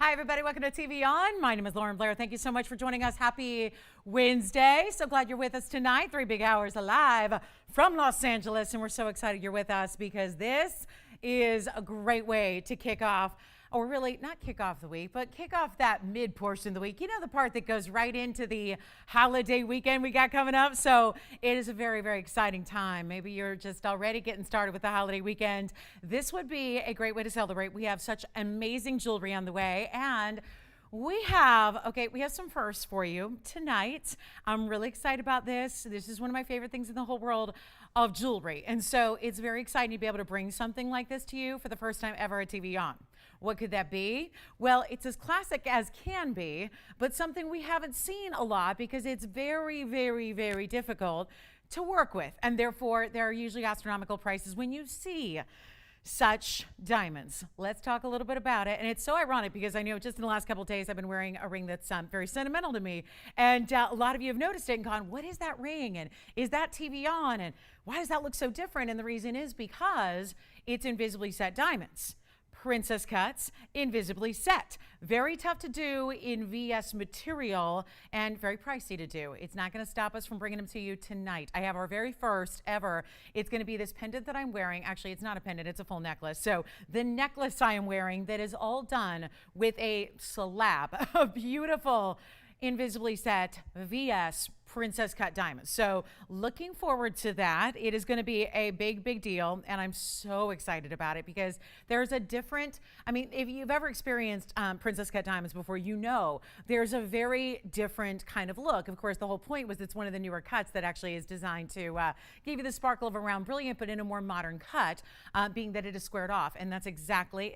Hi, everybody. Welcome to TVON. My name is Lauren Blair. Thank you so much for joining us. Happy Wednesday. So glad you're with us tonight. 3 big hours live from Los Angeles. And we're so excited you're with us because this is a great way to kick off, or really not kick off the week, but kick off that mid portion of the week. You know, the part that goes right into the holiday weekend we got coming up. So it is a very, very exciting time. Maybe you're just already getting started with the holiday weekend. This would be a great way to celebrate. We have such amazing jewelry on the way, and we have some firsts for you tonight. I'm really excited about this. This is one of my favorite things in the whole world of jewelry. And so it's very exciting to be able to bring something like this to you for the first time ever at TVON. What could that be? Well, it's as classic as can be, but something we haven't seen a lot because it's very, very, very difficult to work with. And therefore, there are usually astronomical prices when you see such diamonds. Let's talk a little bit about it. And it's so ironic because I know just in the last couple of days I've been wearing a ring that's very sentimental to me. And a lot of you have noticed it and gone, what is that ring? And is that TVON? And why does that look so different? And the reason is because it's invisibly set diamonds. Princess cuts, invisibly set. Very tough to do in VS material and very pricey to do. It's not going to stop us from bringing them to you tonight. I have our very first ever. It's going to be this pendant that I'm wearing. Actually, it's not a pendant, it's a full necklace. So the necklace I am wearing that is all done with a slab of beautiful invisibly set VS princess cut diamonds. So looking forward to that. It is going to be a big, big deal. And I'm so excited about it because there's a different, if you've ever experienced princess cut diamonds before, you know, there's a very different kind of look. Of course, the whole point was it's one of the newer cuts that actually is designed to give you the sparkle of a round brilliant, but in a more modern cut, being that it is squared off. And that's exactly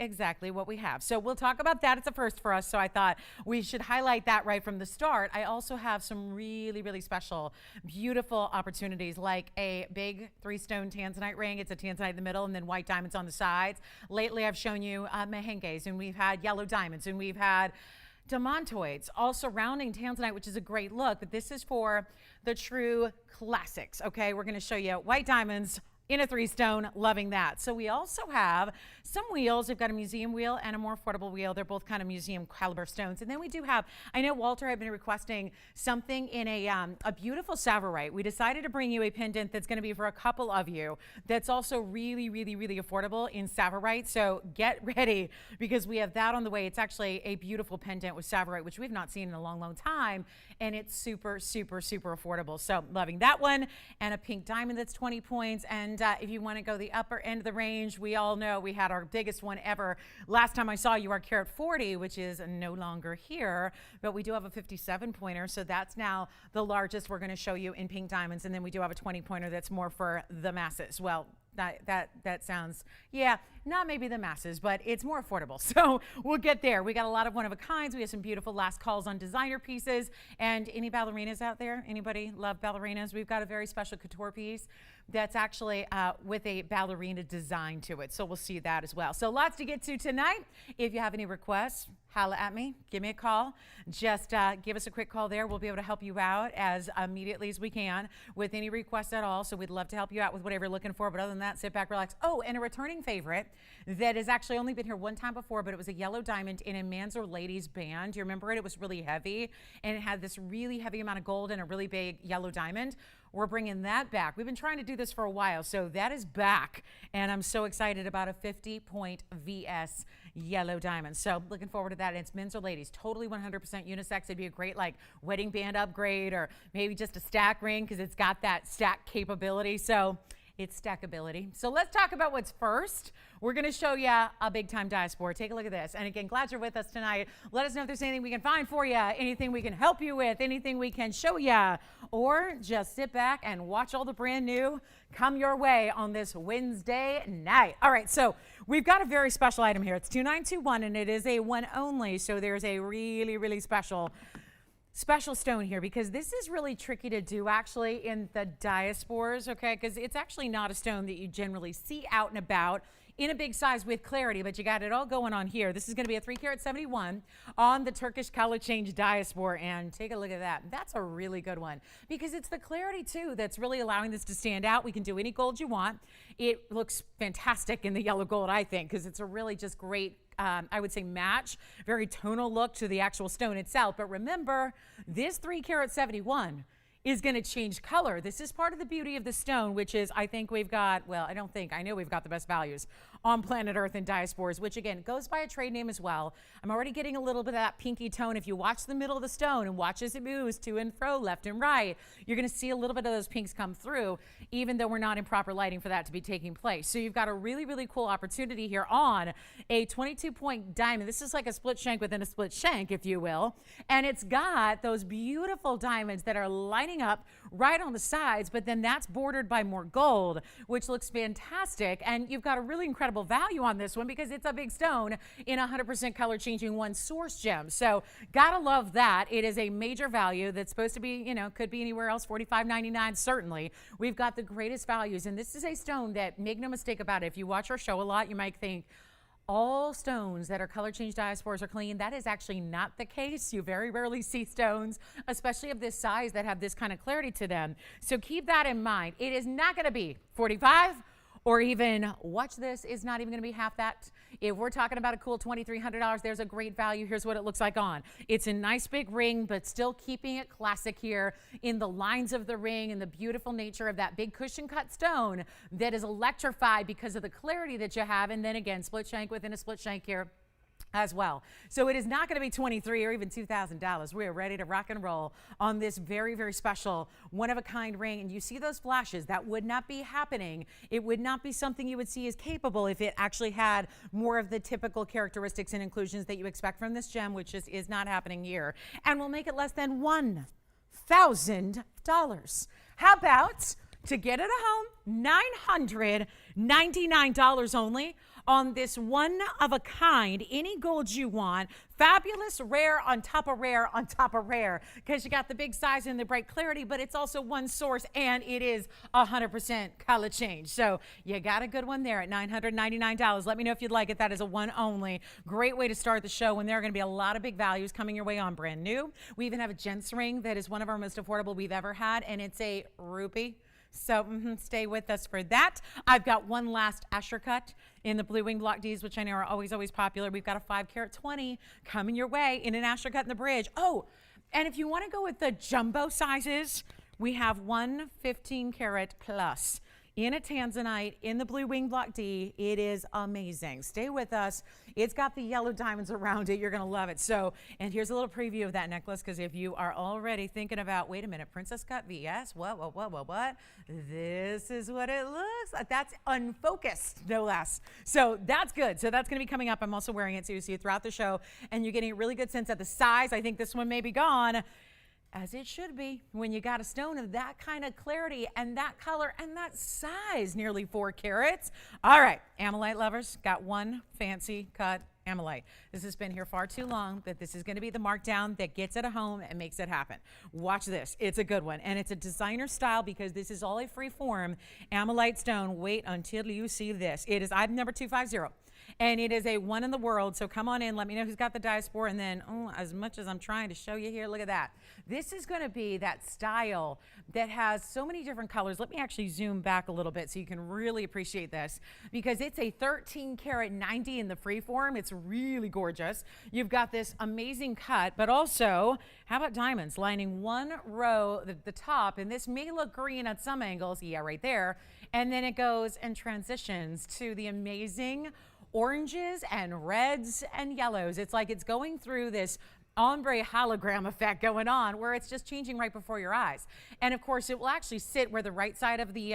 what we have. So we'll talk about that. It's a first for us. So I thought we should highlight that right from the start. I also have some really, really special, beautiful opportunities like a big 3-stone tanzanite ring. It's a tanzanite in the middle and then white diamonds on the sides. Lately, I've shown you mehenges, and we've had yellow diamonds, and we've had demantoids all surrounding tanzanite, which is a great look. But this is for the true classics. Okay, we're going to show you white diamonds in a 3-stone, loving that. So we also have some wheels. We've got a museum wheel and a more affordable wheel. They're both kind of museum caliber stones. And then we do have, I know Walter had been requesting something in a beautiful Savarite. We decided to bring you a pendant that's going to be for a couple of you that's also really, really, really affordable in Savarite. So get ready because we have that on the way. It's actually a beautiful pendant with Savarite, which we've not seen in a long, long time. And it's super, super, super affordable. So loving that one. And a pink diamond that's 20 points. And if you want to go the upper end of the range, we all know we had our biggest one ever. Last time I saw you, our carat 40, which is no longer here, but we do have a 57 pointer. So that's now the largest we're going to show you in pink diamonds. And then we do have a 20 pointer that's more for the masses. Well, that sounds, yeah, not maybe the masses, but it's more affordable. So we'll get there. We got a lot of one-of-a-kinds. We have some beautiful last calls on designer pieces. And any ballerinas out there? Anybody love ballerinas? We've got a very special couture piece that's actually with a ballerina design to it. So we'll see that as well. So lots to get to tonight. If you have any requests, holla at me, give me a call. Just give us a quick call there. We'll be able to help you out as immediately as we can with any requests at all. So we'd love to help you out with whatever you're looking for. But other than that, sit back, relax. Oh, and a returning favorite that has actually only been here one time before, but it was a yellow diamond in a man's or ladies band. Do you remember it? It was really heavy, and it had this really heavy amount of gold and a really big yellow diamond. We're bringing that back. We've been trying to do this for a while, so that is back, and I'm so excited about a 50-point VS yellow diamond. So looking forward to that. And it's men's or ladies, totally 100% unisex. It'd be a great like wedding band upgrade or maybe just a stack ring because it's got that stack capability. So it's stackability. So let's talk about what's first. We're going to show you a big time diaspora. Take a look at this. And again, glad you're with us tonight. Let us know if there's anything we can find for you, anything we can help you with, anything we can show you, or just sit back and watch all the brand new come your way on this Wednesday night. All right, so we've got a very special item here. It's 2921 and it is a one only. So there's a really, really special stone here because this is really tricky to do actually in the diasporas, okay? Because it's actually not a stone that you generally see out and about in a big size with clarity, but you got it all going on here. This is going to be a 3-carat 71 on the Turkish color change diaspora, and take a look at that. That's a really good one because it's the clarity too that's really allowing this to stand out. We can do any gold you want. It looks fantastic in the yellow gold, I think, because it's a really just great I would say match, very tonal look to the actual stone itself. But remember, this 3 carat 71 is going to change color. This is part of the beauty of the stone, which is, I think we've got, well, I know we've got the best values on planet Earth in diaspores, which again goes by a trade name as well. I'm already getting a little bit of that pinky tone. If you watch the middle of the stone and watch as it moves to and fro, left and right, you're going to see a little bit of those pinks come through, even though we're not in proper lighting for that to be taking place. So you've got a really, really cool opportunity here on a 22-point diamond. This is like a split shank within a split shank, if you will. And it's got those beautiful diamonds that are lining up right on the sides, but then that's bordered by more gold, which looks fantastic. And you've got a really incredible value on this one because it's a big stone in 100% color changing one source gem. So gotta love that. It is a major value that's supposed to be, you know, could be anywhere else, $45.99 certainly. We've got the greatest values, and this is a stone that, make no mistake about it, if you watch our show a lot, you might think all stones that are color change diaspores are clean. That is actually not the case. You very rarely see stones, especially of this size, that have this kind of clarity to them. So keep that in mind. It is not going to be 45 or even, watch this, is not even going to be half that. If we're talking about a cool $2,300, there's a great value. Here's what it looks like on. It's a nice big ring, but still keeping it classic here in the lines of the ring and the beautiful nature of that big cushion cut stone that is electrified because of the clarity that you have. And then again, split shank within a split shank here as well. So it is not going to be $23 or even $2,000. We are ready to rock and roll on this very, very special one-of-a-kind ring. And you see those flashes. That would not be happening. It would not be something you would see as capable if it actually had more of the typical characteristics and inclusions that you expect from this gem, which just is not happening here. And we'll make it less than $1,000. How about, to get it at home, $999 only on this one-of-a-kind, any gold you want, fabulous, rare on top of rare on top of rare, because you got the big size and the bright clarity, but it's also one source, and it is 100% color change. So you got a good one there at $999. Let me know if you'd like it. That is a one only. Great way to start the show when there are going to be a lot of big values coming your way on brand new. We even have a gents ring that is one of our most affordable we've ever had, and it's a rupee. So stay with us for that. I've got one last Asher cut in the blue wing block Ds, which I know are always popular. We've got a 5 carat 20 coming your way in an Asher cut in the bridge. Oh, and if you want to go with the jumbo sizes, we have one 15 carat plus in a tanzanite in the blue wing block D. It is amazing. Stay with us. It's got the yellow diamonds around it. You're going to love it. So, and here's a little preview of that necklace, because if you are already thinking about, wait a minute, princess cut VS, what? This is what it looks like. That's unfocused, no less. So that's good. So that's going to be coming up. I'm also wearing it so you see it throughout the show, and you're getting a really good sense of the size. I think this one may be gone, as it should be when you got a stone of that kind of clarity and that color and that size, nearly 4 carats. All right, amylite lovers, got one fancy cut amylite. This has been here far too long, but this is going to be the markdown that gets it a home and makes it happen. Watch this. It's a good one, and it's a designer style because this is all a free form amylite stone. Wait until you see this. It is item number 250. And it is a one in the world. So come on in. Let me know who's got the diaspora. And then, as much as I'm trying to show you here, look at that. This is going to be that style that has so many different colors. Let me actually zoom back a little bit so you can really appreciate this, because it's a 13 karat 90 in the free form. It's really gorgeous. You've got this amazing cut, but also, how about diamonds lining one row, the top, and this may look green at some angles. Yeah, right there. And then it goes and transitions to the amazing oranges and reds and yellows. It's like it's going through this ombre hologram effect going on, where it's just changing right before your eyes. And of course, it will actually sit where the right side of the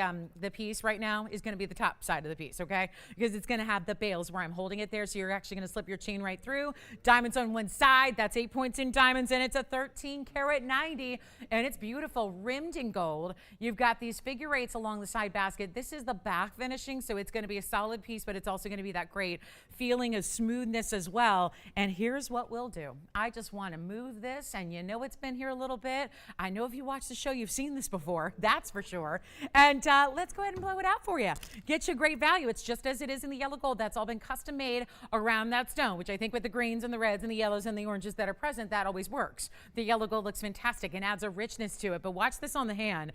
piece right now is going to be the top side of the piece, okay? Because it's going to have the bails where I'm holding it there, so you're actually going to slip your chain right through. Diamonds on one side, that's 8 points in diamonds, and it's a 13 karat 90, and it's beautiful, rimmed in gold. You've got these figure eights along the side basket. This is the back finishing, so it's going to be a solid piece, but it's also going to be that great feeling of smoothness as well. And here's what we'll do. I just want to move this, and you know it's been here a little bit. I know if you watch the show, you've seen this before, that's for sure. And let's go ahead and blow it out for you. Get you great value. It's just as it is in the yellow gold. That's all been custom made around that stone, which I think with the greens and the reds and the yellows and the oranges that are present, that always works. The yellow gold looks fantastic and adds a richness to it. But watch this on the hand.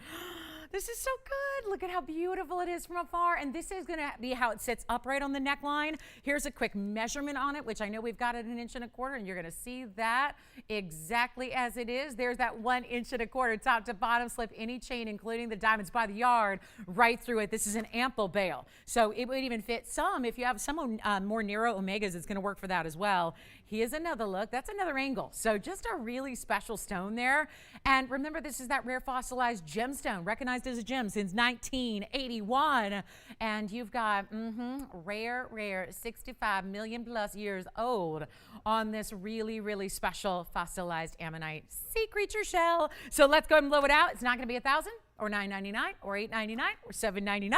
This is so good. Look at how beautiful it is from afar. And this is going to be how it sits upright on the neckline. Here's a quick measurement on it, which I know we've got at 1 1/4 inches, and you're going to see that exactly as it is. There's that 1 1/4 inches top to bottom. Slip any chain, including the diamonds by the yard, right through it. This is an ample bail. So it would even fit some. If you have some more narrow omegas, it's going to work for that as well. Here's another look. That's another angle. So just a really special stone there. And remember, this is that rare fossilized gemstone, recognized as a gem since 1981. And you've got rare 65 million plus years old on this really, really special fossilized ammonite sea creature shell. So let's go ahead and blow it out. It's not going to be $1,000 or $999 or $899 or $799.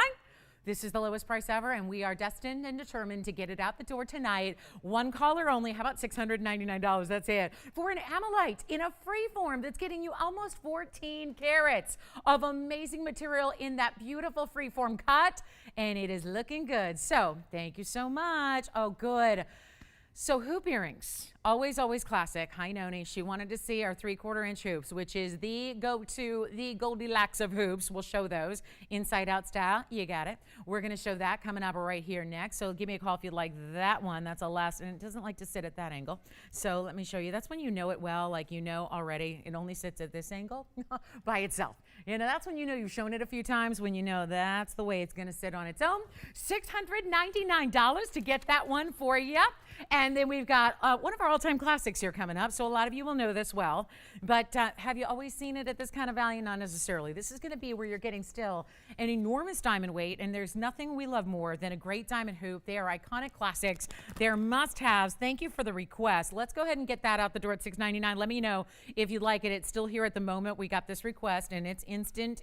This is the lowest price ever, and we are destined and determined to get it out the door tonight. One caller only. How about $699? That's it. For an ammonite in a free form that's getting you almost 14 carats of amazing material in that beautiful free form cut, and it is looking good. So thank you so much. Oh, good. So hoop earrings, always classic. Hi, Noni. She wanted to see our 3/4 inch hoops, which is the go-to, the Goldilocks of hoops. We'll show those inside out style. You got it. We're going to show that coming up right here next. So give me a call if you'd like that one. That's a last, and it doesn't like to sit at that angle. So let me show you. That's when you know it well, like you know already. It only sits at this angle by itself. You know, that's when you know you've shown it a few times, when you know that's the way it's going to sit on its own. $699 to get that one for you. And then we've got one of our all-time classics here coming up. So a lot of you will know this well. But have you always seen it at this kind of value? Not necessarily. This is going to be where you're getting still an enormous diamond weight. And there's nothing we love more than a great diamond hoop. They are iconic classics. They're must-haves. Thank you for the request. Let's go ahead and get that out the door at $699. Let me know if you like it. It's still here at the moment. We got this request, and it's instant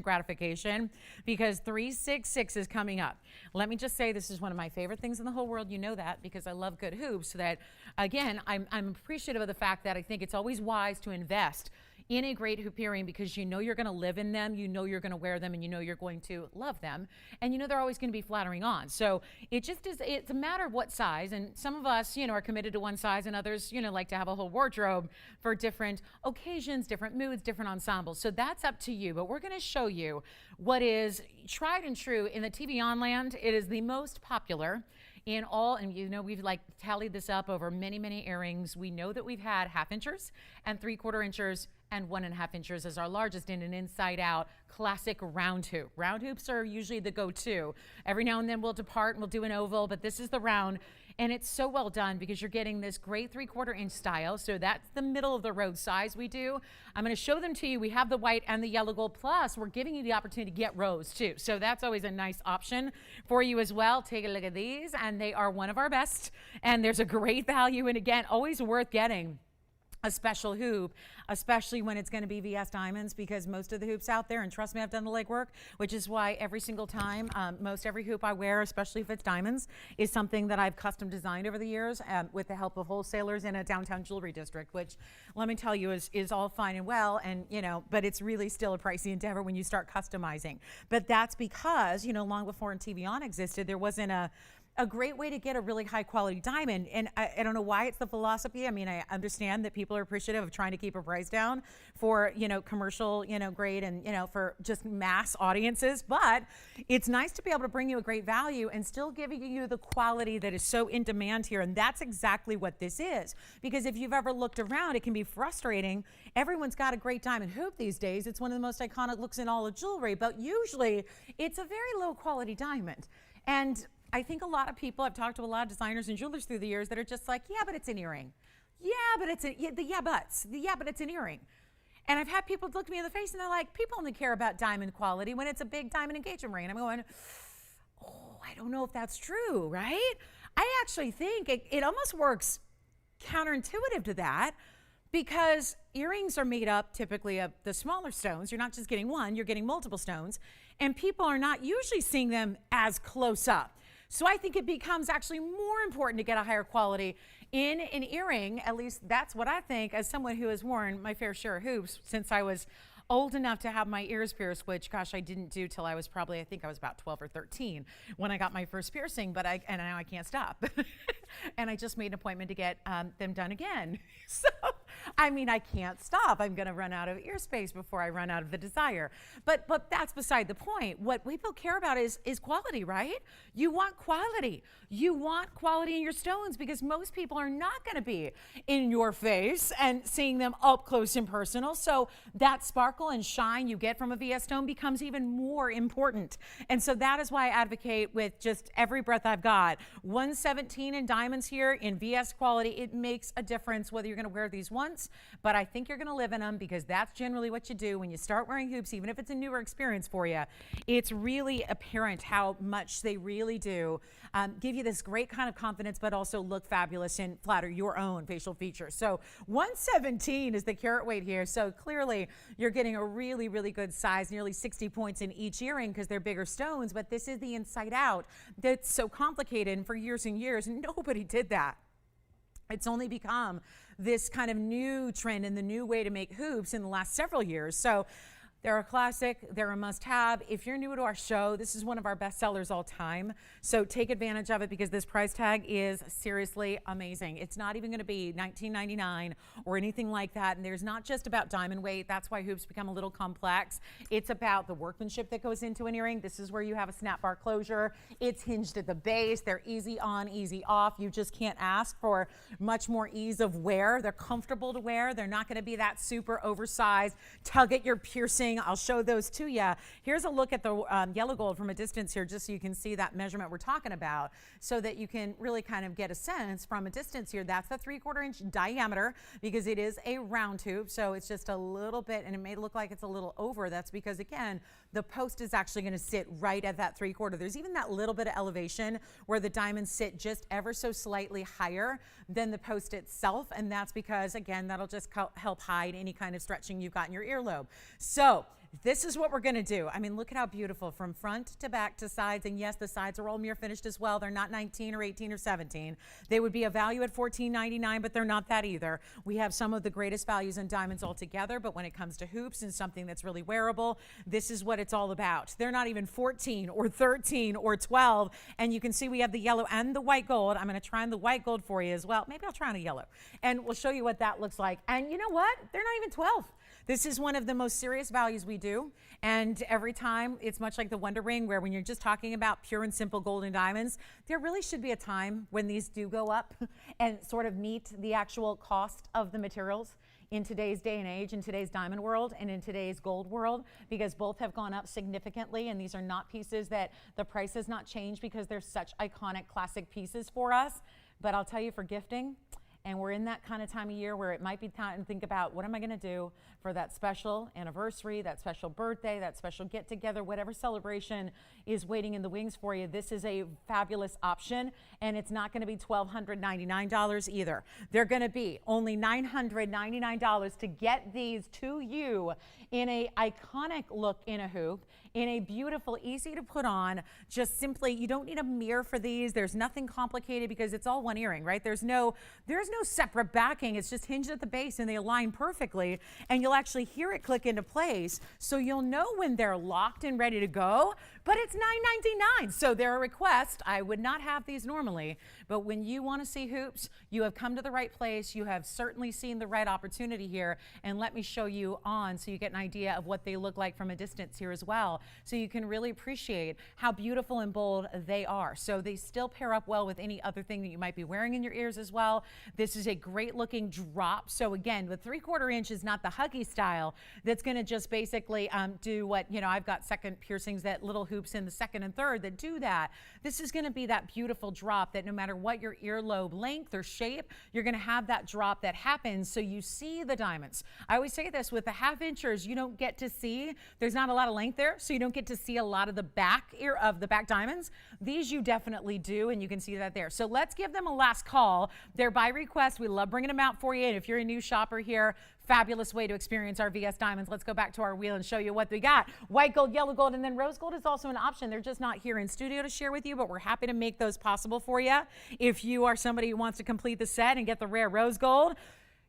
gratification because 366 is coming up. Let me just say this is one of my favorite things in the whole world. You know that because I love good hoops. So that, again, I'm appreciative of the fact that I think it's always wise to invest in a great hoop earring because you know you're going to live in them, you know you're going to wear them, and you know you're going to love them, and you know they're always going to be flattering on. So it just is, it's a matter of what size, and some of us, you know, are committed to one size, and others, you know, like to have a whole wardrobe for different occasions, different moods, different ensembles. So that's up to you, but we're going to show you what is tried and true in the TVON land. It is the most popular in all, and you know, we've like tallied this up over many earrings. We know that we've had 1/2 inchers and 3/4 inchers and 1.5 inches as our largest in an inside out classic round hoop. Round hoops are usually the go-to. Every now and then we'll depart and we'll do an oval, but this is the round. And it's so well done because you're getting this great 3/4 inch style. So that's the middle of the road size we do. I'm going to show them to you. We have the white and the yellow gold, plus we're giving you the opportunity to get rose too. So that's always a nice option for you as well. Take a look at these, and they are one of our best. And there's a great value, and again, always worth getting a special hoop, especially when it's going to be VS diamonds, because most of the hoops out there, and trust me, I've done the legwork, which is why every single time, most every hoop I wear, especially if it's diamonds, is something that I've custom designed over the years with the help of wholesalers in a downtown jewelry district, which let me tell you is all fine and well, and you know, but it's really still a pricey endeavor when you start customizing. But that's because, you know, long before TVON existed, there wasn't a great way to get a really high quality diamond. And I don't know why it's the philosophy. I mean, I understand that people are appreciative of trying to keep a price down for, you know, commercial, you know, grade and, you know, for just mass audiences, but it's nice to be able to bring you a great value and still giving you the quality that is so in demand here. And that's exactly what this is. Because if you've ever looked around, it can be frustrating. Everyone's got a great diamond hoop these days. It's one of the most iconic looks in all of jewelry, but usually it's a very low quality diamond. And I think a lot of people, I've talked to a lot of designers and jewelers through the years that are just like, yeah, but it's an earring. Yeah, but it's but it's an earring. And I've had people look me in the face and they're like, people only care about diamond quality when it's a big diamond engagement ring. And I'm going, oh, I don't know if that's true, right? I actually think it almost works counterintuitive to that, because earrings are made up typically of the smaller stones. You're not just getting one, you're getting multiple stones, and people are not usually seeing them as close up. So I think it becomes actually more important to get a higher quality in an earring. At least that's what I think, as someone who has worn my fair share of hoops since I was old enough to have my ears pierced, which, gosh, I didn't do till I was probably, I think I was about 12 or 13 when I got my first piercing, but now I can't stop. And I just made an appointment to get them done again. So I mean, I can't stop. I'm going to run out of ear space before I run out of the desire. But that's beside the point. What people care about is quality, right? You want quality. You want quality in your stones because most people are not going to be in your face and seeing them up close and personal. So that sparkle and shine you get from a VS stone becomes even more important. And so that is why I advocate with just every breath I've got. 117 in diamonds here in VS quality. It makes a difference whether you're going to wear these once, but I think you're going to live in them because that's generally what you do when you start wearing hoops, even if it's a newer experience for you. It's really apparent how much they really do give you this great kind of confidence, but also look fabulous and flatter your own facial features. So 117 is the carat weight here. So clearly you're getting a really, really good size, nearly 60 points in each earring because they're bigger stones, but this is the inside out that's so complicated. And for years and years, nobody did that. It's only become this kind of new trend and the new way to make hoops in the last several years. So they're a classic, they're a must-have. If you're new to our show, this is one of our best sellers all time. So take advantage of it because this price tag is seriously amazing. It's not even going to be $19.99 or anything like that. And there's not just about diamond weight. That's why hoops become a little complex. It's about the workmanship that goes into an earring. This is where you have a snap bar closure. It's hinged at the base. They're easy on, easy off. You just can't ask for much more ease of wear. They're comfortable to wear. They're not going to be that super oversized, tug at your piercing. I'll show those to you. Here's a look at the yellow gold from a distance here, just so you can see that measurement we're talking about, so that you can really kind of get a sense from a distance here. That's the 3/4 inch diameter because it is a round tube. So it's just a little bit, and it may look like it's a little over. That's because, again, the post is actually going to sit right at that 3/4. There's even that little bit of elevation where the diamonds sit just ever so slightly higher than the post itself. And that's because, again, that'll just help hide any kind of stretching you've got in your earlobe. So this is what we're going to do. I mean, look at how beautiful from front to back to sides. And yes, the sides are all mirror finished as well. They're not 19 or 18 or 17. They would be a value at $14.99, but they're not that either. We have some of the greatest values in diamonds altogether, but when it comes to hoops and something that's really wearable, this is what it's all about. They're not even 14 or 13 or 12. And you can see we have the yellow and the white gold. I'm going to try on the white gold for you as well. Maybe I'll try on a yellow. And we'll show you what that looks like. And you know what? They're not even 12. This is one of the most serious values we do. And every time, it's much like the Wonder Ring, where when you're just talking about pure and simple gold and diamonds, there really should be a time when these do go up and sort of meet the actual cost of the materials in today's day and age, in today's diamond world and in today's gold world, because both have gone up significantly. And these are not pieces that the price has not changed because they're such iconic classic pieces for us. But I'll tell you, for gifting, and we're in that kind of time of year where it might be time to think about, what am I going to do for that special anniversary, that special birthday, that special get together, whatever celebration is waiting in the wings for you. This is a fabulous option, and it's not going to be $1,299 either. They're going to be only $999 to get these to you in a iconic look in a hoop, in a beautiful, easy to put on, just simply, you don't need a mirror for these. There's nothing complicated because it's all one earring, right? There's no separate backing. It's just hinged at the base and they align perfectly, and you'll actually hear it click into place. So you'll know when they're locked and ready to go, but it's $9.99. So they're a request. I would not have these normally, but when you want to see hoops, you have come to the right place. You have certainly seen the right opportunity here, and let me show you on so you get an idea of what they look like from a distance here as well, so you can really appreciate how beautiful and bold they are. So they still pair up well with any other thing that you might be wearing in your ears as well. This is a great looking drop. So again, the 3/4 inch is not the huggy style that's going to just basically do what, you know, I've got second piercings, that little hoops in the second and third that do that. This is going to be that beautiful drop that no matter what your earlobe length or shape, you're going to have that drop that happens so you see the diamonds. I always say this, with the 1/2 inchers, you don't get to see, there's not a lot of length there, so you don't get to see a lot of the back ear of the back diamonds. These you definitely do, and you can see that there. So let's give them a last call. They're by request. We love bringing them out for you. And if you're a new shopper here, fabulous way to experience our VS diamonds. Let's go back to our wheel and show you what we got. White gold, yellow gold, and then rose gold is also an option. They're just not here in studio to share with you, but we're happy to make those possible for you. If you are somebody who wants to complete the set and get the rare rose gold,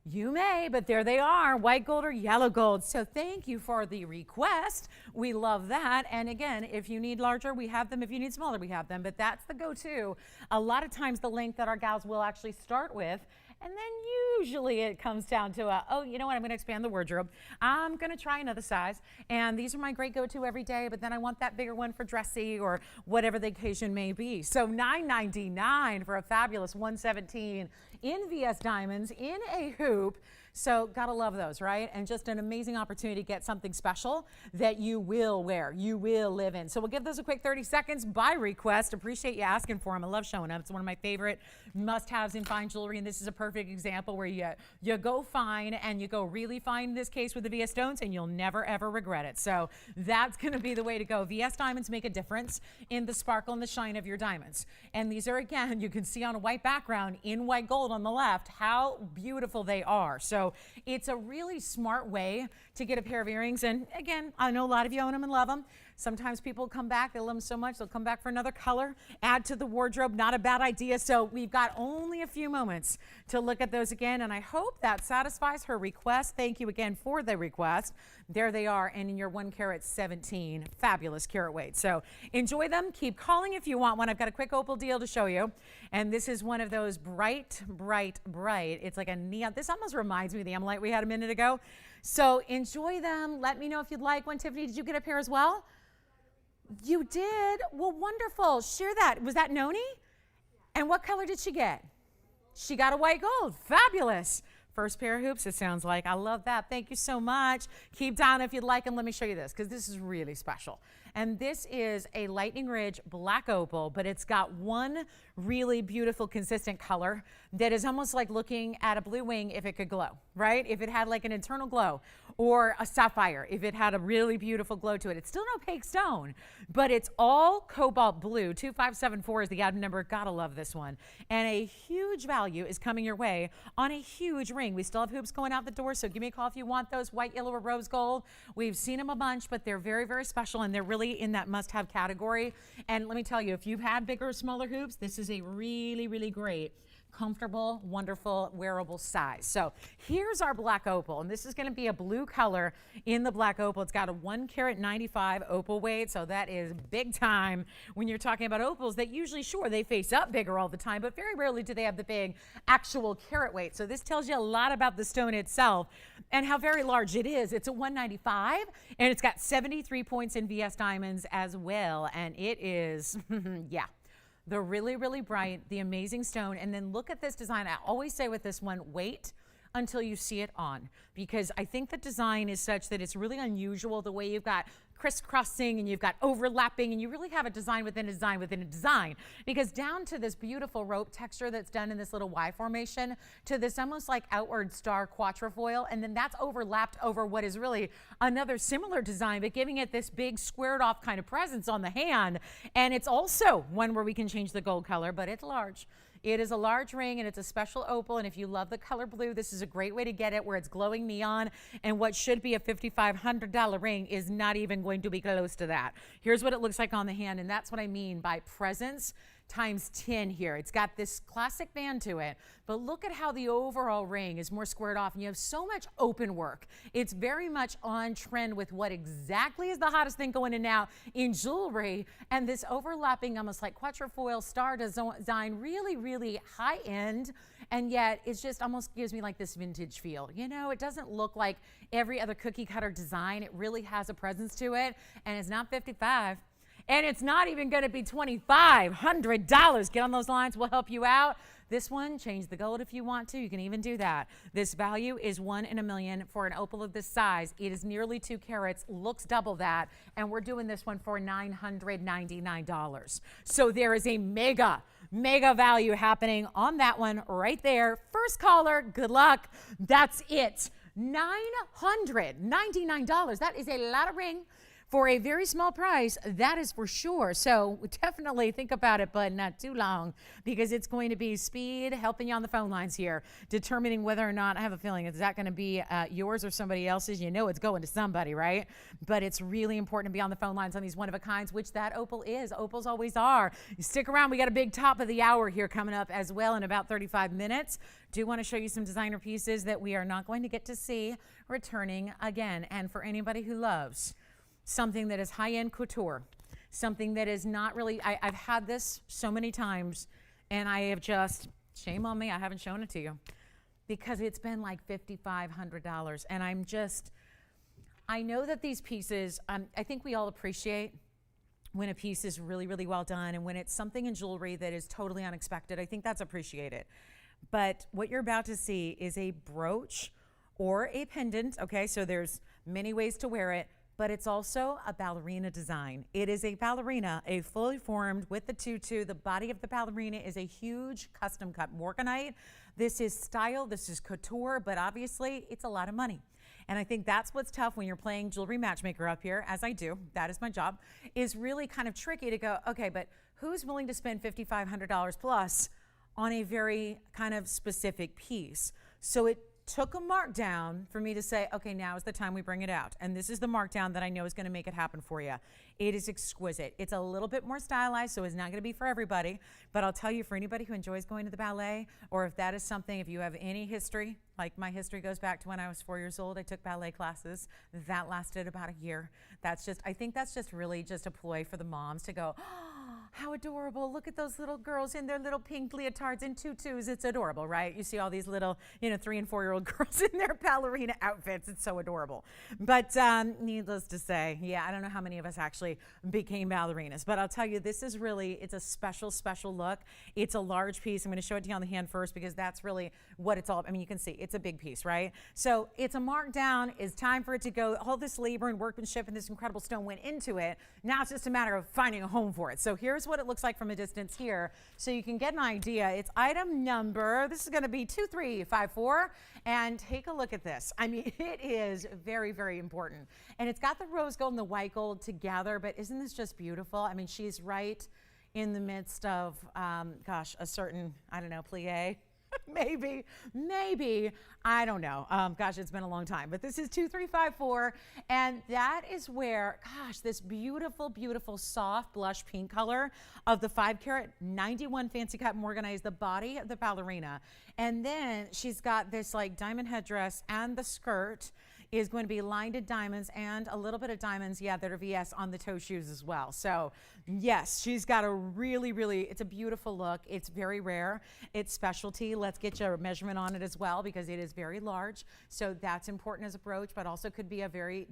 you may, but there they are, white gold or yellow gold. So thank you for the request. We love that. And again, if you need larger, we have them. If you need smaller, we have them. But that's the go-to. A lot of times the length that our gals will actually start with, and then usually it comes down to oh, you know what, I'm going to expand the wardrobe. I'm going to try another size. And these are my great go-to every day, but then I want that bigger one for dressy or whatever the occasion may be. So $9.99 for a fabulous 117 in VS Diamonds in a hoop. So gotta love those, right? And just an amazing opportunity to get something special that you will wear, you will live in. So we'll give those a quick 30 seconds by request. Appreciate you asking for them. I love showing up. It's one of my favorite must-haves in fine jewelry, and this is a perfect example where you go fine and you go really fine in this case with the VS stones, and you'll never ever regret it. So that's gonna be the way to go. VS diamonds make a difference in the sparkle and the shine of your diamonds. And these are, again, you can see on a white background in white gold on the left how beautiful they are. So it's a really smart way to get a pair of earrings. And again, I know a lot of you own them and love them. Sometimes people come back, they love them so much, they'll come back for another color, add to the wardrobe, not a bad idea. So we've got only a few moments to look at those again, and I hope that satisfies her request. Thank you again for the request. There they are, and in your 1 carat 17, fabulous carat weight. So enjoy them, keep calling if you want one. I've got a quick opal deal to show you, and this is one of those bright, bright, bright. It's like a neon. This almost reminds me of the Emolite we had a minute ago. So enjoy them. Let me know if you'd like one. Tiffany, did you get a pair as well? You did? Well, wonderful. Share that. Was that Noni? And what color did she get? She got a white gold. Fabulous. First pair of hoops, it sounds like. I love that. Thank you so much. Keep down if you'd like, and let me show you this because this is really special. And this is a Lightning Ridge black opal, but it's got one really beautiful, consistent color that is almost like looking at a blue wing if it could glow, right? If it had like an internal glow, or a sapphire, if it had a really beautiful glow to it. It's still an opaque stone, but it's all cobalt blue. 2574 is the item number. Gotta love this one. And a huge value is coming your way on a huge ring. We still have hoops going out the door, so give me a call if you want those. White, yellow, or rose gold. We've seen them a bunch, but they're very, very special, and they're really in that must-have category. And let me tell you, if you've had bigger or smaller hoops, this is a really, really great, comfortable, wonderful, wearable size. So here's our black opal, and this is going to be a blue color in the black opal. It's got a 1 carat 95 opal weight, so that is big time when you're talking about opals that usually, sure, they face up bigger all the time, but very rarely do they have the big actual carat weight. So this tells you a lot about the stone itself and how very large it is. It's a 195, and it's got 73 points in VS diamonds as well, and it is, yeah. The really, really bright, the amazing stone. And then look at this design. I always say with this one, wait until you see it on, because I think the design is such that it's really unusual the way you've got crisscrossing and you've got overlapping, and you really have a design within a design within a design, because down to this beautiful rope texture that's done in this little Y formation to this almost like outward star quatrefoil, and then that's overlapped over what is really another similar design, but giving it this big squared off kind of presence on the hand. And it's also one where we can change the gold color, but it's large. It is a large ring, and it's a special opal, and if you love the color blue, this is a great way to get it where it's glowing neon, and what should be a $5,500 ring is not even going to be close to that. Here's what it looks like on the hand, and that's what I mean by presence times 10 here. It's got this classic band to it, but look at how the overall ring is more squared off, and you have so much open work. It's very much on trend with what exactly is the hottest thing going in now in jewelry, and this overlapping almost like quatrefoil star design, really, really high end, and yet it just almost gives me like this vintage feel. You know, it doesn't look like every other cookie cutter design. It really has a presence to it, and it's not 55. And it's not even going to be $2,500. Get on those lines. We'll help you out. This one, change the gold if you want to. You can even do that. This value is 1 in a million for an opal of this size. It is nearly 2 carats, looks double that, and we're doing this one for $999. So there is a mega value happening on that one right there. First caller, good luck. That's it. $999. That is a lot of ring. For a very small price, that is for sure. So definitely think about it, but not too long, because it's going to be speed, helping you on the phone lines here, determining whether or not, I have a feeling, is that going to be yours or somebody else's? You know it's going to somebody, right? But it's really important to be on the phone lines on these one-of-a-kinds, which that opal is. Opals always are. You stick around. We got a big top of the hour here coming up as well in about 35 minutes. Do want to show you some designer pieces that we are not going to get to see returning again. And for anybody who loves something that is high-end couture, something that is not really, I've had this so many times, and I have just, shame on me, I haven't shown it to you. because it's been like $5,500. And I know that these pieces, I think we all appreciate when a piece is really, really well done, and when it's something in jewelry that is totally unexpected. I think that's appreciated. But what you're about to see is a brooch or a pendant, okay? So there's many ways to wear it, but it's also a ballerina design. It is a ballerina, a fully formed with the tutu. The body of the ballerina is a huge custom cut morganite. This is style, this is couture, but obviously it's a lot of money. And I think that's what's tough when you're playing jewelry matchmaker up here, as I do, that is my job, is really kind of tricky to go, okay, but who's willing to spend $5,500 plus on a very kind of specific piece? So it took a markdown for me to say, okay, now is the time we bring it out. And this is the markdown that I know is going to make it happen for you. It is exquisite. It's a little bit more stylized, so it's not going to be for everybody. But I'll tell you, for anybody who enjoys going to the ballet, or if that is something, if you have any history, like my history goes back to when I was 4 years old, I took ballet classes. That lasted about a year. I think that's just really just a ploy for the moms to go, oh, how adorable. Look at those little girls in their little pink leotards and tutus. It's adorable, right? You see all these little, 3 and 4 year old girls in their ballerina outfits. It's so adorable. But needless to say, yeah, I don't know how many of us actually became ballerinas, but I'll tell you, this is really, it's a special, special look. It's a large piece. I'm going to show it to you on the hand first because that's really what it's all, I mean, you can see it's a big piece, right? So it's a markdown. It's time for it to go. All this labor and workmanship and this incredible stone went into it. Now it's just a matter of finding a home for it. So here's what it looks like from a distance here, so you can get an idea. It's item number, this is going to be 2354, and take a look at this. I mean, it is very, very important. And it's got the rose gold and the white gold together, but isn't this just beautiful? I mean, she's right in the midst of, gosh, a certain, I don't know, plie. maybe, I don't know. Gosh, it's been a long time, but this is 2354, and that is where, gosh, this beautiful, beautiful soft blush pink color of the 5 carat 91 fancy cut morganite, the body of the ballerina, and then she's got this like diamond headdress, and the skirt is going to be lined in diamonds and a little bit of diamonds, yeah, that are VS on the toe shoes as well. So yes, she's got a really, really, it's a beautiful look. It's very rare. It's specialty. Let's get your measurement on it as well because it is very large. So that's important as a brooch, but also could be a very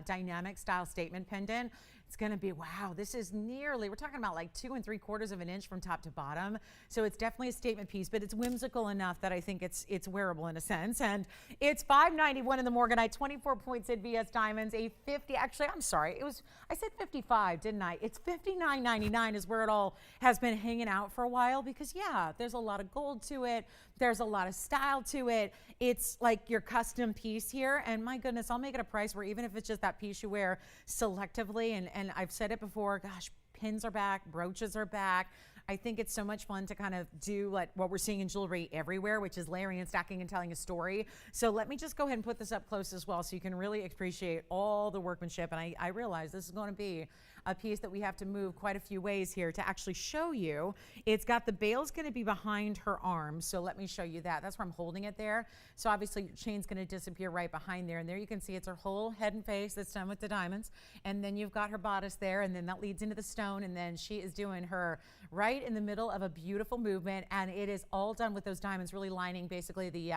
dynamic style statement pendant. It's going to be, wow, this is nearly, we're talking about like 2 3/4 of an inch from top to bottom. So it's definitely a statement piece, but it's whimsical enough that I think it's wearable in a sense. And it's $591 in the morganite, 24 points in VS diamonds, a 50, actually, I'm sorry, I said 55, didn't I? It's $59.99 is where it all has been hanging out for a while because yeah, there's a lot of gold to it. There's a lot of style to it. It's like your custom piece here. And my goodness, I'll make it a price where even if it's just that piece you wear selectively, and I've said it before, gosh, pins are back, brooches are back. I think it's so much fun to kind of do like what we're seeing in jewelry everywhere, which is layering and stacking and telling a story. So let me just go ahead and put this up close as well so you can really appreciate all the workmanship. And I realize this is going to be a piece that we have to move quite a few ways here to actually show you. It's got the bail's going to be behind her arm. So let me show you that. That's where I'm holding it there. So obviously your chain's going to disappear right behind there. And there you can see it's her whole head and face that's done with the diamonds. And then you've got her bodice there, and then that leads into the stone. And then she is doing her right in the middle of a beautiful movement. And it is all done with those diamonds really lining basically the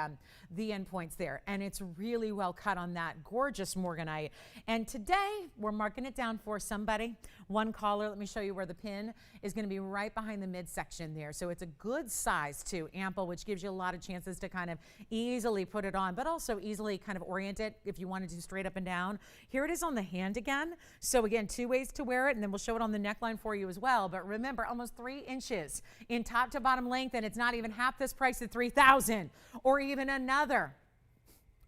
end points there. And it's really well cut on that gorgeous morganite. And today we're marking it down for somebody. One caller, let me show you where the pin is going to be right behind the midsection there. So it's a good size too, ample, which gives you a lot of chances to kind of easily put it on, but also easily kind of orient it if you want to do straight up and down. Here it is on the hand again. So again, 2 ways to wear it, and then we'll show it on the neckline for you as well. But remember, almost 3 inches in top to bottom length, and it's not even half this price at $3,000 or even another.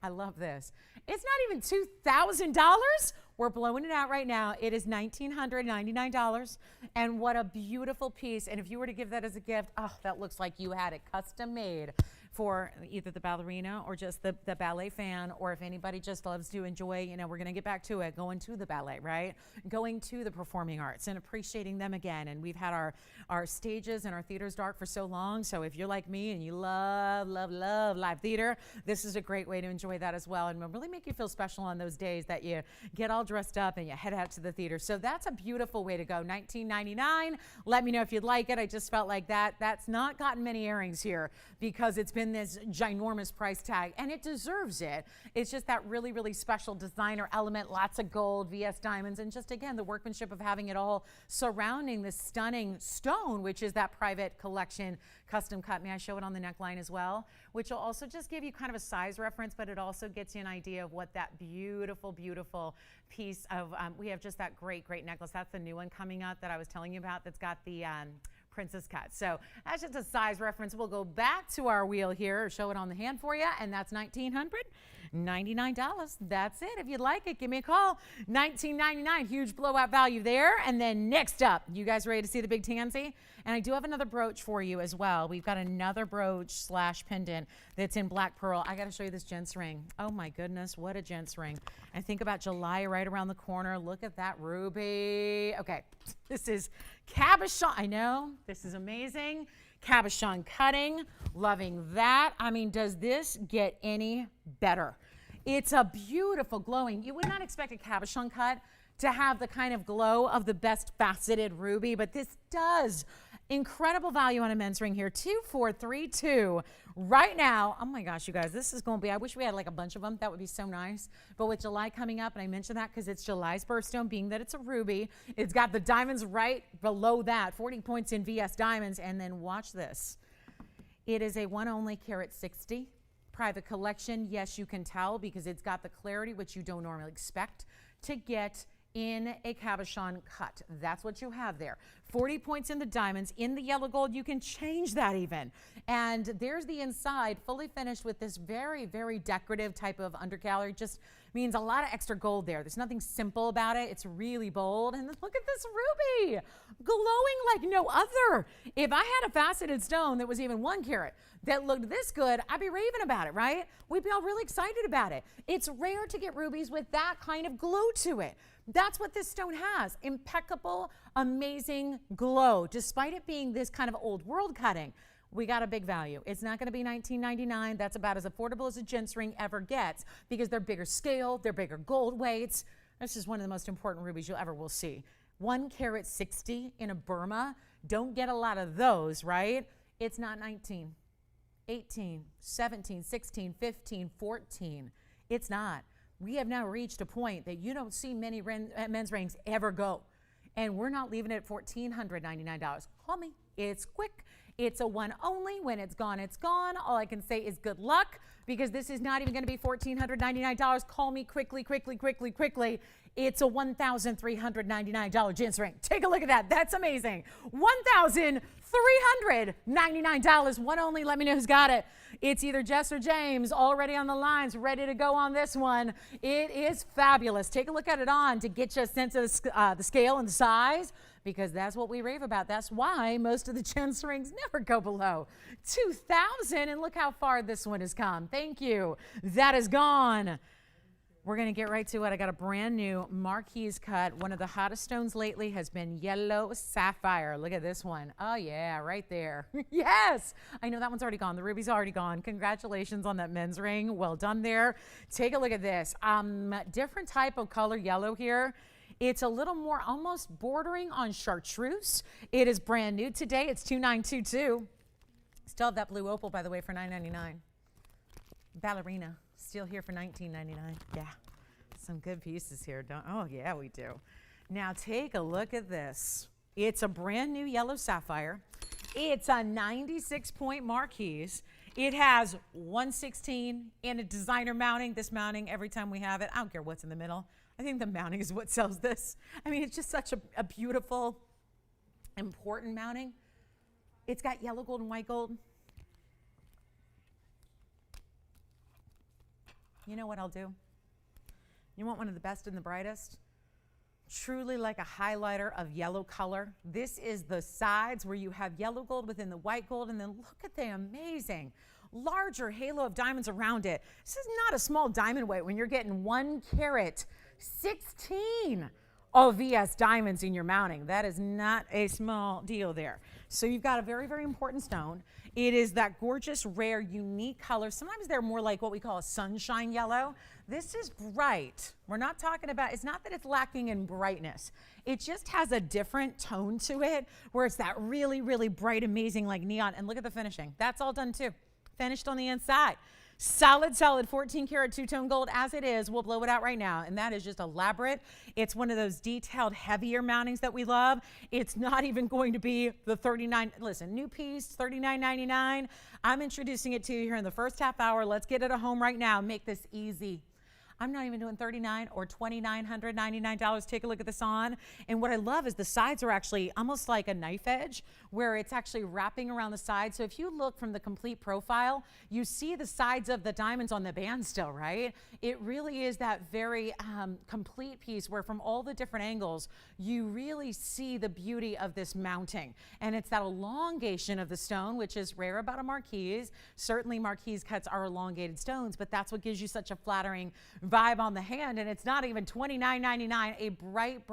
I love this. It's not even $2,000. We're blowing it out right now. It is $1,999. And what a beautiful piece. And if you were to give that as a gift, oh, that looks like you had it custom made for either the ballerina or just the ballet fan, or if anybody just loves to enjoy, you know, we're going to get back to it, going to the ballet, right? Going to the performing arts and appreciating them again. And we've had our stages and our theaters dark for so long. So if you're like me and you love live theater, this is a great way to enjoy that as well. And will really make you feel special on those days that you get all dressed up and you head out to the theater. So that's a beautiful way to go. $19.99. Let me know if you'd like it. I just felt like that's not gotten many airings here because it's been than this ginormous price tag, and it deserves it. It's just that really, really special designer element, lots of gold, VS diamonds, and just again, the workmanship of having it all surrounding this stunning stone, which is that private collection custom cut. May I show it on the neckline as well? Which will also just give you kind of a size reference, but it also gets you an idea of what that beautiful, beautiful piece of, we have just that great, great necklace. That's the new one coming up that I was telling you about that's got the princess cut. So that's just a size reference. We'll go back to our wheel here, or show it on the hand for you, and that's $1,999. That's it. If you'd like it, give me a call. $19.99, huge blowout value there. And then next up, you guys ready to see the big tansy? And I do have another brooch for you as well. We've got another brooch slash pendant that's in black pearl. I got to show you this gents ring. Oh my goodness, what a gents ring. And think about July right around the corner. Look at that ruby. Okay, this is cabochon. I know, this is amazing. Cabochon cutting, loving that. I mean, does this get any better? It's a beautiful glowing. You would not expect a cabochon cut to have the kind of glow of the best faceted ruby, but this does. Incredible value on a men's ring here, 2432 right now. Oh my gosh, you guys, this is going to be, I wish we had like a bunch of them. That would be so nice. But with July coming up, and I mentioned that because it's July's birthstone, being that it's a ruby, it's got the diamonds right below that, 40 points in VS diamonds. And then watch this. It is a one only carat 60 private collection. Yes, you can tell because it's got the clarity, which you don't normally expect to get in a cabochon cut. That's what you have there. 40 points in the diamonds. In the yellow gold, you can change that even. And there's the inside, fully finished with this very, very decorative type of undergallery. Just means a lot of extra gold there. There's nothing simple about it. It's really bold. And look at this ruby, glowing like no other. If I had a faceted stone that was even 1 carat that looked this good, I'd be raving about it, right? We'd be all really excited about it. It's rare to get rubies with that kind of glow to it. That's what this stone has. Impeccable, amazing glow. Despite it being this kind of old world cutting, we got a big value. It's not going to be $19.99. That's about as affordable as a gents ring ever gets because they're bigger scale, they're bigger gold weights. This is one of the most important rubies you'll ever will see. 1 carat 60 in a Burma. Don't get a lot of those, right? It's not 19, 18, 17, 16, 15, 14. It's not. We have now reached a point that you don't see many men's rings ever go. And we're not leaving it at $1,499. Call me. It's quick. It's a one only. When it's gone, it's gone. All I can say is good luck because this is not even going to be $1,499. Call me quickly, quickly, quickly, quickly. It's a $1,399 gents ring. Take a look at that. That's amazing. $1,399. One only. Let me know who's got it. It's either Jess or James already on the lines, ready to go on this one. It is fabulous. Take a look at it on to get you a sense of the scale and the size because that's what we rave about. That's why most of the gents rings never go below 2,000. And look how far this one has come. Thank you. That is gone. We're going to get right to it. I got a brand new marquise cut. One of the hottest stones lately has been yellow sapphire. Look at this one. Oh, yeah, right there. Yes. I know that one's already gone. The ruby's already gone. Congratulations on that men's ring. Well done there. Take a look at this. Different type of color yellow here. It's a little more almost bordering on chartreuse. It is brand new today. It's $2,922. Still have that blue opal, by the way, for $9.99. Ballerina. Still here for $19.99. Yeah, some good pieces here. Oh, yeah, we do. Now take a look at this. It's a brand new yellow sapphire. It's a 96-point marquise. It has 116 in a designer mounting. This mounting, every time we have it, I don't care what's in the middle. I think the mounting is what sells this. I mean, it's just such a beautiful, important mounting. It's got yellow gold and white gold. You know what I'll do? You want one of the best and the brightest? Truly like a highlighter of yellow color. This is the sides where you have yellow gold within the white gold, and then look at the amazing larger halo of diamonds around it. This is not a small diamond weight when you're getting 1 carat 16 of VS diamonds in your mounting. That is not a small deal there. So you've got a very, very important stone. It is that gorgeous, rare, unique color. Sometimes they're more like what we call a sunshine yellow. This is bright. We're not talking about, it's not that it's lacking in brightness. It just has a different tone to it where it's that really, really bright, amazing like neon. And look at the finishing. That's all done too. finished on the inside. Solid 14 karat two-tone gold as it is. We'll blow it out right now. And that is just elaborate. It's one of those detailed, heavier mountings that we love. It's not even going to be the $39. Listen, new piece, $39.99. I'm introducing it to you here in the first half hour. Let's get it at home right now. Make this easy. I'm not even doing $39 or $2,999. Take a look at this on. And what I love is the sides are actually almost like a knife edge where it's actually wrapping around the side. So if you look from the complete profile, you see the sides of the diamonds on the band still, right? It really is that very complete piece where from all the different angles, you really see the beauty of this mounting. And it's that elongation of the stone, which is rare about a marquise. Certainly marquise cuts are elongated stones, but that's what gives you such a flattering vibe on the hand. And it's not even $29.99, a bright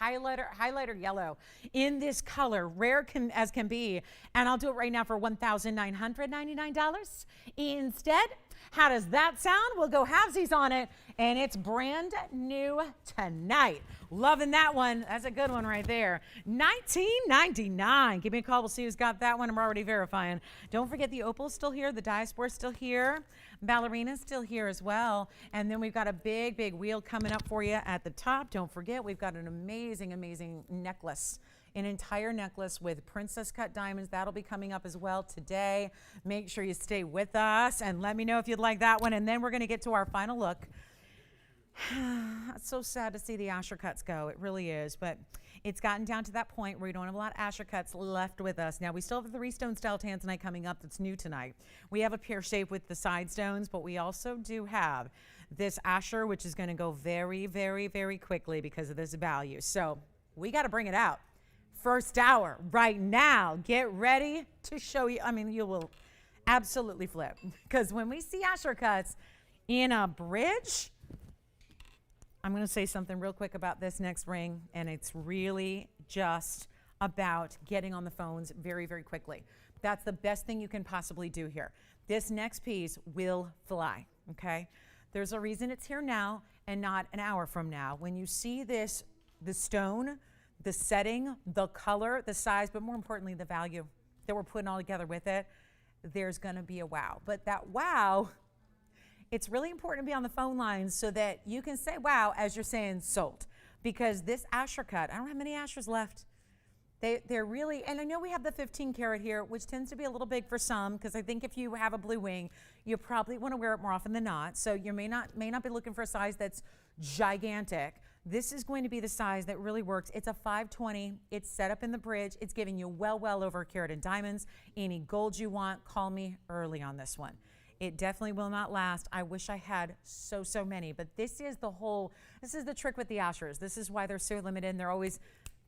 highlighter yellow in this color, rare as can be. And I'll do it right now for $1,999 instead. How does that sound? We'll go halvesies on it, and it's brand new tonight. Loving that one. That's a good one right there. $19.99. Give me a call. We'll see who's got that one. I'm already verifying. Don't forget the opal's still here. The diaspora's still here. Ballerina's still here as well. And then we've got a big wheel coming up for you at the top. Don't forget, we've got an amazing necklace. An entire necklace with princess cut diamonds. That'll be coming up as well today. Make sure you stay with us and let me know if you'd like that one. And then we're going to get to our final look. It's so sad to see the Asher cuts go. It really is. But it's gotten down to that point where we don't have a lot of Asher cuts left with us. Now, we still have the 3-stone style tanzanite coming up that's new tonight. We have a pear shape with the side stones, but we also do have this Asher, which is going to go very quickly because of this value. So we got to bring it out. First hour right now. Get ready to show you. I mean, you will absolutely flip because when we see Asher cuts in a bridge, I'm going to say something real quick about this next ring, and it's really just about getting on the phones very quickly. That's the best thing you can possibly do here. This next piece will fly, okay? There's a reason it's here now and not an hour from now. When you see this, the stone, the setting, the color, the size, but more importantly, the value that we're putting all together with it, there's going to be a wow. But that wow, it's really important to be on the phone lines so that you can say wow as you're saying sold. Because this Asher cut, I don't have many Ashers left. They're really, and I know we have the 15 karat here, which tends to be a little big for some, because I think if you have a blue wing, you probably want to wear it more often than not. So you may not be looking for a size that's gigantic. This is going to be the size that really works. It's a 520. It's set up in the bridge. It's giving you well over a carat in diamonds. Any gold you want, call me early on this one. It definitely will not last. I wish I had so many, but this is the trick with the Ashers. This is why they're so limited and they're always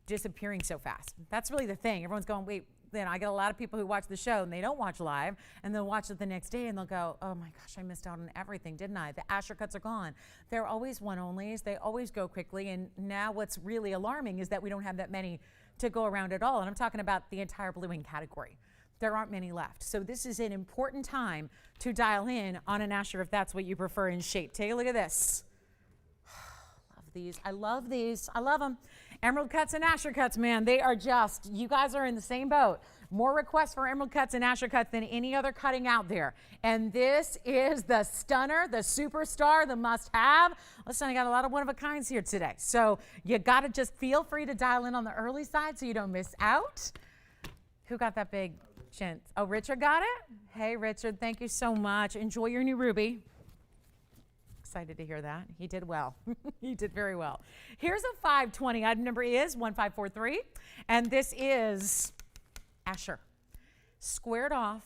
disappearing so fast. That's really the thing. Everyone's going, wait. Then I get a lot of people who watch the show and they don't watch live, and they'll watch it the next day and they'll go, oh my gosh, I missed out on everything, didn't I? The Asher cuts are gone. They're always one-onlys. They always go quickly, and now what's really alarming is that we don't have that many to go around at all, and I'm talking about the entire blue wing category. There aren't many left. So this is an important time to dial in on an Asher if that's what you prefer in shape. Take a look at this. Love these. I love these. I love them. Emerald cuts and Asher cuts, man, they are just, you guys are in the same boat. More requests for emerald cuts and Asher cuts than any other cutting out there. And this is the stunner, the superstar, the must-have. Listen, I got a lot of one-of-a-kinds here today. So you got to just feel free to dial in on the early side so you don't miss out. Who got that big chintz? Oh, Richard got it? Hey, Richard, thank you so much. Enjoy your new ruby. Excited to hear that. He did well. He did very well. Here's a 520. Item number is 1543. And this is Asher. Squared off,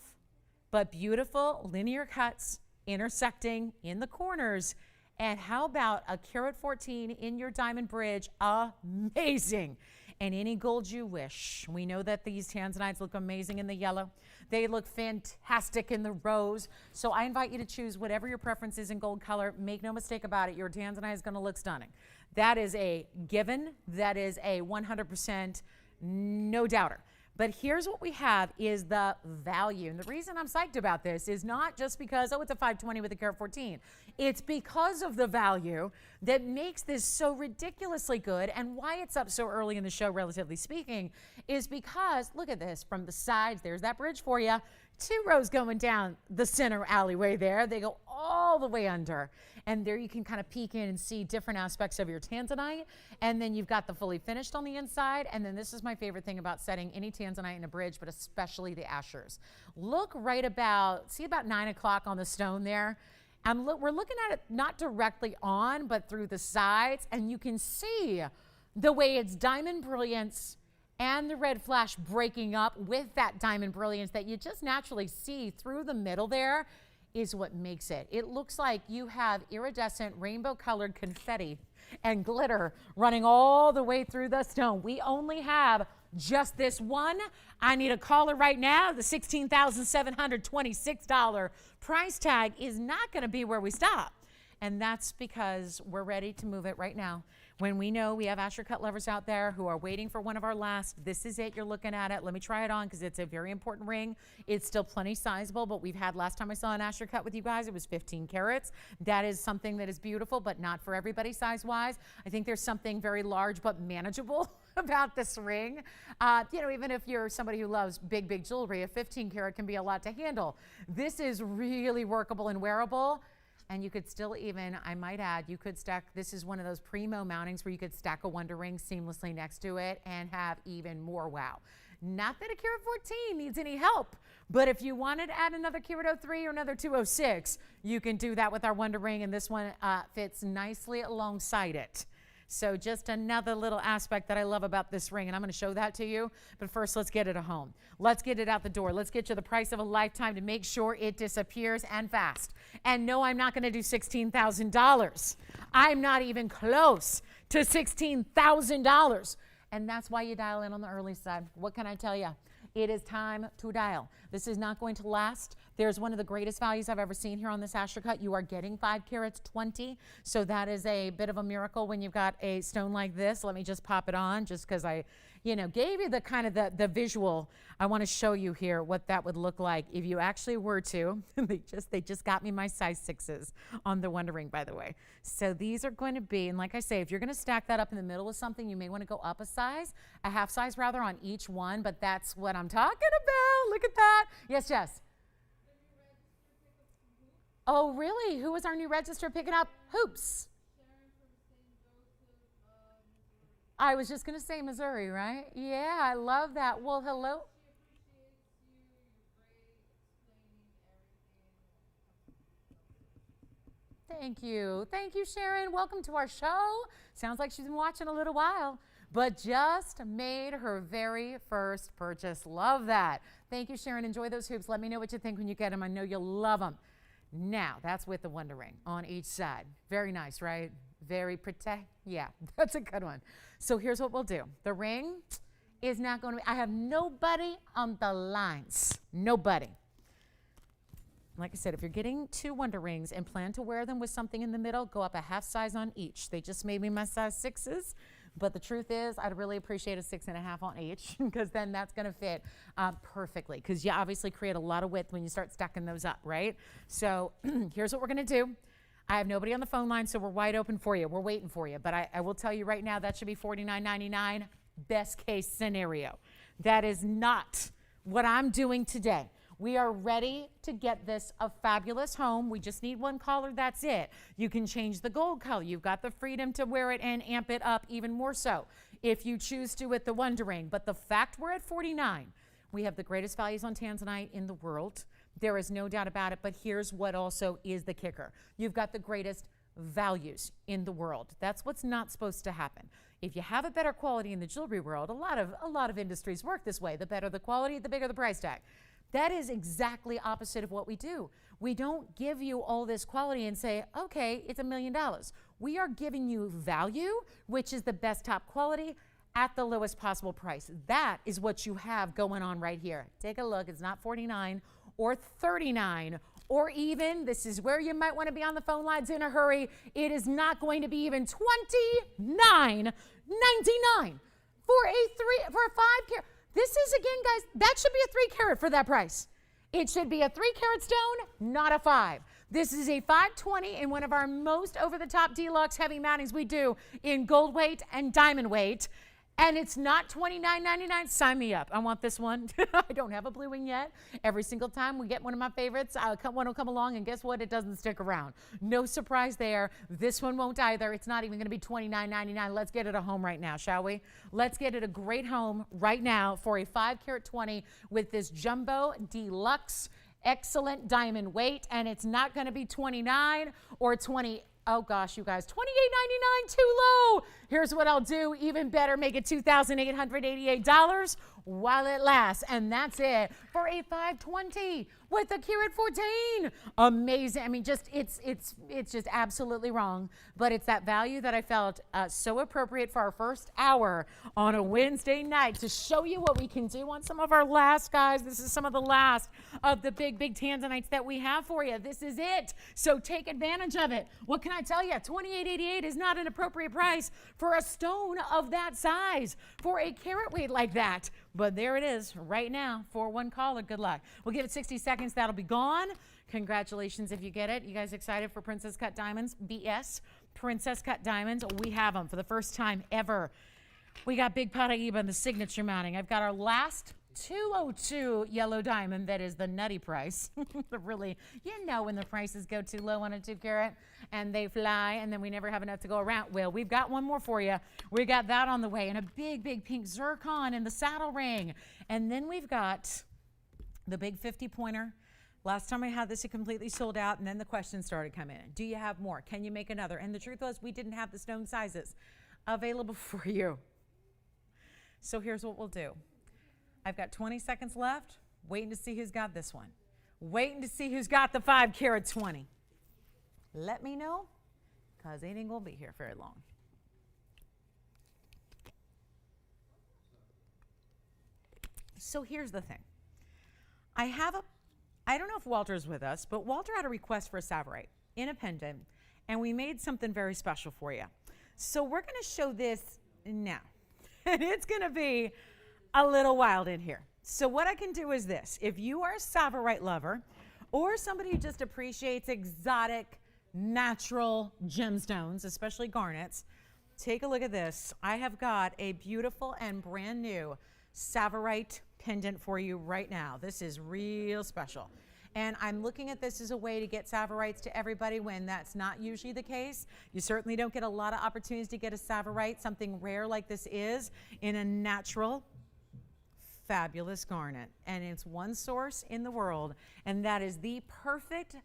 but beautiful linear cuts intersecting in the corners. And how about a carat 14 in your diamond bridge? Amazing. And any gold you wish. We know that these tanzanites look amazing in the yellow. They look fantastic in the rose. So I invite you to choose whatever your preference is in gold color. Make no mistake about it. Your tanzanite is going to look stunning. That is a given. That is a 100% no doubter. But here's what we have is the value. And the reason I'm psyched about this is not just because, oh, it's a 520 with a carat 14. It's because of the value that makes this so ridiculously good, and why it's up so early in the show, relatively speaking, is because, look at this, from the sides, there's that bridge for you, 2 rows going down the center alleyway there. They go all the way under. And there you can kind of peek in and see different aspects of your tanzanite. And then you've got the fully finished on the inside. And then this is my favorite thing about setting any tanzanite in a bridge, but especially the ashers. Look right about, see about 9 o'clock on the stone there? We're looking at it not directly on, but through the sides. And you can see the way it's diamond brilliance and the red flash breaking up with that diamond brilliance that you just naturally see through the middle there is what makes it. It looks like you have iridescent rainbow colored confetti and glitter running all the way through the stone. We only have just this one. I need a caller right now. The $16,726 price tag is not going to be where we stop. And that's because we're ready to move it right now. When we know we have Asher cut lovers out there who are waiting for one of our last, this is it, you're looking at it. Let me try it on because it's a very important ring. It's still plenty sizable, but we've had, last time I saw an Asher cut with you guys, it was 15 carats. That is something that is beautiful, but not for everybody size-wise. I think there's something very large but manageable about this ring. Even if you're somebody who loves big, big jewelry, a 15 carat can be a lot to handle. This is really workable and wearable. And you could still even, I might add, you could stack, this is one of those primo mountings where you could stack a wonder ring seamlessly next to it and have even more wow. Not that a carat 14 needs any help, but if you wanted to add another carat 03 or another 206, you can do that with our wonder ring, and this one fits nicely alongside it. So just another little aspect that I love about this ring, and I'm going to show that to you. But first, let's get it at home. Let's get it out the door. Let's get you the price of a lifetime to make sure it disappears and fast. And no, I'm not going to do $16,000. I'm not even close to $16,000. And that's why you dial in on the early side. What can I tell you? It is time to dial. This is not going to last. There's one of the greatest values I've ever seen here on this Asher cut. You are getting 5 carats 20. So that is a bit of a miracle when you've got a stone like this. Let me just pop it on just because I, gave you the kind of the visual. I want to show you here what that would look like if you actually were to. They just got me my size 6s on the wonder ring, by the way. So these are going to be, and like I say, if you're going to stack that up in the middle of something, you may want to go up a half size rather on each one, but that's what I'm talking about. Look at that. Yes, Jess. Oh, really? Who was our new register picking up hoops? I was just going to say Missouri, right? Yeah, I love that. Well, hello. Thank you. Thank you, Sharon. Welcome to our show. Sounds like she's been watching a little while, but just made her very first purchase. Love that. Thank you, Sharon. Enjoy those hoops. Let me know what you think when you get them. I know you'll love them. Now, that's with the wonder ring on each side. Very nice, right? Very pretty. Yeah, that's a good one. So here's what we'll do. The ring is not going to be, I have nobody on the lines. Nobody. Like I said, if you're getting 2 wonder rings and plan to wear them with something in the middle, go up a half size on each. They just made me my size 6s. But the truth is, I'd really appreciate a 6.5 on each because then that's going to fit perfectly because you obviously create a lot of width when you start stacking those up, right? So here's what we're going to do. I have nobody on the phone line, so we're wide open for you. We're waiting for you. But I will tell you right now, that should be $49.99, best case scenario. That is not what I'm doing today. We are ready to get this a fabulous home. We just need one color, that's it. You can change the gold color. You've got the freedom to wear it and amp it up even more so if you choose to with the wonder ring. But the fact we're at 49, we have the greatest values on tanzanite in the world. There is no doubt about it, but here's what also is the kicker. You've got the greatest values in the world. That's what's not supposed to happen. If you have a better quality in the jewelry world, a lot of industries work this way. The better the quality, the bigger the price tag. That is exactly opposite of what we do. We don't give you all this quality and say, okay, it's $1 million. We are giving you value, which is the best top quality at the lowest possible price. That is what you have going on right here. Take a look. It's not 49 or 39 or even, this is where you might want to be on the phone lines in a hurry. It is not going to be even $29.99 for a 5 carat. This is, again, guys, that should be a 3 carat for that price. It should be a 3 carat stone, not a 5. This is a 520 in one of our most over-the-top deluxe heavy mountings we do in gold weight and diamond weight. And it's not $29.99. Sign me up. I want this one. I don't have a blue one yet. Every single time we get one of my favorites, one will come along, and guess what? It doesn't stick around. No surprise there. This one won't either. It's not even going to be $29.99. Let's get it a home right now, shall we? Let's get it a great home right now for a 5-carat 20 with this jumbo deluxe excellent diamond weight, and it's not going to be 29 or 20. Oh gosh, you guys, $28.99, too low. Here's what I'll do, even better, make it $2,888 while it lasts, and that's it for a 520 with a carat 14. Amazing. I mean, just it's just absolutely wrong, but it's that value that I felt so appropriate for our first hour on a Wednesday night to show you what we can do on some of our last, guys. This is some of the last of the big tanzanites that we have for you. This is it, so take advantage of it. What can I tell you? $28.88 is not an appropriate price for a stone of that size for a carat weight like that. But there it is right now for one caller. Good luck. We'll give it 60 seconds. That'll be gone. Congratulations if you get it. You guys excited for Princess Cut Diamonds? BS. Princess Cut Diamonds. We have them for the first time ever. We got Big Paraíba and the signature mounting. I've got our last 202 yellow diamond. That is the nutty price. Really, you know when the prices go too low on a 2-carat and they fly and then we never have enough to go around. Well, we've got one more for you. We got that on the way, and a big pink zircon in the saddle ring. And then we've got the big 50-pointer. Last time I had this, it completely sold out, and then the questions started coming in. Do you have more? Can you make another? And the truth was, we didn't have the stone sizes available for you. So here's what we'll do. I've got 20 seconds left, waiting to see who's got this one. Waiting to see who's got the 5-carat 20. Let me know, because it ain't going to be here very long. So here's the thing. I don't know if Walter's with us, but Walter had a request for a Savarite in a pendant, and we made something very special for you. So we're going to show this now, and it's going to be a little wild in here. So what I can do is this. If you are a Savarite lover or somebody who just appreciates exotic, natural gemstones, especially garnets, take a look at this. I have got a beautiful and brand new Savarite pendant for you right now. This is real special. And I'm looking at this as a way to get Savarites to everybody when that's not usually the case. You certainly don't get a lot of opportunities to get a Savarite, something rare like this is, in a natural, fabulous garnet. And it's one source in the world, and that is the perfect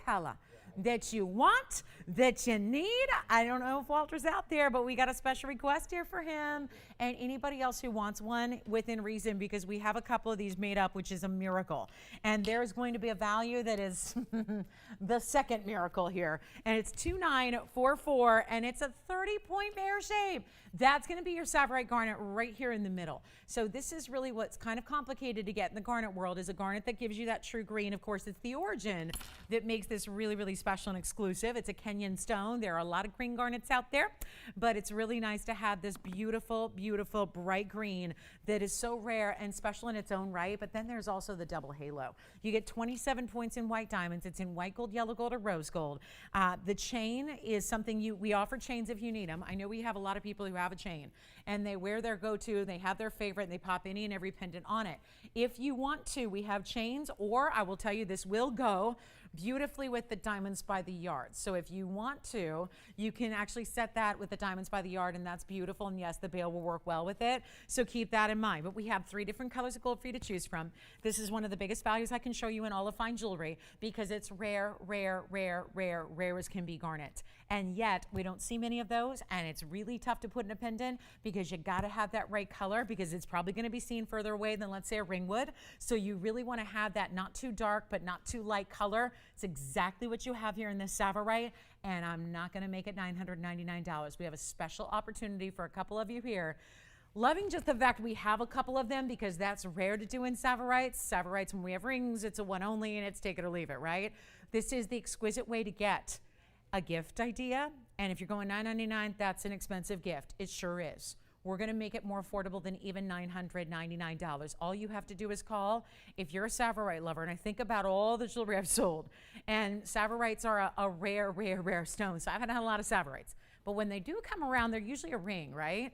color that you want, that you need. I don't know if Walter's out there, but we got a special request here for him and anybody else who wants one within reason, because we have a couple of these made up, which is a miracle. And there's going to be a value that is the second miracle here. And it's 2944, and it's a 30-point pear shape. That's going to be your Savarite garnet right here in the middle. So this is really what's kind of complicated to get in the garnet world, is a garnet that gives you that true green. Of course, it's the origin that makes this really special and exclusive. It's a Kenyan stone. There are a lot of green garnets out there, but it's really nice to have this beautiful bright green that is so rare and special in its own right. But then there's also the double halo. You get 27 points in white diamonds. It's in white gold, yellow gold, or rose gold. The chain is something we offer chains if you need them. I know we have a lot of people who have a chain and they wear their go-to, they have their favorite, and they pop any and every pendant on it. If you want to, we have chains, or I will tell you, this will go beautifully with the diamonds by the yard. So if you want to, you can actually set that with the diamonds by the yard, and that's beautiful. And yes, the bail will work well with it. So keep that in mind. But we have 3 different colors of gold for you to choose from. This is one of the biggest values I can show you in all of fine jewelry, because it's rare as can be garnet. And yet we don't see many of those, and it's really tough to put in a pendant because you got to have that right color, because it's probably going to be seen further away than, let's say, a ring would. So you really want to have that not too dark but not too light color. It's exactly what you have here in this Savarite, and I'm not going to make it $999. We have a special opportunity for a couple of you here. Loving just the fact we have a couple of them, because that's rare to do in Savarites. Savarites, when we have rings, it's a one only, and it's take it or leave it, right? This is the exquisite way to get a gift idea, and if you're going $999, that's an expensive gift. It sure is. We're going to make it more affordable than even $999. All you have to do is call if you're a Savarite lover. And I think about all the jewelry I've sold, and Savarites are a rare stone. So I haven't had a lot of Savarites, but when they do come around, they're usually a ring, right?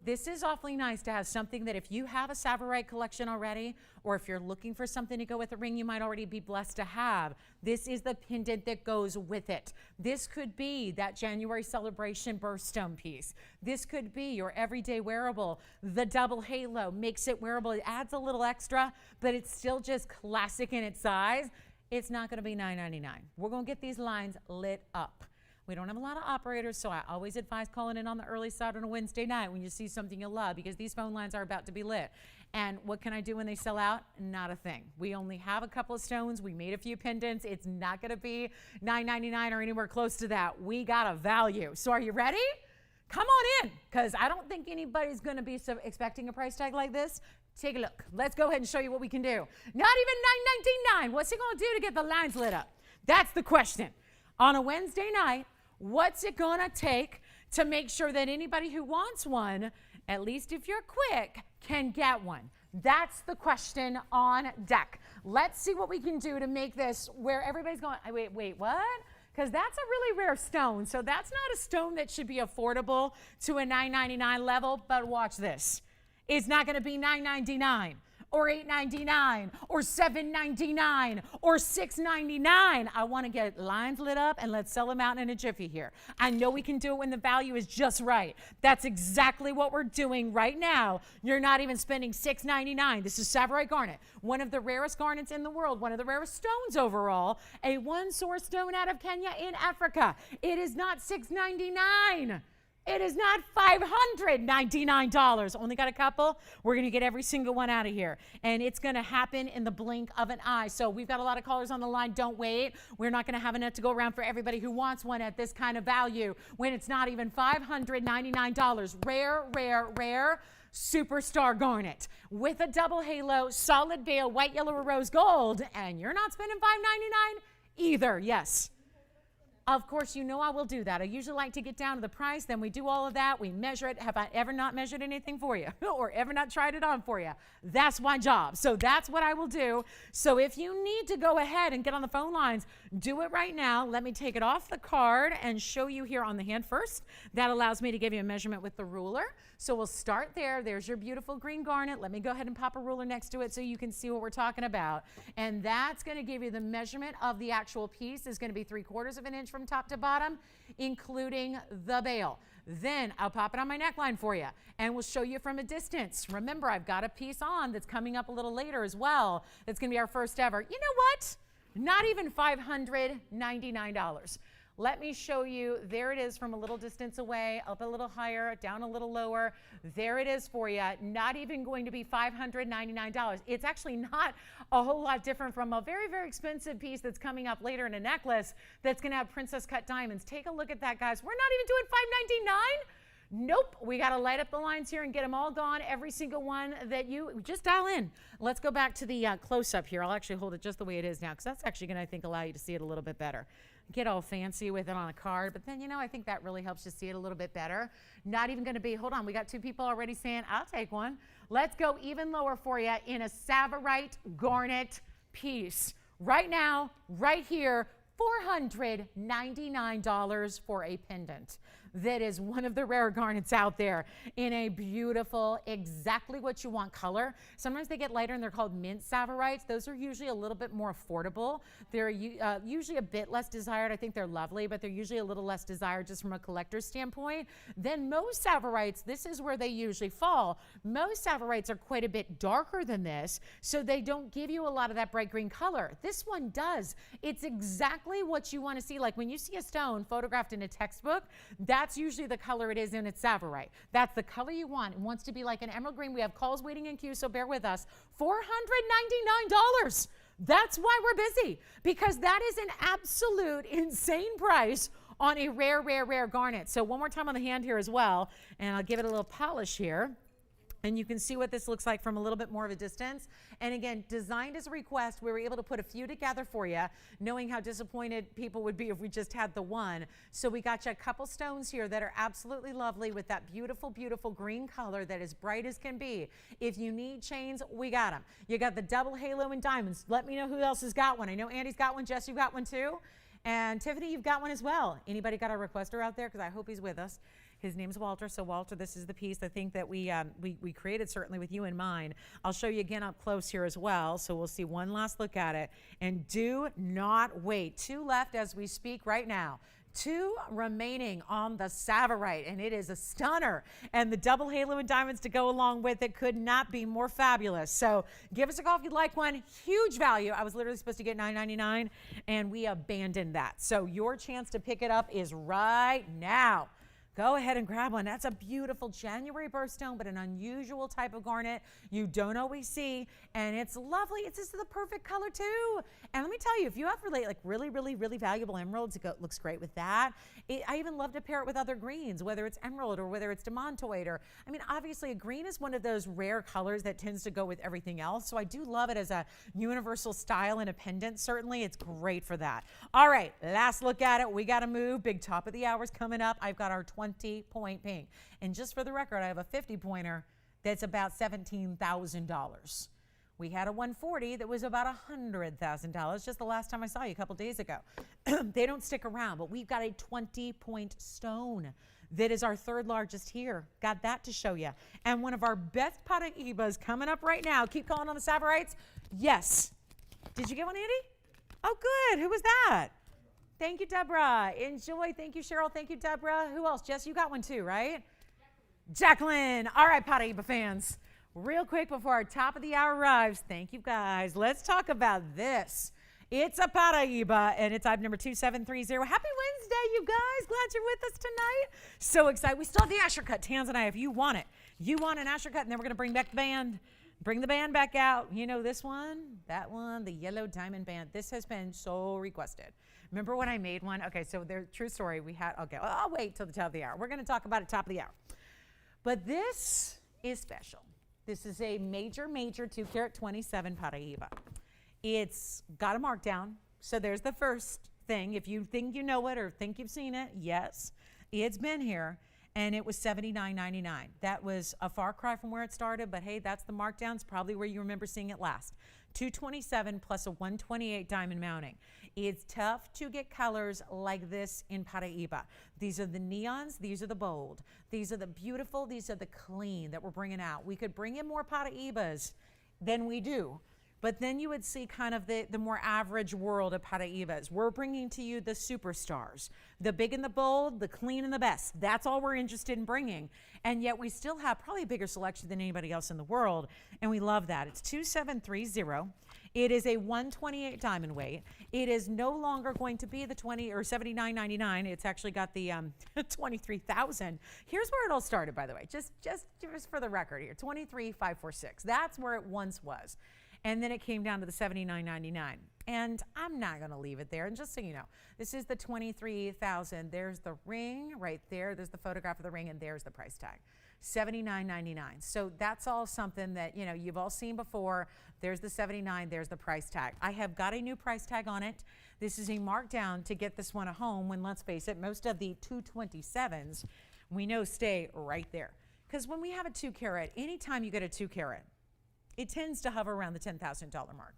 This is awfully nice to have something that if you have a Savorite collection already, or if you're looking for something to go with a ring you might already be blessed to have, this is the pendant that goes with it. This could be that January celebration birthstone piece. This could be your everyday wearable. The double halo makes it wearable. It adds a little extra, but it's still just classic in its size. It's not going to be $9.99. We're going to get these lines lit up. We don't have a lot of operators, so I always advise calling in on the early side on a Wednesday night when you see something you love, because these phone lines are about to be lit. And what can I do when they sell out? Not a thing. We only have a couple of stones. We made a few pendants. It's not going to be $9.99 or anywhere close to that. We got a value. So are you ready? Come on in, because I don't think anybody's going to be expecting a price tag like this. Take a look. Let's go ahead and show you what we can do. Not even $9.99. What's it going to do to get the lines lit up? That's the question. On a Wednesday night, what's it going to take to make sure that anybody who wants one, at least if you're quick, can get one? That's the question on deck. Let's see what we can do to make this where everybody's going, wait, what? Because that's a really rare stone. So that's not a stone that should be affordable to a $9.99 level, but watch this. It's not going to be $9.99. Or $8.99 or $7.99 or $6.99. I want to get lines lit up and let's sell them out in a jiffy here. I know we can do it when the value is just right. That's exactly what we're doing right now. You're not even spending $6.99. This is Savorite garnet, one of the rarest garnets in the world, one of the rarest stones overall, a one-source stone out of Kenya in Africa. It is not $6.99. It is not $599. Only got a couple. We're going to get every single one out of here. And it's going to happen in the blink of an eye. So we've got a lot of callers on the line. Don't wait. We're not going to have enough to go around for everybody who wants one at this kind of value when it's not even $599. Rare, rare, rare superstar garnet with a double halo, solid veil, white, yellow, or rose gold. And you're not spending $599 either. Yes. Of course, you know I will do that. I usually like to get down to the price, then we do all of that. We measure it. Have I ever not measured anything for you or ever not tried it on for you? That's my job. So that's what I will do. So if you need to go ahead and get on the phone lines, do it right now. Let me take it off the card and show you here on the hand first. That allows me to give you a measurement with the ruler. So we'll start there. There's your beautiful green garnet. Let me go ahead and pop a ruler next to it so you can see what we're talking about. And that's going to give you the measurement of the actual piece. Is going to be 3/4 of an inch from top to bottom, including the bail. Then I'll pop it on my neckline for you and we'll show you from a distance. Remember, I've got a piece on that's coming up a little later as well. It's going to be our first ever. You know what? Not even $599. Let me show you. There it is from a little distance away, up a little higher, down a little lower. There it is for you. Not even going to be $599. It's actually not a whole lot different from a very, very expensive piece that's coming up later in a necklace that's going to have princess cut diamonds. Take a look at that, guys. We're not even doing $599. Nope, we got to light up the lines here and get them all gone, every single one that you just dial in. Let's go back to the close-up here. I'll actually hold it just the way it is now because that's actually going to, I think, allow you to see it a little bit better. Get all fancy with it on a card, but then, you know, I think that really helps you see it a little bit better. Not even going to be, hold on, we got 2 people already saying, I'll take one. Let's go even lower for you in a Savorite garnet piece. Right now, right here, $499 for a pendant. That is one of the rare garnets out there in a beautiful, exactly what you want color. Sometimes they get lighter and they're called mint Savorites. Those are usually a little bit more affordable. They're usually a bit less desired. I think they're lovely, but they're usually a little less desired just from a collector's standpoint than most Savorites. This is where they usually fall. Most Savorites are quite a bit darker than this, so they don't give you a lot of that bright green color. This one does. It's exactly what you want to see. Like when you see a stone photographed in a textbook, that's usually the color it is in its Savorite. That's the color you want. It wants to be like an emerald green. We have calls waiting in queue, so bear with us. $499. That's why we're busy, because that is an absolute insane price on a rare, rare, rare garnet. So one more time on the hand here as well, and I'll give it a little polish here. And you can see what this looks like from a little bit more of a distance. And again, designed as a request, we were able to put a few together for you, knowing how disappointed people would be if we just had the one. So we got you a couple stones here that are absolutely lovely with that beautiful, beautiful green color that is bright as can be. If you need chains, we got them. You got the double halo and diamonds. Let me know who else has got one. I know Andy's got one. Jess, you got one too. And Tiffany, you've got one as well. Anybody got a requester out there? Because I hope he's with us. His name's Walter. So Walter, this is the piece I think that we created certainly with you in mind. I'll show you again up close here as well. So we'll see one last look at it. And do not wait. 2 left as we speak right now. 2 remaining on the Savarite, and it is a stunner. And the double halo and diamonds to go along with it could not be more fabulous. So give us a call if you'd like one. Huge value. I was literally supposed to get $9.99, and we abandoned that. So your chance to pick it up is right now. Go ahead and grab one. That's a beautiful January birthstone, but an unusual type of garnet you don't always see. And it's lovely. It's just the perfect color too. And let me tell you, if you have really valuable emeralds, it looks great with that. I even love to pair it with other greens, whether it's emerald or whether it's demontoid. Or, I mean, obviously a green is one of those rare colors that tends to go with everything else. So I do love it as a universal style and a pendant. Certainly it's great for that. All right, last look at it. We got to move. Big top of the hour's coming up. I've got our 20-point pink. And just for the record, I have a 50-pointer that's about $17,000. We had a 140 that was about $100,000 just the last time I saw you a couple days ago. They don't stick around, but we've got a 20-point stone that is our 3rd largest here. Got that to show you. And one of our best Paraibas coming up right now. Keep calling on the Savarites. Yes. Did you get one, Andy? Oh, good. Who was that? Thank you, Deborah. Enjoy. Thank you, Cheryl. Thank you, Deborah. Who else? Jess, you got one too, right? Jacqueline. All right, Paraiba fans. Real quick before our top of the hour arrives, thank you guys. Let's talk about this. It's a Paraiba, and it's item number 2730. Happy Wednesday, you guys. Glad you're with us tonight. So excited. We still have the Asher cut, Tanzanite, if you want it. You want an Asher cut, and then we're going to bring back the band. Bring the band back out. You know this one, that one, the yellow diamond band. This has been so requested. Remember when I made one? Okay, so there's true story. We had, okay, I'll wait till the top of the hour. We're going to talk about it top of the hour. But this is special. This is a major 2-carat 27 Paraiba. It's got a markdown. So there's the first thing. If you think you know it or think you've seen it, yes, it's been here. And it was $79.99. That was a far cry from where it started, but hey, that's the markdown. It's probably where you remember seeing it last. 227 plus a 128 diamond mounting. It's tough to get colors like this in Paraiba. These are the neons, these are the bold. These are the beautiful, these are the clean that we're bringing out. We could bring in more Paraibas than we do. But then you would see kind of the more average world of Paraibas. We're bringing to you the superstars, the big and the bold, the clean and the best. That's all we're interested in bringing. And yet we still have probably a bigger selection than anybody else in the world. And we love that. It's 2730. It is a 128 diamond weight. It is no longer going to be the 20 or $79.99. It's actually got the 23,000. Here's where it all started, by the way. Just for the record here, 23,546. That's where it once was. And then it came down to the $79.99. And I'm not going to leave it there. And just so you know, this is the 23,000. There's the ring right there. There's the photograph of the ring, and there's the price tag. $79.99. So that's all something that, you know, you've all seen before. There's the 79, there's the price tag. I have got a new price tag on it. This is a markdown to get this one at home when, let's face it, most of the 227s we know stay right there. Because when we have a 2-carat, anytime you get a 2-carat, it tends to hover around the $10,000 mark.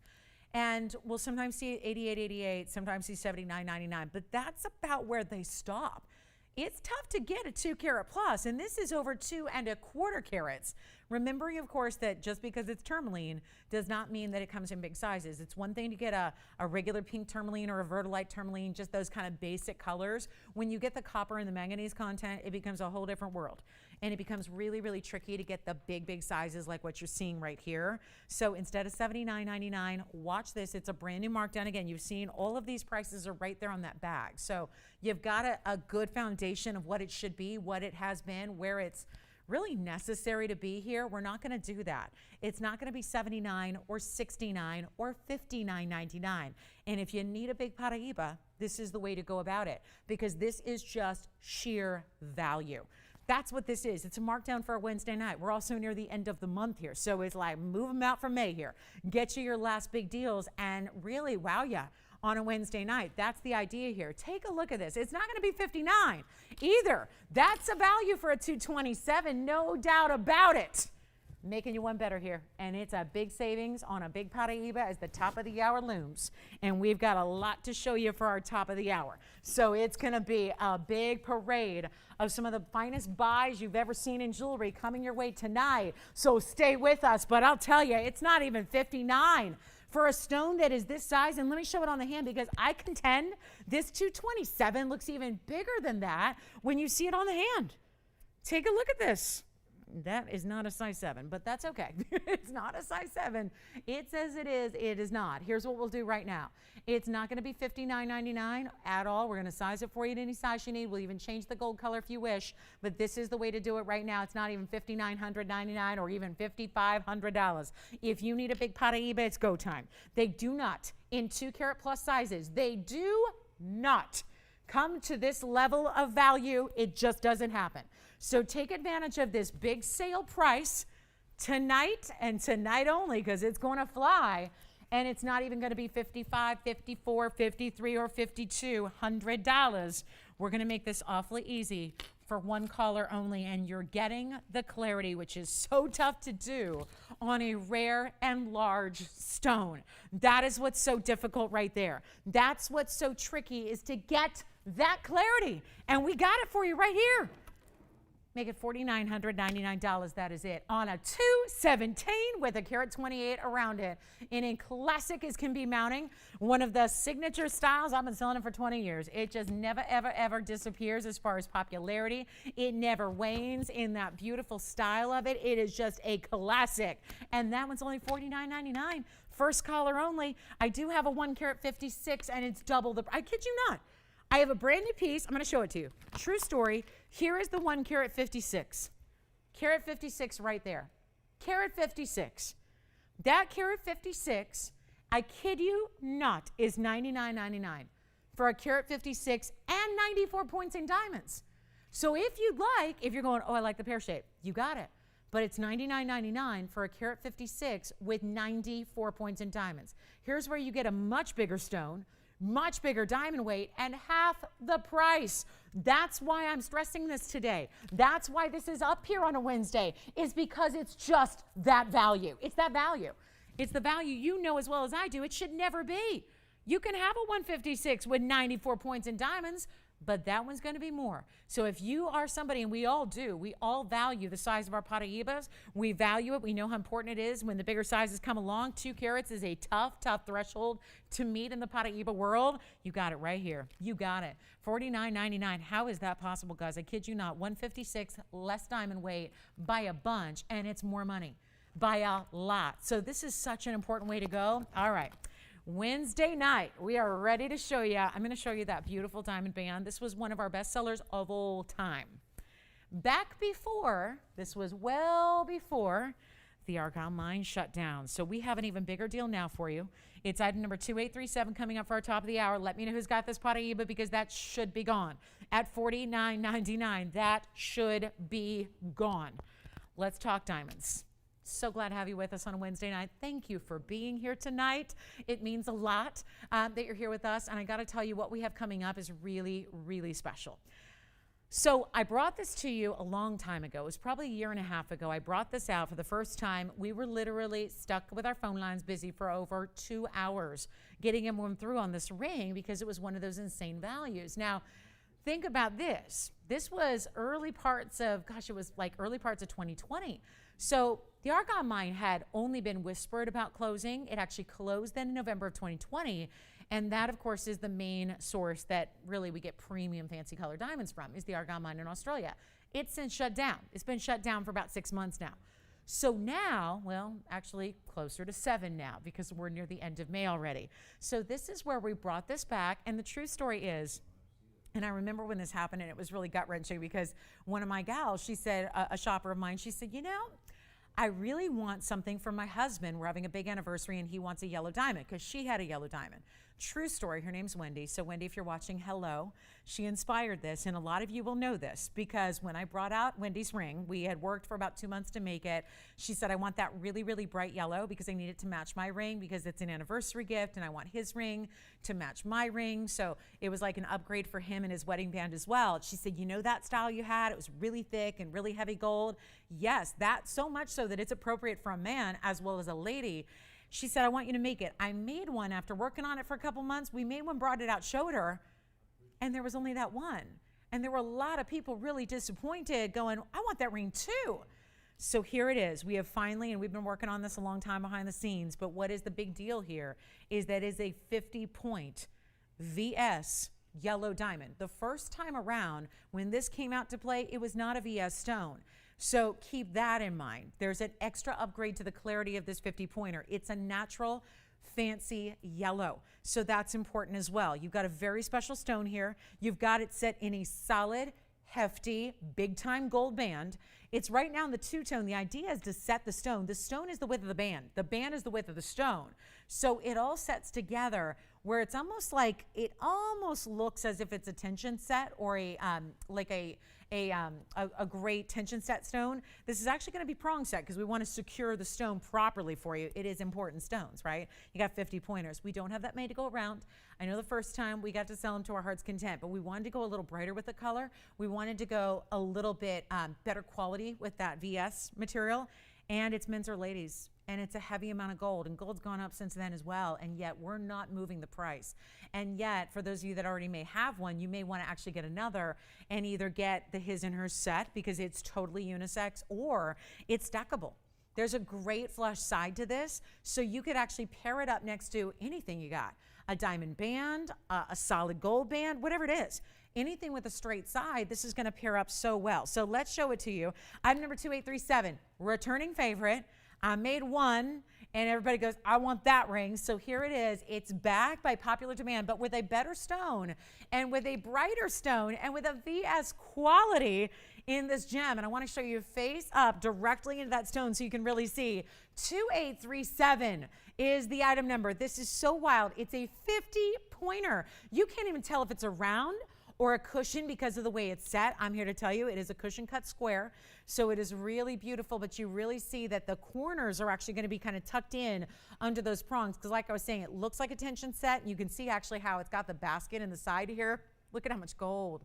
And we'll sometimes see $88.88, sometimes see $79.99, but that's about where they stop. It's tough to get a 2-carat plus, and this is over 2 1/4 carats. Remembering, of course, that just because it's tourmaline does not mean that it comes in big sizes. It's one thing to get a regular pink tourmaline or a verdolite tourmaline, just those kind of basic colors. When you get the copper and the manganese content, it becomes a whole different world. And it becomes really, really tricky to get the big sizes like what you're seeing right here. So instead of $79.99, watch this. It's a brand new markdown. Again, you've seen all of these prices are right there on that bag. So you've got a good foundation of what it should be, what it has been, where it's really necessary to be here. We're not going to do that. It's not going to be $79 or $69 or $59.99. And if you need a big Paraiba, this is the way to go about it, because this is just sheer value. That's what this is. It's a markdown for a Wednesday night. We're also near the end of the month here. So it's like, move them out for May here. Get you your last big deals and really wow you on a Wednesday night. That's the idea here. Take a look at this. It's not going to be $59 either. That's a value for a 227, no doubt about it. making you one better here. And it's a big savings on a big Paraíba as the top of the hour looms. And we've got a lot to show you for our top of the hour. So it's going to be a big parade of some of the finest buys you've ever seen in jewelry coming your way tonight. So stay with us. But I'll tell you, it's not even $59 for a stone that is this size. And let me show it on the hand, because I contend this 227 looks even bigger than that when you see it on the hand. Take a look at this. That is not a size 7, but that's okay. It's not a size 7. It says it is. It is not. Here's what we'll do right now. It's not going to be $59.99 at all. We're going to size it for you in any size you need. We'll even change the gold color if you wish, but this is the way to do it right now. It's not even $5,999 or even $5,500. If you need a big Paraíba, it's go time. They do not, in 2 carat plus sizes, they do not come to this level of value. It just doesn't happen. So take advantage of this big sale price tonight and tonight only, because it's going to fly. And it's not even going to be $55, $54, $53, or $5,200. We're going to make this awfully easy for one caller only, and you're getting the clarity, which is so tough to do on a rare and large stone. That is what's so difficult right there. That's what's so tricky, is to get that clarity. And we got it for you right here. Make it $4,999. That is it. On a 217 with a carat 28 around it. In a classic as can be mounting. One of the signature styles. I've been selling it for 20 years. It just never, ever, ever disappears as far as popularity. It never wanes in that beautiful style of it. It is just a classic. And that one's only $49.99. First caller only. I do have a 1 carat 56, and it's double the, I kid you not. I have a brand new piece. I'm going to show it to you. True story. Here is the 1 carat 56. Carat 56 right there. Carat 56. That carat 56, I kid you not, is $99.99 for a carat 56 and 94 points in diamonds. So if you'd like, if you're going, oh, I like the pear shape, you got it. But it's $99.99 for a carat 56 with 94 points in diamonds. Here's where you get a much bigger stone, much bigger diamond weight, and half the price. That's why I'm stressing this today. That's why this is up here on a Wednesday, is because it's just that value. It's that value. It's the value you know as well as I do. It should never be. You can have a 156 with 94 points in diamonds, but that one's going to be more. So if you are somebody, and we all do, we all value the size of our Paraíbas. We value it. We know how important it is when the bigger sizes come along. 2 carats is a tough, tough threshold to meet in the Paraíba world. You got it right here. You got it. $49.99. How is that possible, guys? I kid you not. 156 less diamond weight by a bunch, and it's more money by a lot. So this is such an important way to go. All right. Wednesday night, we are ready to show you. I'm going to show you that beautiful diamond band. This was one of our best sellers of all time. Back before, this was well before the Argyle mine shut down. So we have an even bigger deal now for you. It's item number 2837 coming up for our top of the hour. Let me know who's got this Paraíba, because that should be gone at $49.99. That should be gone. Let's talk diamonds. So glad to have you with us on a Wednesday night. Thank you for being here tonight. It means a lot that you're here with us. And I got to tell you, what we have coming up is really, really special. So I brought this to you a long time ago. It was probably a year and a half ago. I brought this out for the first time. We were literally stuck with our phone lines busy for over 2 hours getting everyone through on this ring, because it was one of those insane values. Now, think about this. This was early parts of, gosh, it was like early parts of 2020. So the Argyle mine had only been whispered about closing. It actually closed then in November of 2020. And that, of course, is the main source that really we get premium fancy color diamonds from, is the Argyle mine in Australia. It's since shut down. It's been shut down for about 6 months now. So now, well, actually closer to 7 now, because we're near the end of May already. So this is where we brought this back. And the true story is, and I remember when this happened, and it was really gut-wrenching, because one of my gals, she said, a shopper of mine, she said, you know, I really want something for my husband. We're having a big anniversary, and he wants a yellow diamond, because she had a yellow diamond. True story. Her name's Wendy. So Wendy, if you're watching, hello. She inspired this, and a lot of you will know this because when I brought out Wendy's ring, we had worked for about 2 months to make it. She said, I want that really, really bright yellow because I need it to match my ring because it's an anniversary gift and I want his ring to match my ring. So it was like an upgrade for him and his wedding band as well. She said, you know that style you had? It was really thick and really heavy gold. Yes, that so much so that it's appropriate for a man as well as a lady. She said, I want you to make it. I made one after working on it for a couple months. We made one, brought it out, showed her, and there was only that one. And there were a lot of people really disappointed going, I want that ring too. So here it is. We have finally, and we've been working on this a long time behind the scenes, but what is the big deal here is that is a 50-point VS yellow diamond. The first time around when this came out to play, it was not a VS stone. So keep that in mind. There's an extra upgrade to the clarity of this 50-pointer. It's a natural, fancy yellow. So that's important as well. You've got a very special stone here. You've got it set in a solid, hefty, big-time gold band. It's right now in the two-tone. The idea is to set the stone. The stone is the width of the band. The band is the width of the stone. So it all sets together where it's almost like, it almost looks as if it's a tension set or a great tension set stone. This is actually going to be prong set because we want to secure the stone properly for you. It is important stones, right? You got 50 pointers. We don't have that made to go around. I know the first time we got to sell them to our heart's content, but we wanted to go a little brighter with the color. We wanted to go a little bit better quality with that VS material, and it's men's or ladies. And it's a heavy amount of gold, and gold's gone up since then as well, and yet we're not moving the price. And yet, for those of you that already may have one, you may want to actually get another and either get the his and hers set because it's totally unisex, or it's stackable. There's a great flush side to this, so you could actually pair it up next to anything you got. A diamond band, a solid gold band, whatever it is. Anything with a straight side, this is going to pair up so well. So let's show it to you. Item number 2837, returning favorite. I made one, and everybody goes, I want that ring. So here it is. It's back by popular demand, but with a better stone and with a brighter stone and with a VS quality in this gem. And I want to show you face up directly into that stone so you can really see. 2837 is the item number. This is so wild. It's a 50-pointer. You can't even tell if it's a round or a cushion because of the way it's set. I'm here to tell you it is a cushion cut square. So it is really beautiful, but you really see that the corners are actually going to be kind of tucked in under those prongs because like I was saying, it looks like a tension set. You can see actually how it's got the basket in the side here. Look at how much gold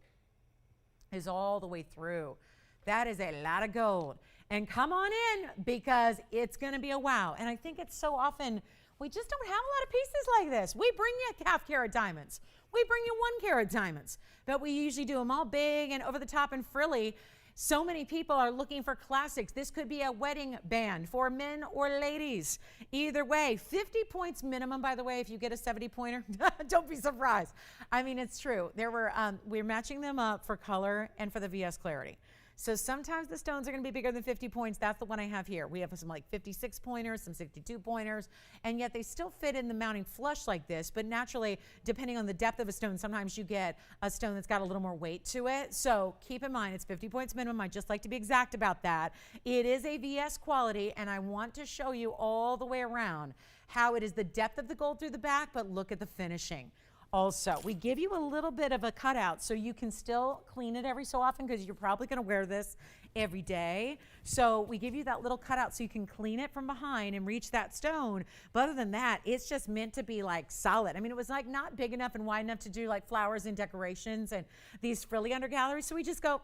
is all the way through. That is a lot of gold. And come on in because it's going to be a wow. And I think it's so often, we just don't have a lot of pieces like this. We bring you half carat diamonds. We bring you 1 carat diamonds, but we usually do them all big and over the top and frilly. So many people are looking for classics. This could be a wedding band for men or ladies. Either way, 50 points minimum, by the way, if you get a 70-pointer. Don't be surprised. I mean, it's true. We're matching them up for color and for the VS clarity. So sometimes the stones are going to be bigger than 50 points. That's the one I have here. We have some like 56 pointers, some 62 pointers, and yet they still fit in the mounting flush like this. But naturally, depending on the depth of a stone, sometimes you get a stone that's got a little more weight to it. So keep in mind, it's 50 points minimum. I just like to be exact about that. It is a VS quality, and I want to show you all the way around how it is the depth of the gold through the back, but look at the finishing. Also, we give you a little bit of a cutout so you can still clean it every so often because you're probably going to wear this every day. So we give you that little cutout so you can clean it from behind and reach that stone. But other than that, it's just meant to be like solid. I mean, it was like not big enough and wide enough to do like flowers and decorations and these frilly undergalleries. So we just go,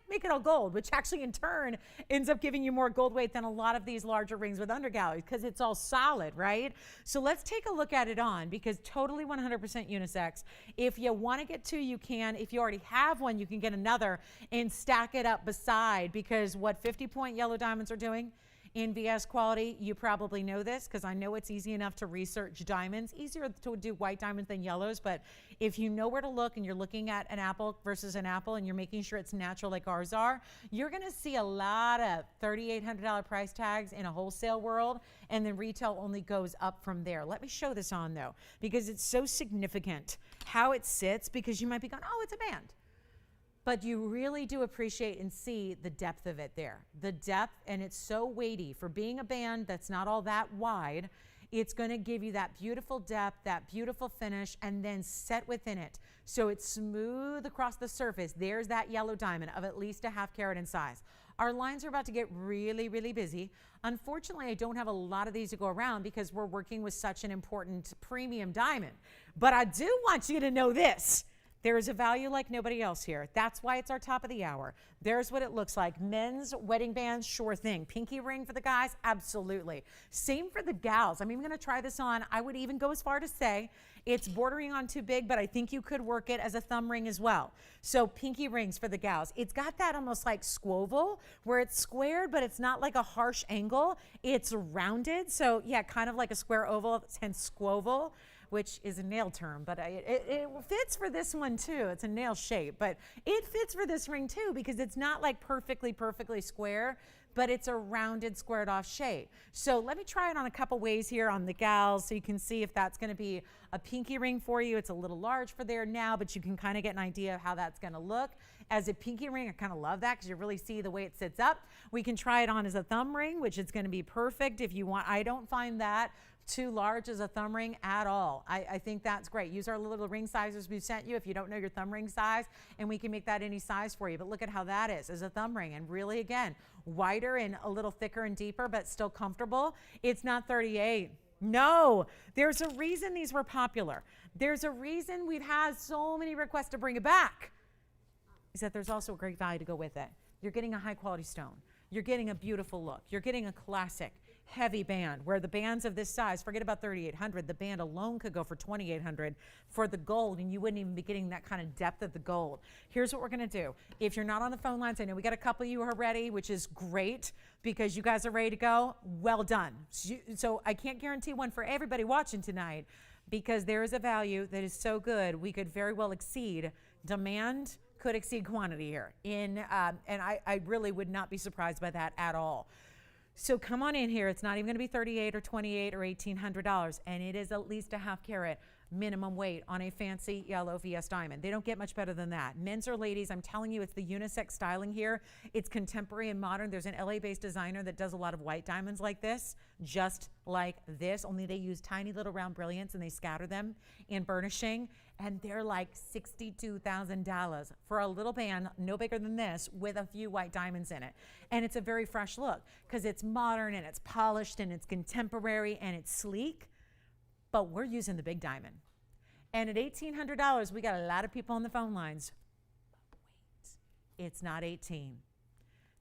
make it all gold, which actually in turn ends up giving you more gold weight than a lot of these larger rings with undergalleries because it's all solid, right? So let's take a look at it on because totally 100% unisex. If you want to get two, you can. If you already have one, you can get another and stack it up beside because what 50-point yellow diamonds are doing in VS quality, you probably know this because I know it's easy enough to research diamonds. Easier to do white diamonds than yellows, but if you know where to look and you're looking at an apple versus an apple and you're making sure it's natural like ours are, you're going to see a lot of $3,800 price tags in a wholesale world, and then retail only goes up from there. Let me show this on though, because it's so significant how it sits, because you might be going, oh, it's a band. But you really do appreciate and see the depth of it there. The depth, and it's so weighty. For being a band that's not all that wide, It's going to give you that beautiful depth, that beautiful finish, and then set within it. So it's smooth across the surface. There's that yellow diamond of at least a ½ carat in size. Our lines are about to get really, really busy. Unfortunately, I don't have a lot of these to go around because we're working with such an important premium diamond. But I do want you to know this. There is a value like nobody else here. That's why it's our top of the hour. There's what it looks like. Men's wedding bands, sure thing. Pinky ring for the guys, absolutely. Same for the gals. I'm even gonna try this on. I would even go as far to say it's bordering on too big, but I think you could work it as a thumb ring as well. So pinky rings for the gals. It's got that almost like squoval, where it's squared, but it's not like a harsh angle. It's rounded, so yeah, kind of like a square oval, hence squoval, which is a nail term, but it fits for this one too. It's a nail shape, but it fits for this ring too because it's not like perfectly square, but it's a rounded, squared off shape. So let me try it on a couple ways here on the gals so you can see if that's gonna be a pinky ring for you. It's a little large for there now, but you can kind of get an idea of how that's gonna look. As a pinky ring, I kind of love that because you really see the way it sits up. We can try it on as a thumb ring, which is gonna be perfect if you want. I don't find that too large as a thumb ring at all. I think that's great. Use our little ring sizes we've sent you if you don't know your thumb ring size, and we can make that any size for you. But look at how that is as a thumb ring, and really, again, wider and a little thicker and deeper, but still comfortable. It's not 38. No, there's a reason these were popular. There's a reason we've had so many requests to bring it back. Is that there's also a great value to go with it. You're getting a high quality stone. You're getting a beautiful look. You're getting a classic heavy band, where the bands of this size, forget about 3,800, the band alone could go for 2,800 for the gold, and you wouldn't even be getting that kind of depth of the gold. Here's what we're gonna do. If you're not on the phone lines, I know we got a couple of you who are ready, which is great because you guys are ready to go. Well done. So I can't guarantee one for everybody watching tonight because there is a value that is so good, we could very well exceed demand, could exceed quantity here. And I really would not be surprised by that at all. So come on in here. It's not even going to be $38 or $28 or $1,800, and it is at least a ½ carat minimum weight on a fancy yellow VS diamond. They don't get much better than that. Men's or ladies, I'm telling you, it's the unisex styling here. It's contemporary and modern. There's an LA-based designer that does a lot of white diamonds like this, just like this, only they use tiny little round brilliants and they scatter them in burnishing, and they're like $62,000 for a little band no bigger than this with a few white diamonds in it. And it's a very fresh look because it's modern and it's polished and it's contemporary and it's sleek, but we're using the big diamond. And at $1,800, we got a lot of people on the phone lines. But wait, it's not 18,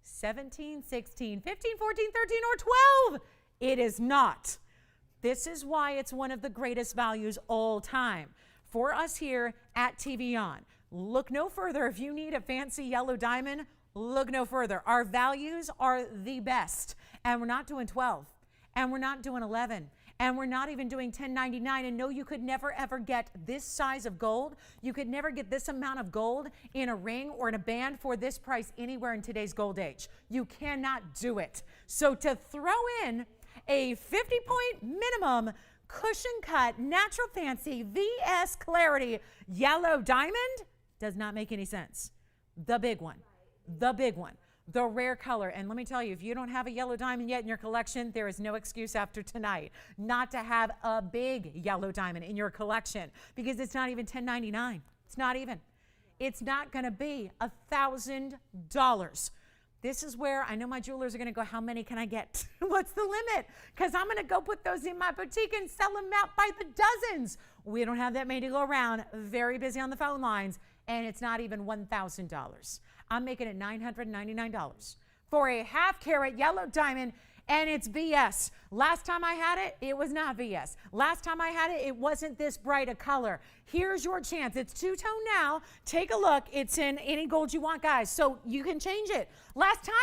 17, 16, 15, 14, 13, or 12. It is not. This is why it's one of the greatest values all time. For us here at TVON, look no further. If you need a fancy yellow diamond, look no further. Our values are the best. And we're not doing 12. And we're not doing 11. And we're not even doing $10.99. And no, you could never ever get this size of gold. You could never get this amount of gold in a ring or in a band for this price anywhere in today's gold age. You cannot do it. So to throw in a 50-point minimum cushion cut, natural fancy, VS clarity yellow diamond does not make any sense. The big one, the rare color. And let me tell you, if you don't have a yellow diamond yet in your collection, there is no excuse after tonight not to have a big yellow diamond in your collection because it's not even $10.99. It's not even. It's not going to be $1,000. This is where I know my jewelers are going to go, how many can I get? What's the limit? Because I'm going to go put those in my boutique and sell them out by the dozens. We don't have that many to go around. Very busy on the phone lines. And it's not even $1,000. I'm making it $999 for a ½ carat yellow diamond, and it's VS. Last time I had it, it was not VS. Last time I had it, it wasn't this bright a color. Here's your chance. It's two-tone now. Take a look. It's in any gold you want, guys, so you can change it. Last time,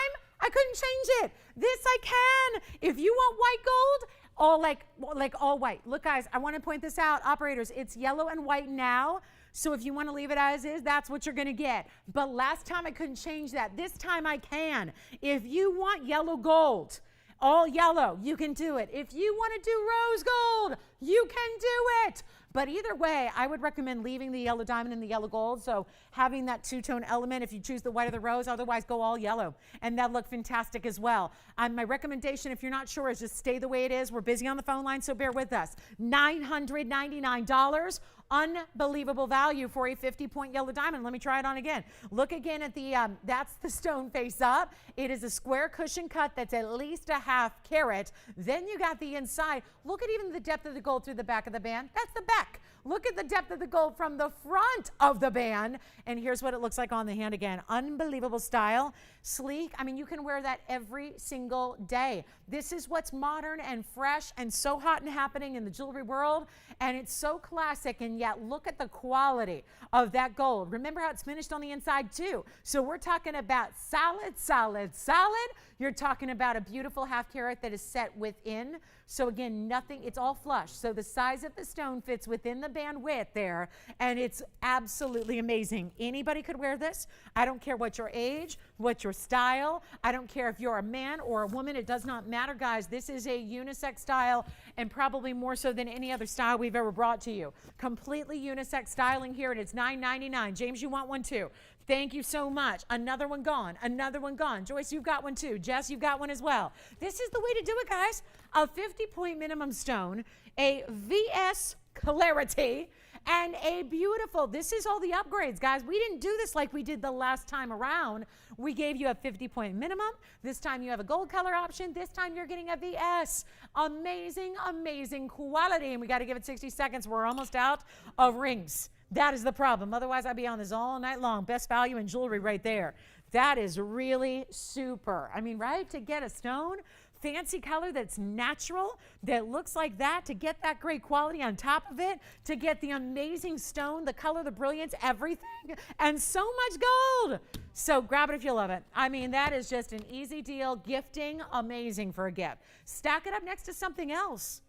I couldn't change it. This I can. If you want white gold, all white. Look, guys, I want to point this out. Operators, it's yellow and white now. So if you want to leave it as is, that's what you're going to get. But last time I couldn't change that. This time I can. If you want yellow gold, all yellow, you can do it. If you want to do rose gold, you can do it. But either way, I would recommend leaving the yellow diamond and the yellow gold. So having that two-tone element if you choose the white or the rose, otherwise go all yellow. And that'll look fantastic as well. My recommendation, if you're not sure, is just stay the way it is. We're busy on the phone line, so bear with us. $999. Unbelievable value for a 50-point yellow diamond. Let me try it on again. Look again at the, that's the stone face up. It is a square cushion cut that's at least a half carat. Then you got the inside. Look at even the depth of the gold through the back of the band. That's the back. Look at the depth of the gold from the front of the band. And here's what it looks like on the hand again. Unbelievable style, sleek. I mean, you can wear that every single day. This is what's modern and fresh and so hot and happening in the jewelry world. And it's so classic, and yet look at the quality of that gold. Remember how it's finished on the inside too. So we're talking about solid, solid, solid. You're talking about a beautiful half carat that is set within. So again, nothing, it's all flush. So the size of the stone fits within the band width there, and it's absolutely amazing. Anybody could wear this. I don't care what your age, what your style. I don't care if you're a man or a woman. It does not matter, guys. This is a unisex style, and probably more so than any other style we've ever brought to you. Completely unisex styling here, and it's $9.99. James, you want one too? Thank you so much. Another one gone. Another one gone. Joyce, you've got one too. Jess, you've got one as well. This is the way to do it, guys. A 50-point minimum stone, a VS clarity, and a beautiful, this is all the upgrades, guys. We didn't do this like we did the last time around. We gave you a 50-point minimum. This time you have a gold color option. This time you're getting a VS. Amazing, amazing quality. And we got to give it 60 seconds. We're almost out of rings. That is the problem. Otherwise, I'd be on this all night long. Best value in jewelry right there. That is really super. I mean, right? To get a stone, fancy color that's natural, that looks like that, to get that great quality on top of it, to get the amazing stone, the color, the brilliance, everything, and so much gold. So grab it if you love it. I mean, that is just an easy deal. Gifting, amazing for a gift. Stack it up next to something else.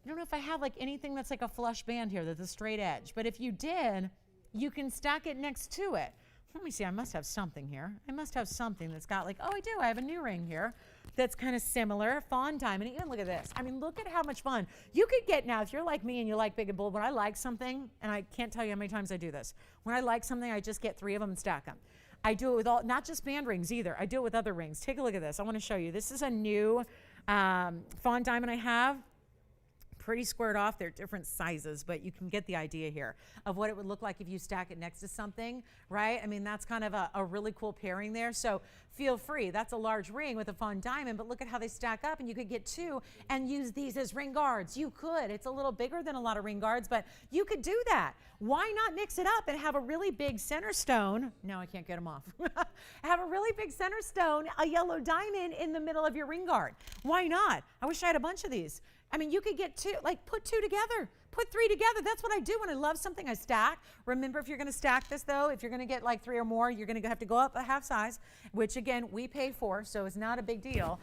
I don't know if I have like anything that's like a flush band here that's a straight edge, but if you did, you can stack it next to it. Let me see, I must have something here. I must have something that's got like, oh, I do, I have a new ring here that's kind of similar, fawn diamond. Even look at this. I mean, look at how much fun. You could get now, if you're like me and you like big and bold, when I like something, and I can't tell you how many times I do this, when I like something, I just get 3 of them and stack them. I do it with all, not just band rings either. I do it with other rings. Take a look at this. I want to show you. This is a new fawn diamond I have. Pretty squared off. They're different sizes, but you can get the idea here of what it would look like if you stack it next to something, right? I mean, that's kind of a really cool pairing there. So feel free. That's a large ring with a fawn diamond, but look at how they stack up, and you could get 2 and use these as ring guards. You could. It's a little bigger than a lot of ring guards, but you could do that. Why not mix it up and have a really big center stone? No, I can't get them off. Have a really big center stone, a yellow diamond in the middle of your ring guard. Why not? I wish I had a bunch of these. I mean, you could get 2, like put 2 together, put 3 together. That's what I do when I love something, I stack. Remember, if you're going to stack this though, if you're going to get like 3 or more, you're going to have to go up a half size, which again, we pay for, so it's not a big deal.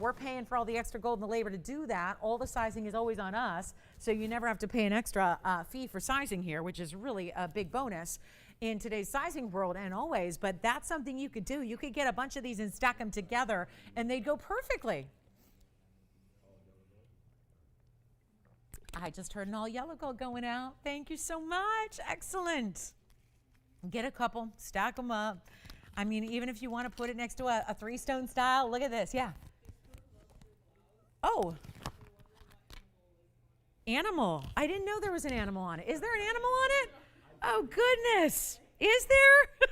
We're paying for all the extra gold and the labor to do that. All the sizing is always on us, so you never have to pay an extra fee for sizing here, which is really a big bonus in today's sizing world and always, but that's something you could do. You could get a bunch of these and stack them together and they'd go perfectly. I just heard an all yellow gold going out. Thank you so much. Excellent. Get a couple, stack them up. I mean, even if you want to put it next to a 3-stone style, look at this. Yeah. Oh. Animal. I didn't know there was an animal on it. Is there an animal on it? Oh, goodness. Is there?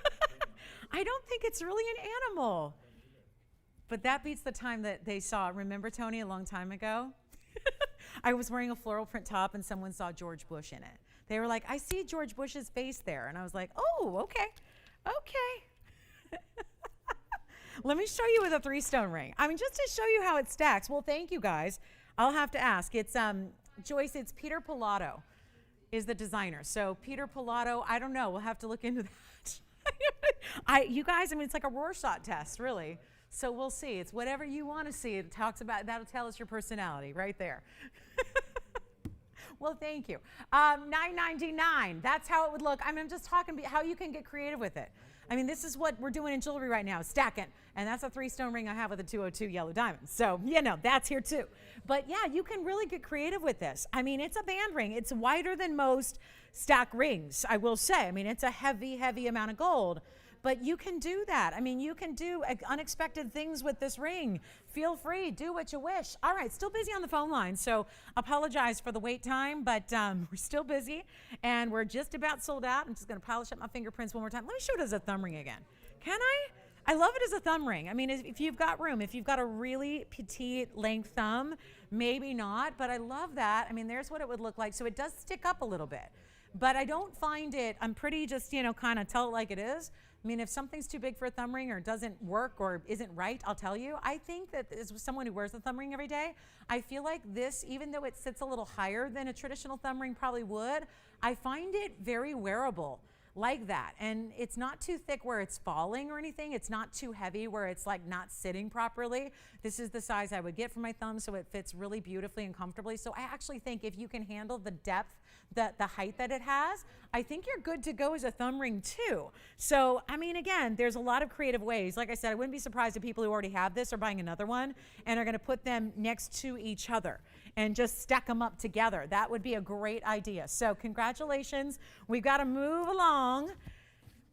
I don't think it's really an animal. But that beats the time that they saw. Remember, Tony, a long time ago? I was wearing a floral print top and someone saw George Bush in it. They were like, I see George Bush's face there. And I was like, oh, okay. Okay. Let me show you with a 3-stone ring. I mean, just to show you how it stacks. Well, thank you guys. I'll have to ask. It's Joyce, it's Peter Pilato is the designer. So Peter Pilato, I don't know. We'll have to look into that. You guys, I mean, it's like a Rorschach test, really. So we'll see. It's whatever you want to see. It talks about, that'll tell us your personality right there. Well, thank you. $9.99. That's how it would look. I mean, I'm just talking about how you can get creative with it. I mean, this is what we're doing in jewelry right now, stacking. And that's a 3-stone ring I have with a 202 yellow diamond. So, that's here too. But yeah, you can really get creative with this. I mean, it's a band ring. It's wider than most stack rings, I will say. I mean, it's a heavy, heavy amount of gold. But you can do that. I mean, you can do unexpected things with this ring. Feel free, do what you wish. All right, still busy on the phone line, so apologize for the wait time, but we're still busy, and we're just about sold out. I'm just gonna polish up my fingerprints one more time. Let me show it as a thumb ring again. Can I love it as a thumb ring. I mean, if you've got room, if you've got a really petite length thumb, maybe not, but I love that. I mean, there's what it would look like. So it does stick up a little bit, but I don't find it, I'm pretty just, kind of tell it like it is. I mean, if something's too big for a thumb ring or doesn't work or isn't right, I'll tell you. I think that as someone who wears a thumb ring every day, I feel like this, even though it sits a little higher than a traditional thumb ring probably would, I find it very wearable like that. And it's not too thick where it's falling or anything. It's not too heavy where it's like not sitting properly. This is the size I would get for my thumb, so it fits really beautifully and comfortably. So I actually think if you can handle the depth, the height that it has, I think you're good to go as a thumb ring too. So, I mean, again, there's a lot of creative ways. Like I said, I wouldn't be surprised if people who already have this are buying another one and are gonna put them next to each other and just stack them up together. That would be a great idea. So congratulations. We've got to move along,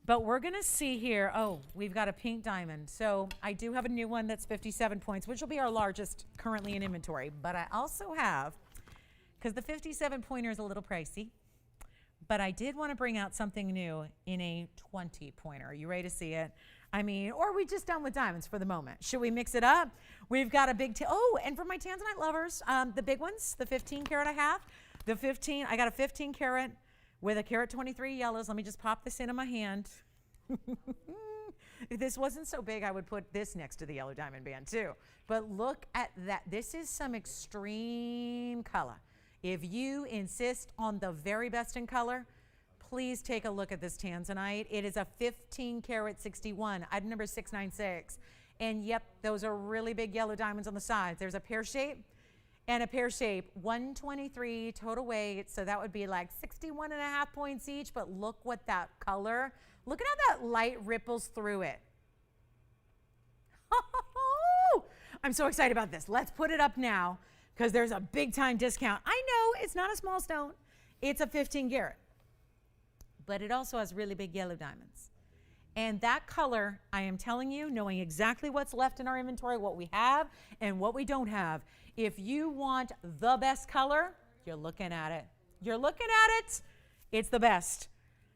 but we're going to see here. Oh, we've got a pink diamond. So I do have a new one that's 57 points, which will be our largest currently in inventory. But I also have, because the 57 pointer is a little pricey, but I did want to bring out something new in a 20 pointer. Are you ready to see it? I mean, or are we just done with diamonds for the moment? Should we mix it up? We've got a big, and for my tanzanite lovers, the big ones, the 15 karat I have, I got a 15 karat with a carat 23 yellows. Let me just pop this into my hand. If this wasn't so big, I would put this next to the yellow diamond band too. But look at that. This is some extreme color. If you insist on the very best in color, please take a look at this tanzanite. It is a 15 karat 61, item number 696. And yep, those are really big yellow diamonds on the sides. There's a pear shape and a pear shape, 123 total weight. So that would be like 61 and a half points each, but look what that color, look at how that light ripples through it. I'm so excited about this. Let's put it up now because there's a big time discount. I know it's not a small stone. It's a 15 karat. But it also has really big yellow diamonds. And that color, I am telling you, knowing exactly what's left in our inventory, what we have and what we don't have, if you want the best color, you're looking at it. You're looking at it. It's the best.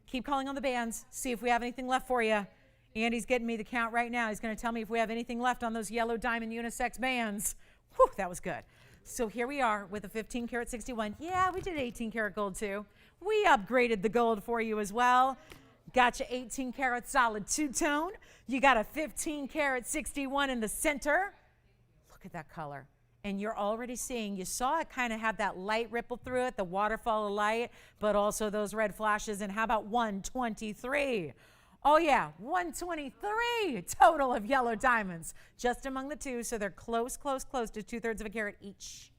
Keep calling on the bands, see if we have anything left for you. Andy's getting me the count right now. He's going to tell me if we have anything left on those yellow diamond unisex bands. Whew, that was good. So here we are with a 15 karat 61. Yeah, we did 18 karat gold too. We upgraded the gold for you as well. Got you 18 karat solid two-tone. You got a 15 karat 61 in the center. Look at that color. And you're already seeing, you saw it kind of have that light ripple through it, the waterfall of light, but also those red flashes. And how about 123? Oh yeah, 123 total of yellow diamonds just among the two. So they're close, close, close to 2/3 of a carat each.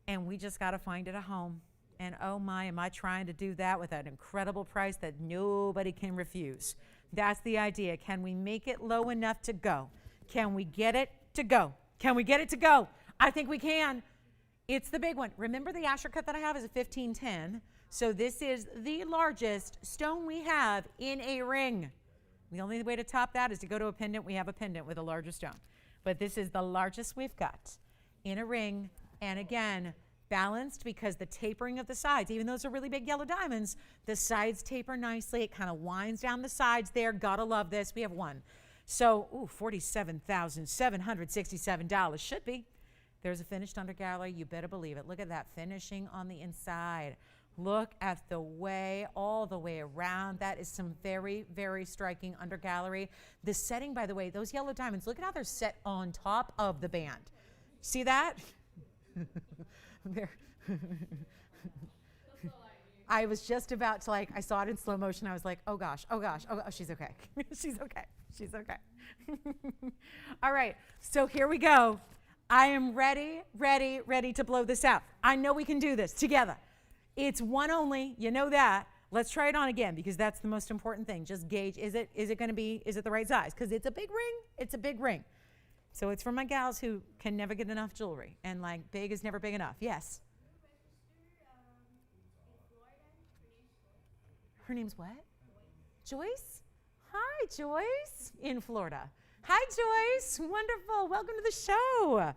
And we just got to find it a home. And oh my, am I trying to do that with an incredible price that nobody can refuse. That's the idea. Can we make it low enough to go? Can we get it to go? Can we get it to go? I think we can. It's the big one. Remember the Asher cut that I have is a 1510. So this is the largest stone we have in a ring. The only way to top that is to go to a pendant. We have a pendant with a larger stone. But this is the largest we've got in a ring. And again, balanced because the tapering of the sides, even though those are really big yellow diamonds, the sides taper nicely. It kind of winds down the sides there. Gotta love this. We have one. So, $47,767 should be. There's a finished undergallery. You better believe it. Look at that finishing on the inside. Look at the way, all the way around. That is some very, very striking undergallery. The setting, by the way, those yellow diamonds, look at how they're set on top of the band. See that? I was just about to I saw it in slow motion. I was like, oh gosh, oh gosh, oh, she's okay. She's okay. She's okay. All right, so here we go. I am ready to blow this out. I know we can do this together. It's one only, you know that. Let's try it on again because that's the most important thing. Just gauge, is it the right size? Because it's a big ring. It's a big ring. So it's for my gals who can never get enough jewelry. And like big is never big enough. Yes? Her name's what? Joyce? Hi, Joyce. In Florida. Hi, Joyce. Wonderful. Welcome to the show.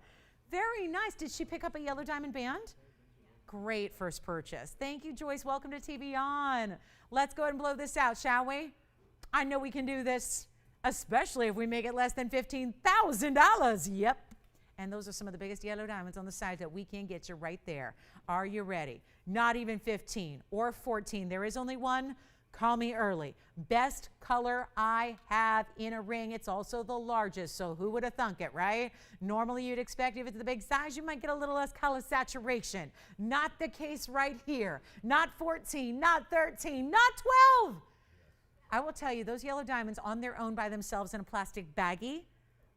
Very nice. Did she pick up a yellow diamond band? Great first purchase. Thank you, Joyce. Welcome to TVON. Let's go ahead and blow this out, shall we? I know we can do this, especially if we make it less than $15,000. Yep. And those are some of the biggest yellow diamonds on the side that we can get you right there. Are you ready? Not even 15 or 14. There is only one. Call me early. Best color I have in a ring. It's also the largest, so who would have thunk it, right? Normally you'd expect if it's the big size, you might get a little less color saturation. Not the case right here. Not 14, not 13, not 12. I will tell you, those yellow diamonds on their own by themselves in a plastic baggie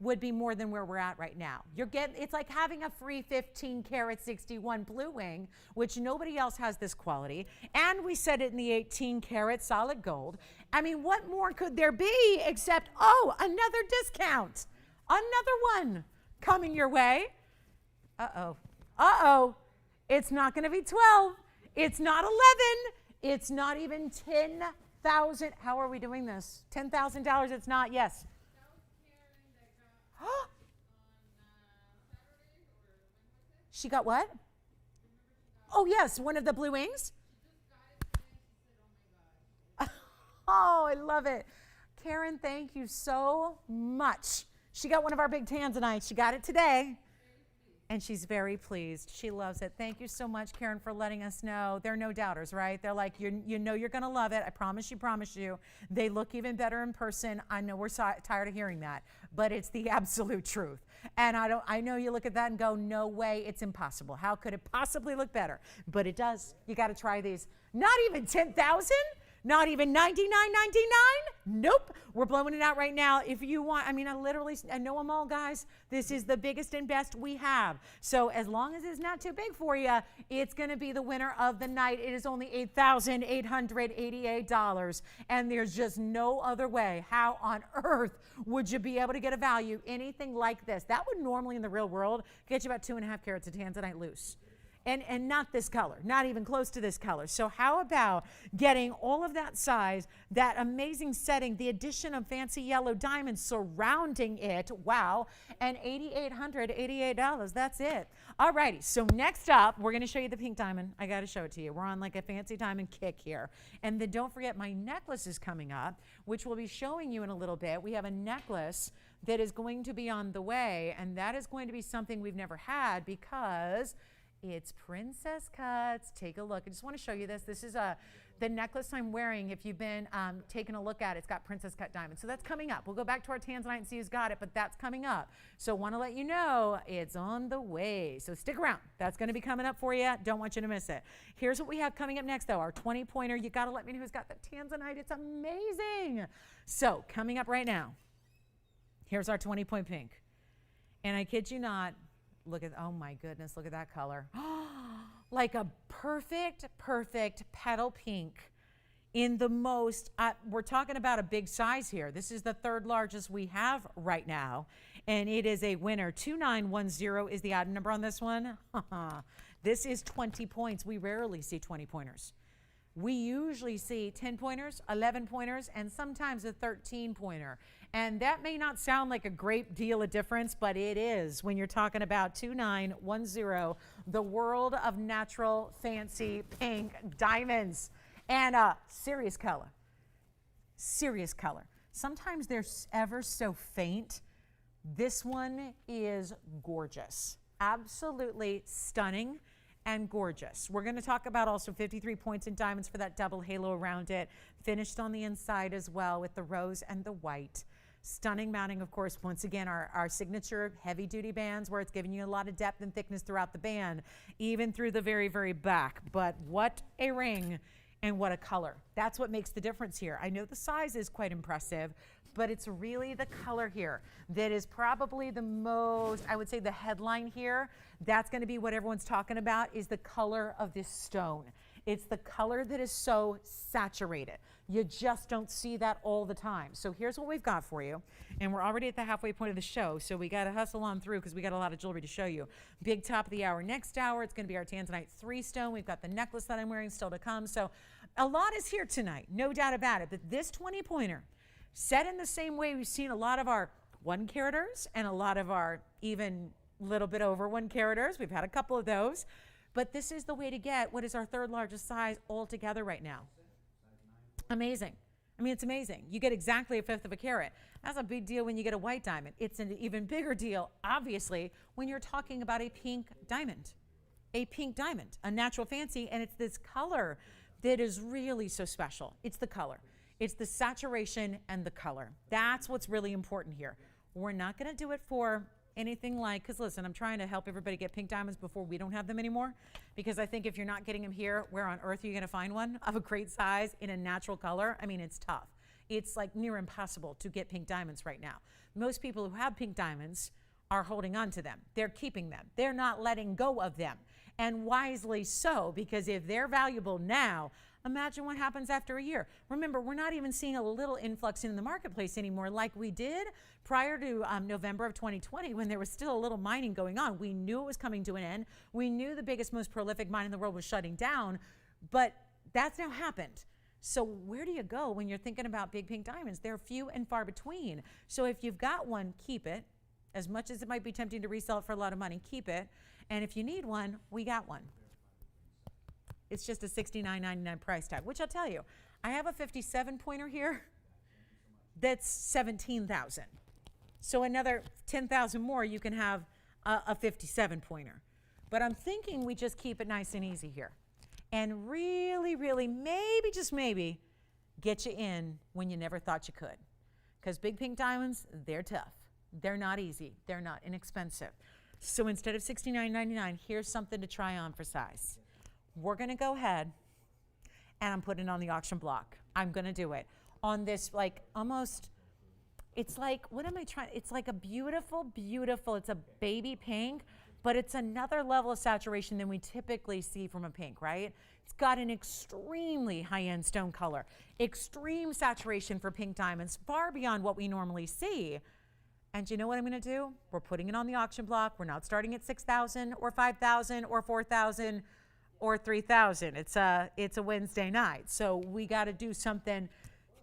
would be more than where we're at right now. It's like having a free 15 karat 61 blue wing, which nobody else has this quality. And we set it in the 18 karat solid gold. I mean, what more could there be except, oh, another discount, another one coming your way. Uh-oh, uh-oh. It's not gonna be 12. It's not 11. It's not even 10,000. How are we doing this? $10,000, it's not, yes. She got what? Oh, yes, one of the blue wings. Oh, I love it. Karen, thank you so much. She got one of our big tanzanites. She got it today. And she's very pleased. She loves it. Thank you so much, Karen, for letting us know. They're no doubters, right? They're like, you know you're going to love it. I promise you. They look even better in person. I know we're tired of hearing that, but it's the absolute truth. And I know you look at that and go, no way, it's impossible. How could it possibly look better? But it does. You got to try these. Not even 10,000? Not even $99.99? Nope. We're blowing it out right now. If you want, I know them all, guys. This is the biggest and best we have. So as long as it's not too big for you, it's going to be the winner of the night. It is only $8,888. And there's just no other way. How on earth would you be able to get a value anything like this? That would normally in the real world get you about 2.5 carats of tanzanite loose. And not this color, not even close to this color. So how about getting all of that size, that amazing setting, the addition of fancy yellow diamonds surrounding it, wow, and $8,888, that's it. All righty, so next up, we're gonna show you the pink diamond. I gotta show it to you. We're on like a fancy diamond kick here. And then don't forget my necklace is coming up, which we'll be showing you in a little bit. We have a necklace that is going to be on the way, and that is going to be something we've never had because it's princess cuts. Take a look. I just want to show you this. This is the necklace I'm wearing. If you've been taking a look at it, it's got princess cut diamonds. So that's coming up. We'll go back to our tanzanite and see who's got it, but that's coming up. So want to let you know it's on the way. So stick around. That's going to be coming up for you. Don't want you to miss it. Here's what we have coming up next, though. Our 20-pointer. You got to let me know who's got the tanzanite. It's amazing. So coming up right now, here's our 20-point pink. And I kid you not, look at, oh my goodness, look at that color. Like a perfect petal pink in the most, we're talking about a big size here. This is the third largest we have right now. And it is a winner. 2910 is the item number on this one. This is 20 points. We rarely see 20 pointers. We usually see 10 pointers, 11 pointers, and sometimes a 13 pointer. And that may not sound like a great deal of difference, but it is when you're talking about 2910, the world of natural fancy pink diamonds. And serious color. Serious color. Sometimes they're ever so faint. This one is gorgeous. Absolutely stunning and gorgeous. We're going to talk about also 53 points in diamonds for that double halo around it, finished on the inside as well with the rose and the white. Stunning mounting, of course, once again, our signature heavy-duty bands where it's giving you a lot of depth and thickness throughout the band, even through the very, very back. But what a ring and what a color. That's what makes the difference here. I know the size is quite impressive, but it's really the color here that is probably the most, I would say the headline here, that's gonna be what everyone's talking about, is the color of this stone. It's the color that is so saturated. You just don't see that all the time. So here's what we've got for you. And we're already at the halfway point of the show, so we got to hustle on through because we got a lot of jewelry to show you. Big top of the hour. Next hour, it's going to be our Tanzanite 3-stone. We've got the necklace that I'm wearing still to come. So a lot is here tonight, no doubt about it. But this 20-pointer, set in the same way we've seen a lot of our 1-caraters and a lot of our even little bit over 1-caraters. We've had a couple of those. But this is the way to get what is our 3rd largest size altogether right now. Amazing. I mean, it's amazing. You get exactly 1/5 of a carat. That's a big deal when you get a white diamond. It's an even bigger deal, obviously, when you're talking about a pink diamond. A pink diamond, a natural fancy, and it's this color that is really so special. It's the color. It's the saturation and the color. That's what's really important here. We're not going to do it for anything like, because listen, I'm trying to help everybody get pink diamonds before we don't have them anymore, because I think if you're not getting them here, where on earth are you going to find one of a great size in a natural color? I mean, it's tough. It's like near impossible to get pink diamonds right now. Most people who have pink diamonds are holding on to them. They're keeping them. They're not letting go of them. And wisely so, because if they're valuable now, imagine what happens after a year. Remember, we're not even seeing a little influx in the marketplace anymore like we did prior to November of 2020 when there was still a little mining going on. We knew it was coming to an end. We knew the biggest, most prolific mine in the world was shutting down, but that's now happened. So where do you go when you're thinking about big pink diamonds? They're few and far between. So if you've got one, keep it. As much as it might be tempting to resell it for a lot of money, keep it. And if you need one, we got one. It's just a $69.99 price tag, which I'll tell you, I have a 57-pointer here that's $17,000. So another $10,000 more, you can have a 57-pointer. But I'm thinking we just keep it nice and easy here. And really, really, maybe, just maybe, get you in when you never thought you could. Because big pink diamonds, they're tough. They're not easy. They're not inexpensive. So instead of $69.99, here's something to try on for size. We're going to go ahead and I'm putting it on the auction block. I'm going to do it on this, like, almost, it's like, what am I trying? It's like a beautiful, beautiful, it's a baby pink, but it's another level of saturation than we typically see from a pink, right? It's got an extremely high-end stone color, extreme saturation for pink diamonds, far beyond what we normally see. And you know what I'm going to do? We're putting it on the auction block. We're not starting at $6,000 or $5,000 or $4,000 or $3,000. It's a Wednesday night, so we got to do something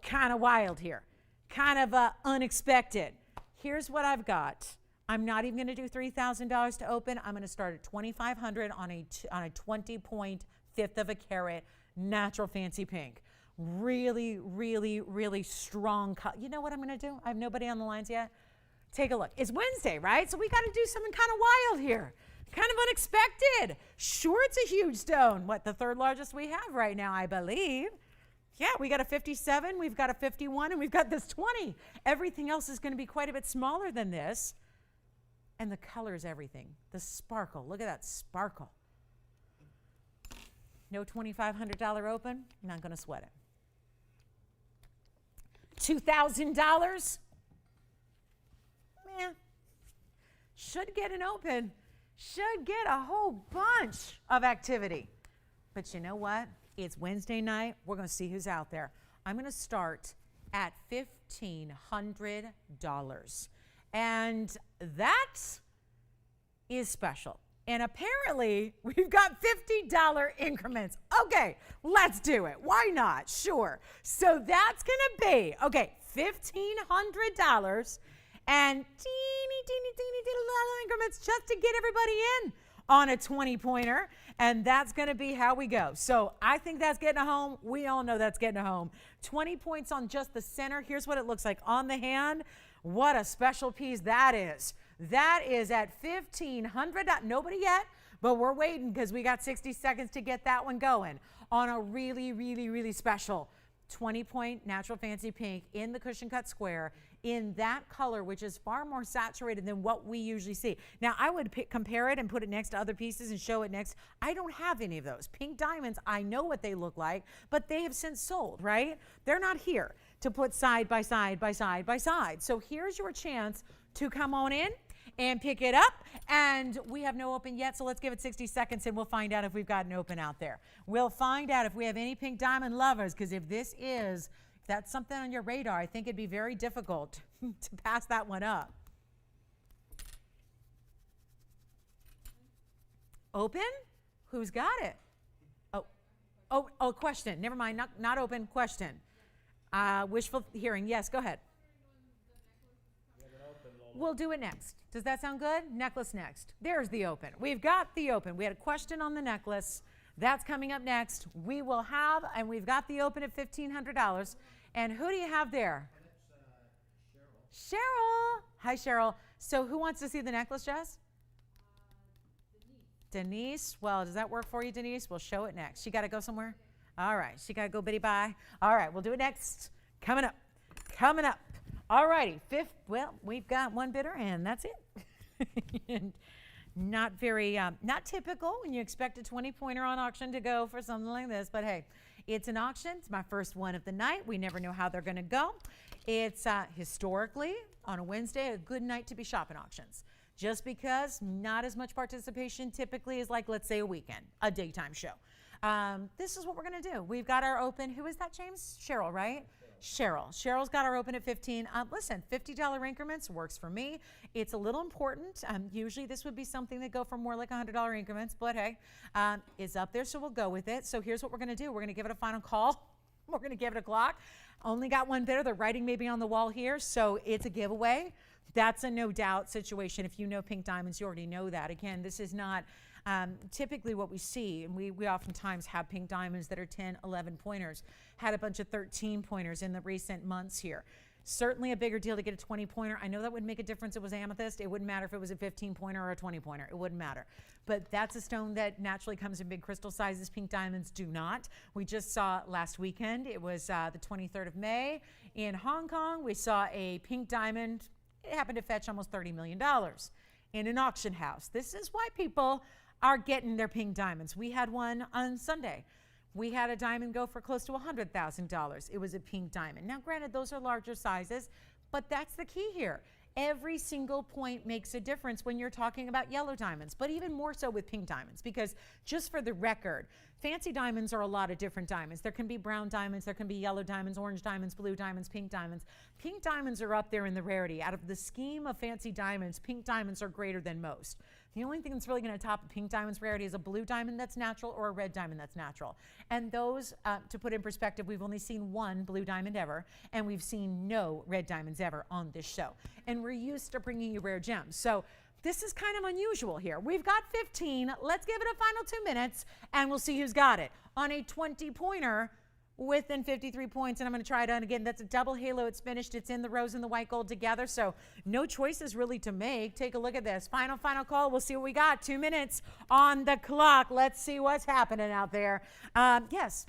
kind of wild here, kind of unexpected. Here's what I've got. I'm not even going to do $3,000 to open. I'm going to start at $2,500 on a 20-point, 1/5 of a carat natural fancy pink. Really, really, really strong color. You know what I'm going to do? I have nobody on the lines yet. Take a look. It's Wednesday, right? So we got to do something kind of wild here. Kind of unexpected. Sure, it's a huge stone. What, the 3rd largest we have right now, I believe. Yeah, we got a 57, we've got a 51, and we've got this 20. Everything else is going to be quite a bit smaller than this. And the color is everything. The sparkle. Look at that sparkle. No $2,500 open. Not going to sweat it. $2,000. Man, should get an open. Should get a whole bunch of activity. But you know what? It's Wednesday night. We're going to see who's out there. I'm going to start at $1,500. And that is special. And apparently, we've got $50 increments. Okay, let's do it. Why not? Sure. So that's going to be, okay, $1,500 and teeny little increments just to get everybody in on a 20-pointer. And that's going to be how we go. So I think that's getting a home. We all know that's getting a home. 20 points on just the center. Here's what it looks like on the hand. What a special piece that is. That is at $1,500. Nobody yet, but we're waiting because we got 60 seconds to get that one going on a really, really, really special 20-point natural fancy pink in the cushion cut square in that color, which is far more saturated than what we usually see. Now, I would compare it and put it next to other pieces and show it next. I don't have any of those. Pink diamonds, I know what they look like, but they have since sold, right? They're not here to put side by side by side by side. So here's your chance to come on in and pick it up. And we have no open yet, so let's give it 60 seconds and we'll find out if we've got an open out there. We'll find out if we have any pink diamond lovers, because if that's something on your radar, I think it'd be very difficult to pass that one up. Open? Who's got it? Oh, question. Never mind. Not open. Question. Wishful hearing. Yes, go ahead. We'll do it next. Does that sound good? Necklace next. There's the open. We've got the open. We had a question on the necklace. That's coming up next. We've got the open at $1,500. And who do you have there? Cheryl. Cheryl. Hi, Cheryl. So who wants to see the necklace, Jess? Denise. Well, does that work for you, Denise? We'll show it next. She got to go somewhere? All right. She got to go biddy bye. All right. We'll do it next. Coming up. All righty. Fifth. Well, we've got one bidder, and that's it. And not typical when you expect a 20-pointer on auction to go for something like this. But, hey, it's an auction. It's my first one of the night. We never know how they're going to go. It's historically, on a Wednesday, a good night to be shopping auctions. Just because not as much participation typically is like, let's say, a weekend, a daytime show. This is what we're going to do. We've got our open. Who is that, James? Cheryl, right? Cheryl. Cheryl's got our open at 15. Listen, $50 increments works for me. It's a little important. Usually this would be something that go for more like $100 increments, but hey, it's up there, so we'll go with it. So here's what we're going to do. We're going to give it a final call. We're going to give it a clock. Only got one bidder. They're writing maybe on the wall here, so it's a giveaway. That's a no doubt situation. If you know pink diamonds, you already know that. Again, this is not typically what we see, and we oftentimes have pink diamonds that are 10, 11 pointers. Had a bunch of 13 pointers in the recent months here. Certainly a bigger deal to get a 20 pointer. I know that would make a difference if it was amethyst. It wouldn't matter if it was a 15 pointer or a 20 pointer. It wouldn't matter. But that's a stone that naturally comes in big crystal sizes. Pink diamonds do not. We just saw last weekend. It was the 23rd of May in Hong Kong. We saw a pink diamond. It happened to fetch almost $30 million in an auction house. This is why people are getting their pink diamonds. We had one on Sunday. We had a diamond go for close to $100,000. It was a pink diamond. Now, granted, those are larger sizes, but that's the key here. Every single point makes a difference when you're talking about yellow diamonds, but even more so with pink diamonds, because just for the record, fancy diamonds are a lot of different diamonds. There can be brown diamonds, there can be yellow diamonds, orange diamonds, blue diamonds, pink diamonds. Pink diamonds are up there in the rarity. Out of the scheme of fancy diamonds, pink diamonds are greater than most. The only thing that's really going to top a pink diamond's rarity is a blue diamond that's natural or a red diamond that's natural. And those, to put in perspective, we've only seen one blue diamond ever, and we've seen no red diamonds ever on this show. And we're used to bringing you rare gems. So this is kind of unusual here. We've got 15. Let's give it a final 2 minutes, and we'll see who's got it. On a 20-pointer, within 53 points, and I'm going to try it on again. That's a double halo. It's finished. It's in the rose and the white gold together, so no choices really to make. Take a look at this. Final call. We'll see what we got. 2 minutes on the clock. Let's see what's happening out there. Yes.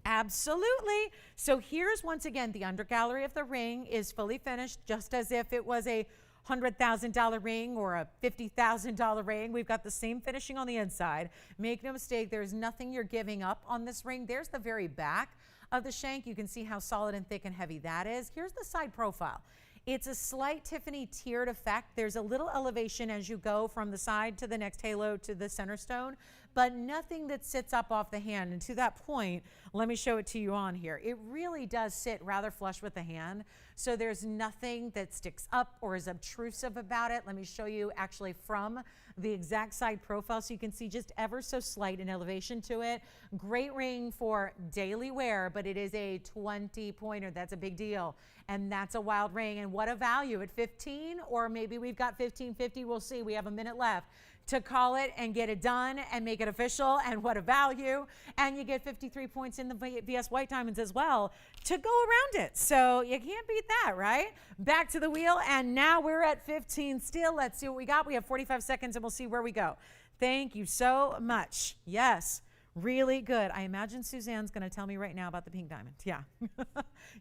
Absolutely. So here's, once again, the undergallery of the ring is fully finished, just as if it was a $100,000 ring or a $50,000 ring. We've got the same finishing on the inside. Make no mistake, there's nothing you're giving up on this ring. There's the very back of the shank. You can see how solid and thick and heavy that is. Here's the side profile. It's a slight Tiffany tiered effect. There's a little elevation as you go from the side to the next halo to the center stone, but nothing that sits up off the hand. And to that point, let me show it to you on here. It really does sit rather flush with the hand. So there's nothing that sticks up or is obtrusive about it. Let me show you actually from the exact side profile so you can see just ever so slight an elevation to it. Great ring for daily wear, but it is a 20-pointer. That's a big deal. And that's a wild ring. And what a value at 15, or maybe we've got 15.50. We'll see. We have a minute left to call it and get it done and make it official. And what a value. And you get 53 points in the VS White Diamonds as well to go around it. So you can't beat that, right? Back to the wheel. And now we're at 15 still. Let's see what we got. We have 45 seconds and we'll see where we go. Thank you so much. Yes. Really good. I imagine Suzanne's going to tell me right now about the pink diamond. Yeah.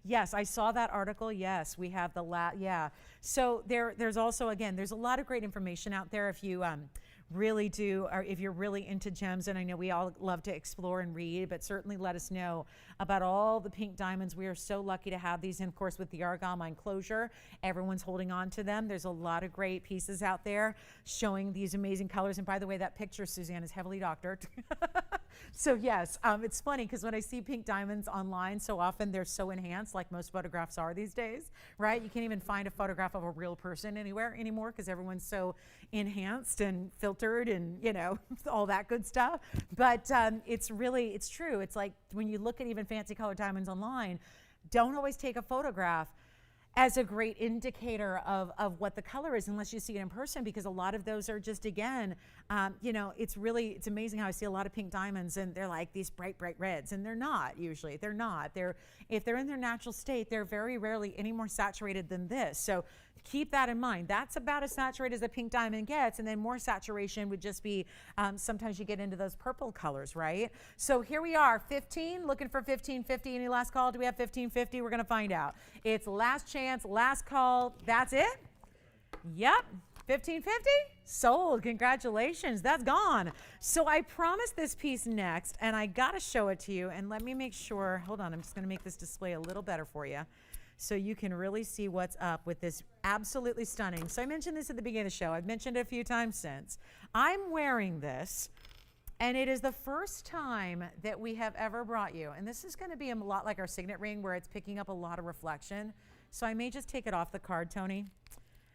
Yes, I saw that article. Yes, we have the yeah. So there's also, again, there's a lot of great information out there if you really do, or if you're really into gems, and I know we all love to explore and read, but certainly let us know about all the pink diamonds. We are so lucky to have these. And of course, with the argyle mine closure, everyone's holding on to them. There's a lot of great pieces out there showing these amazing colors. And by the way, that picture, Suzanne, is heavily doctored. So yes, it's funny because when I see pink diamonds online, so often they're so enhanced, like most photographs are these days, right? You can't even find a photograph of a real person anywhere anymore because everyone's so enhanced and filtered and, you know, all that good stuff. But it's true. It's like when you look at even fancy colored diamonds online, don't always take a photograph as a great indicator of what the color is unless you see it in person, because a lot of those are just, again, you know, it's amazing how I see a lot of pink diamonds and they're like these bright reds, and they're not usually. They're not. If they're in their natural state, they're very rarely any more saturated than this. So keep that in mind. That's about as saturated as a pink diamond gets, and then more saturation would just be, sometimes you get into those purple colors, right? So here we are, 15, looking for 1550. Any last call? Do we have 1550? We're gonna find out. It's last chance, last call. That's it? Yep, 1550? Sold, congratulations, that's gone. So I promised this piece next, and I gotta show it to you, and let me make sure, hold on, I'm just gonna make this display a little better for you, so you can really see what's up with this absolutely stunning. So I mentioned this at the beginning of the show. I've mentioned it a few times since. I'm wearing this, and it is the first time that we have ever brought you. And this is gonna be a lot like our signet ring where it's picking up a lot of reflection. So I may just take it off the card, Tony.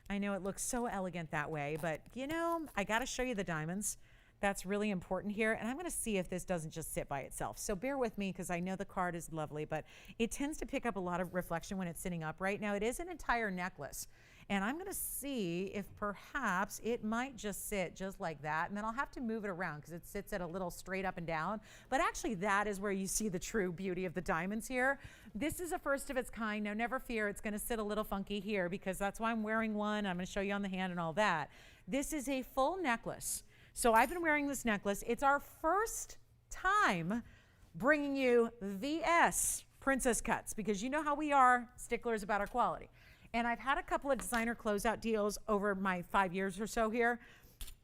I know it looks so elegant that way, but you know, I gotta show you the diamonds. That's really important here. And I'm gonna see if this doesn't just sit by itself. So bear with me because I know the card is lovely, but it tends to pick up a lot of reflection when it's sitting upright. Now it is an entire necklace. And I'm gonna see if perhaps it might just sit just like that. And then I'll have to move it around because it sits at a little straight up and down. But actually that is where you see the true beauty of the diamonds here. This is a first of its kind. Now never fear, it's gonna sit a little funky here because that's why I'm wearing one. I'm gonna show you on the hand and all that. This is a full necklace. So I've been wearing this necklace. It's our first time bringing you VS princess cuts because you know how we are sticklers about our quality. And I've had a couple of designer closeout deals over my 5 years or so here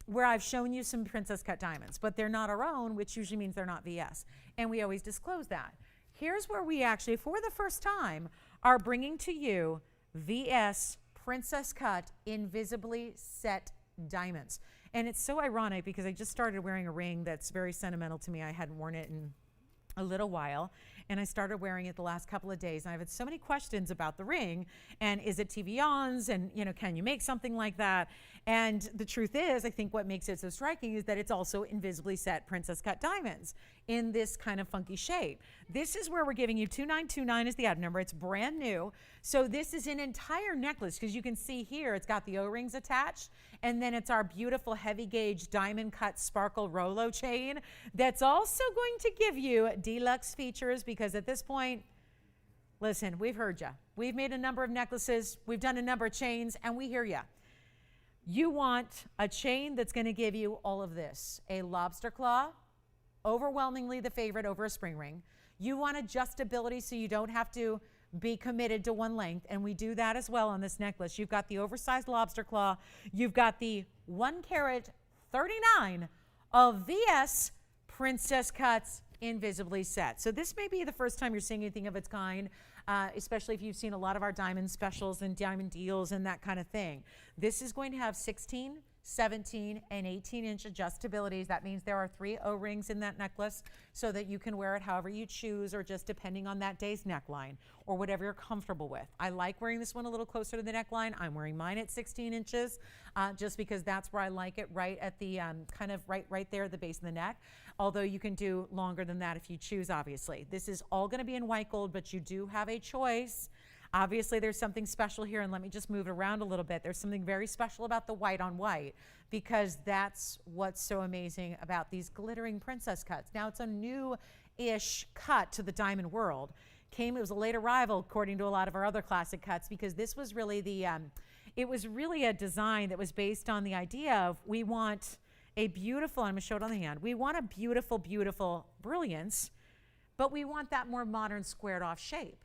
where I've shown you some princess cut diamonds, but they're not our own, which usually means they're not VS. And we always disclose that. Here's where we actually, for the first time, are bringing to you VS princess cut invisibly set diamonds. And it's so ironic because I just started wearing a ring that's very sentimental to me. I hadn't worn it in a little while, and I started wearing it the last couple of days. And I've had so many questions about the ring, and is it TVON's, and you know, can you make something like that? And the truth is, I think what makes it so striking is that it's also invisibly set princess cut diamonds in this kind of funky shape. This is where we're giving you 2929 is the item number. It's brand new. So this is an entire necklace because you can see here it's got the O-rings attached, and then it's our beautiful heavy gauge diamond cut sparkle Rolo chain that's also going to give you deluxe features because at this point, listen, we've heard you. We've made a number of necklaces, we've done a number of chains, and we hear you. You want a chain that's going to give you all of this. A lobster claw, overwhelmingly the favorite over a spring ring. You want adjustability so you don't have to be committed to one length, and we do that as well on this necklace. You've got the oversized lobster claw. You've got the 1 carat 39 of VS princess cuts invisibly set. So this may be the first time you're seeing anything of its kind, especially if you've seen a lot of our diamond specials and diamond deals and that kind of thing. This is going to have 16, 17, and 18-inch adjustabilities. That means there are 3 O-rings in that necklace so that you can wear it however you choose or just depending on that day's neckline or whatever you're comfortable with. I like wearing this one a little closer to the neckline. I'm wearing mine at 16 inches just because that's where I like it, right at the kind of right there at the base of the neck. Although you can do longer than that if you choose, obviously. This is all going to be in white gold, but you do have a choice. Obviously, there's something special here, and let me just move it around a little bit. There's something very special about the white on white because that's what's so amazing about these glittering princess cuts. Now, it's a new-ish cut to the diamond world. It was a late arrival, according to a lot of our other classic cuts, because this was really it was really a design that was based on the idea of we want a beautiful, I'm going to show it on the hand, we want a beautiful, beautiful brilliance, but we want that more modern squared off shape.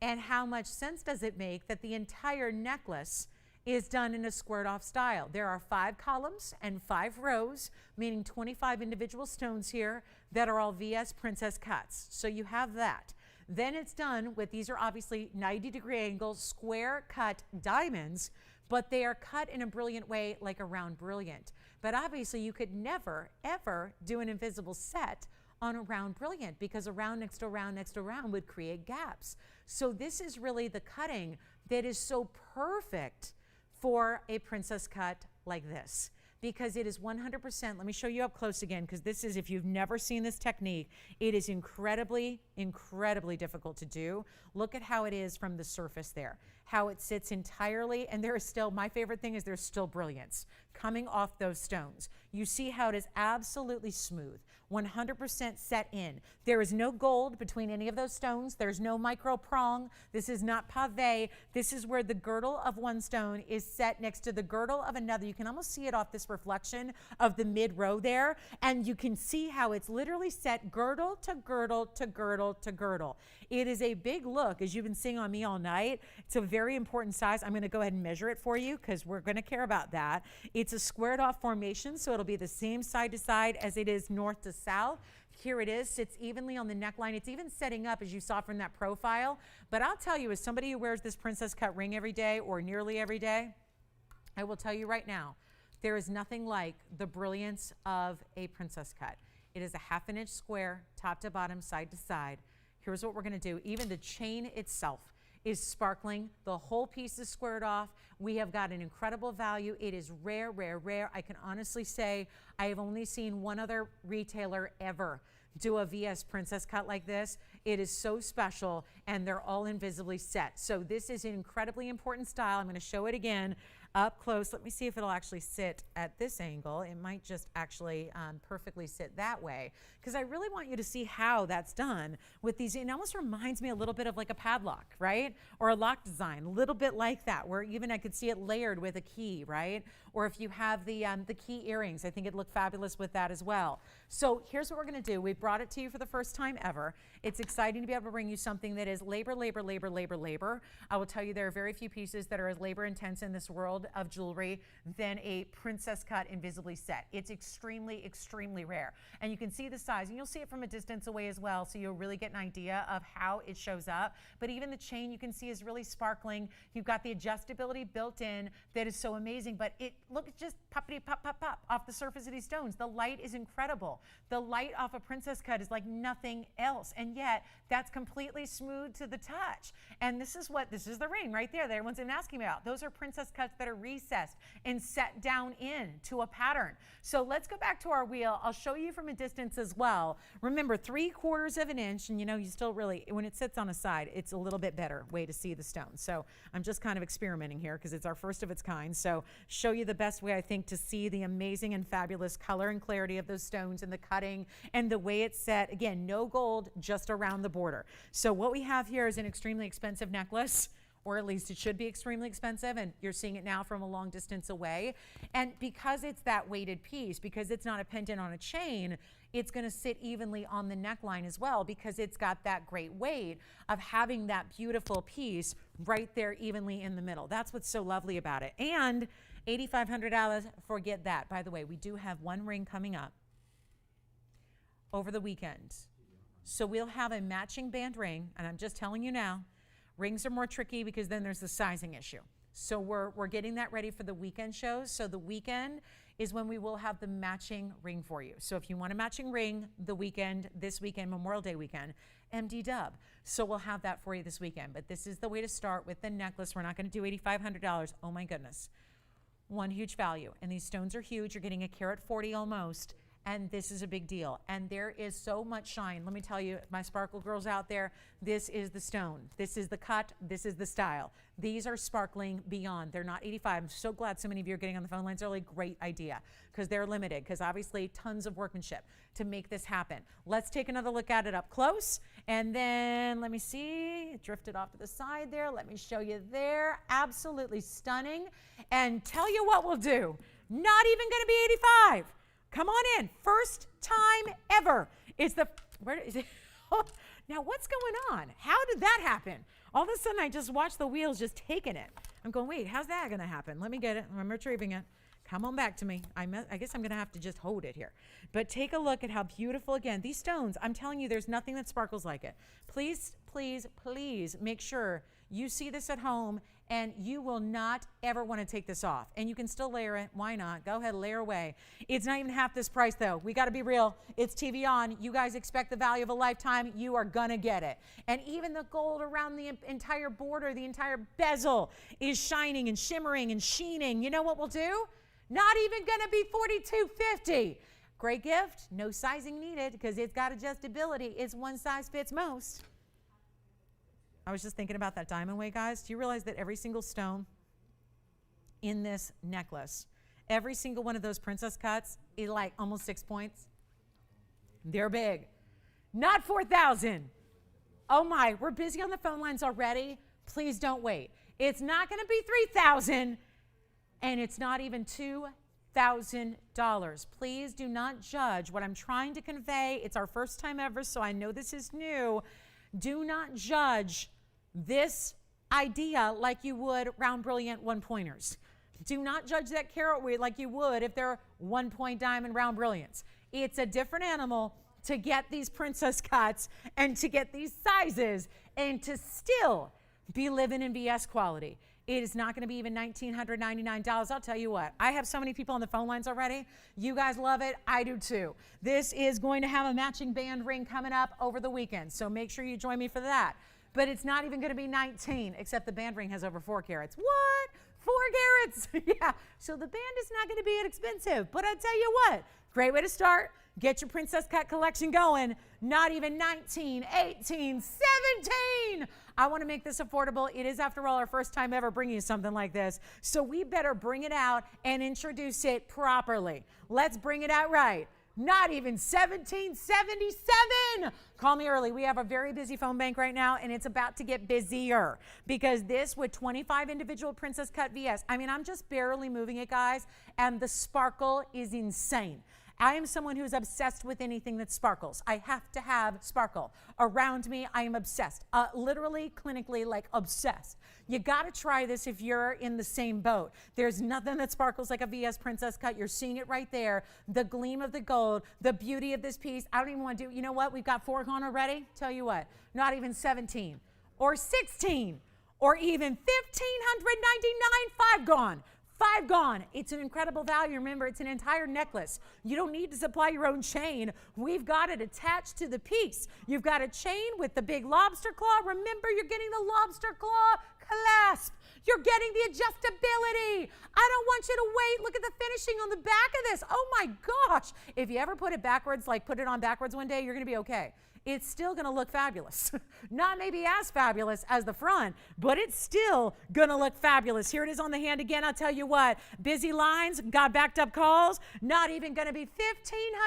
And how much sense does it make that the entire necklace is done in a squared off style. There are 5 columns and 5 rows, meaning 25 individual stones here that are all VS princess cuts. So you have that. Then it's done with, these are obviously 90-degree angles, square cut diamonds, but they are cut in a brilliant way, like a round brilliant. But obviously you could never, ever do an invisible set on a round brilliant, because a round next to a round next to a round would create gaps. So this is really the cutting that is so perfect for a princess cut like this, because it is 100%, let me show you up close again, because this is, if you've never seen this technique, it is incredibly, incredibly difficult to do. Look at how it is from the surface there, how it sits entirely, and there is still, my favorite thing is there's still brilliance coming off those stones. You see how it is absolutely smooth, 100% set in. There is no gold between any of those stones. There's no micro prong. This is not pave. This is where the girdle of one stone is set next to the girdle of another. You can almost see it off this reflection of the mid row there, and you can see how it's literally set girdle to girdle to girdle to girdle. It is a big look, as you've been seeing on me all night. It's a very important size. I'm going to go ahead and measure it for you, because we're going to care about that. It's a squared off formation, so it'll be the same side to side as it is north to south. Here it is, sits evenly on the neckline. It's even setting up, as you saw from that profile. But I'll tell you, as somebody who wears this princess cut ring every day, or nearly every day, I will tell you right now, there is nothing like the brilliance of a princess cut. It is a 1/2 inch square, top to bottom, side to side. Here's what we're going to do. Even the chain itself is sparkling. The whole piece is squared off. We have got an incredible value. It is rare, rare, rare. I can honestly say I have only seen one other retailer ever do a VS princess cut like this. It is so special, and they're all invisibly set. So this is an incredibly important style. I'm going to show it again up close. Let me see if it'll actually sit at this angle. It might just actually perfectly sit that way, because I really want you to see how that's done with these. It almost reminds me a little bit of like a padlock, right? Or a lock design, a little bit like that, where even I could see it layered with a key, right? Or if you have the key earrings, I think it'd look fabulous with that as well. So here's what we're going to do. We brought it to you for the first time ever. It's exciting to be able to bring you something that is labor, labor, labor, labor, labor. I will tell you there are very few pieces that are as labor intense in this world of jewelry than a princess cut invisibly set. It's extremely, extremely rare. And you can see the size, and you'll see it from a distance away as well, so you'll really get an idea of how it shows up. But even the chain you can see is really sparkling. You've got the adjustability built in that is so amazing, but it look, just poppity pop pop pop off the surface of these stones. The light is incredible. The light off a princess cut is like nothing else, and yet that's completely smooth to the touch. And this is the ring right there that everyone's been asking about. Those are princess cuts that are recessed and set down into a pattern. So let's go back to our wheel. I'll show you from a distance as well. Remember, 3/4 of an inch, and you know, you still really, when it sits on a side, it's a little bit better way to see the stone. So I'm just kind of experimenting here because it's our first of its kind. So show you the best way, I think, to see the amazing and fabulous color and clarity of those stones and the cutting and the way it's set. Again, no gold, just around the border. So what we have here is an extremely expensive necklace, or at least it should be extremely expensive, and you're seeing it now from a long distance away. And because it's that weighted piece, because it's not a pendant on a chain, it's going to sit evenly on the neckline as well, because it's got that great weight of having that beautiful piece right there evenly in the middle. That's what's so lovely about it. And $8,500, forget that. By the way, we do have one ring coming up over the weekend. So we'll have a matching band ring, and I'm just telling you now, rings are more tricky because then there's the sizing issue. So we're getting that ready for the weekend shows. So the weekend is when we will have the matching ring for you. So if you want a matching ring the weekend, this weekend, Memorial Day weekend, MD Dub. So we'll have that for you this weekend. But this is the way to start with the necklace. We're not going to do $8,500. Oh my goodness. One huge value. And these stones are huge. You're getting a carat 40 almost. And this is a big deal. And there is so much shine. Let me tell you, my sparkle girls out there, this is the stone. This is the cut. This is the style. These are sparkling beyond. They're not 85. I'm so glad so many of you are getting on the phone lines early. Great idea, because they're limited, because obviously tons of workmanship to make this happen. Let's take another look at it up close. And then let me see, it drifted off to the side there. Let me show you there. Absolutely stunning. And tell you what we'll do. Not even going to be 85. Come on in. First time ever. Where is it? Oh, now what's going on? How did that happen? All of a sudden I just watched the wheels just taking it. I'm going, wait, how's that going to happen? Let me get it. I'm retrieving it. Come on back to me. I guess I'm going to have to just hold it here. But take a look at how beautiful, again, these stones, I'm telling you, there's nothing that sparkles like it. Please, please, please make sure you see this at home, and you will not ever want to take this off. And you can still layer it. Why not? Go ahead, layer away. It's not even half this price, though. We got to be real. It's TVON. You guys expect the value of a lifetime. You are going to get it. And even the gold around the entire border, the entire bezel is shining and shimmering and sheening. You know what we'll do? Not even going to be $42.50. Great gift. No sizing needed because it's got adjustability. It's one size fits most. I was just thinking about that diamond weight, guys. Do you realize that every single stone in this necklace, every single one of those princess cuts is like almost 6 points? They're big. Not 4,000. Oh my, we're busy on the phone lines already. Please don't wait. It's not going to be 3,000, and it's not even $2,000. Please do not judge what I'm trying to convey. It's our first time ever, so I know this is new. Do not judge this idea like you would round brilliant one-pointers. Do not judge that carat weight like you would if they're 1 point diamond round brilliants. It's a different animal to get these princess cuts and to get these sizes and to still be living in VS quality. It is not going to be even $1,999. I'll tell you what, I have so many people on the phone lines already. You guys love it. I do too. This is going to have a matching band ring coming up over the weekend, so make sure you join me for that. But it's not even going to be 19, except the band ring has over 4 carats. What? 4 carats? Yeah. So the band is not going to be inexpensive. But I tell you what, great way to start. Get your princess cut collection going. Not even 19, 18, 17. I want to make this affordable. It is, after all, our first time ever bringing you something like this. So we better bring it out and introduce it properly. Let's bring it out right. Not even $1,777. Call me early. We have a very busy phone bank right now, and it's about to get busier because this with 25 individual princess cut VS. I mean, I'm just barely moving it, guys, and the sparkle is insane. I am someone who's obsessed with anything that sparkles. I have to have sparkle. Around me, I am obsessed. Literally, clinically, like obsessed. You got to try this if you're in the same boat. There's nothing that sparkles like a VS princess cut. You're seeing it right there. The gleam of the gold, the beauty of this piece. I don't even want to do, you know what? We've got 4 gone already. Tell you what, not even 17 or 16 or even $1,599, 5 gone. 5 gone. It's an incredible value. Remember, it's an entire necklace. You don't need to supply your own chain. We've got it attached to the piece. You've got a chain with the big lobster claw. Remember, you're getting the lobster claw clasp. You're getting the adjustability. I don't want you to wait. Look at the finishing on the back of this. Oh my gosh. If you ever put it backwards, like put it on backwards one day, you're going to be okay. It's still going to look fabulous. Not maybe as fabulous as the front, but it's still going to look fabulous. Here it is on the hand again. I'll tell you what, busy lines, got backed up calls, not even going to be